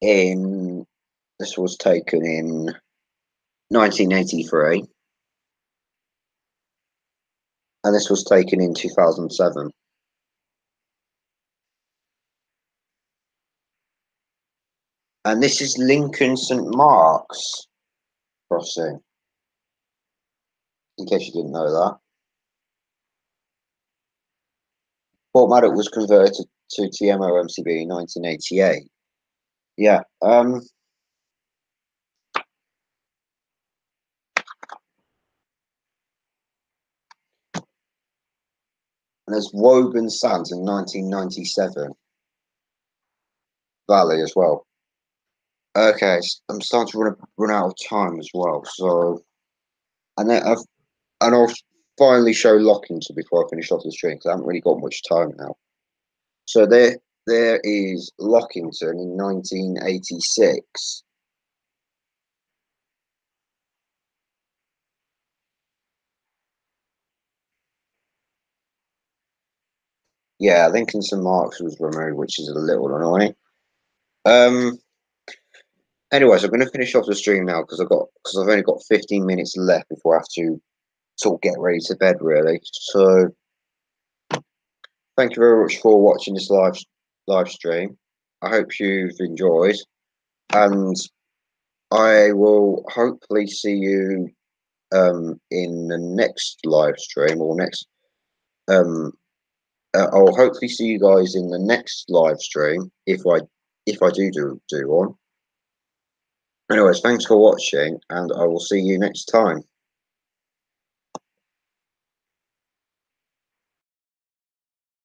This was taken in 1983, and this was taken in 2007. And this is Lincoln St Mark's crossing, in case you didn't know that. Fortmatic was converted to TMO-MCB in 1988. Yeah. And there's Woburn Sands in 1997. Valley as well. Okay, I'm starting to run out of time as well. So, and then I'll finally show Lockington before I finish off the stream because I haven't really got much time now. So there is Lockington in 1986. Yeah, Lincoln St Mark's was removed, which is a little annoying. Anyways, I'm going to finish off the stream now because I've only got 15 minutes left before I have to sort of get ready to bed, really. So thank you very much for watching this live stream. I hope you've enjoyed, and I will hopefully see you in the next live stream or next. I'll hopefully see you guys in the next live stream if I do one. Anyways, thanks for watching, and I will see you next time.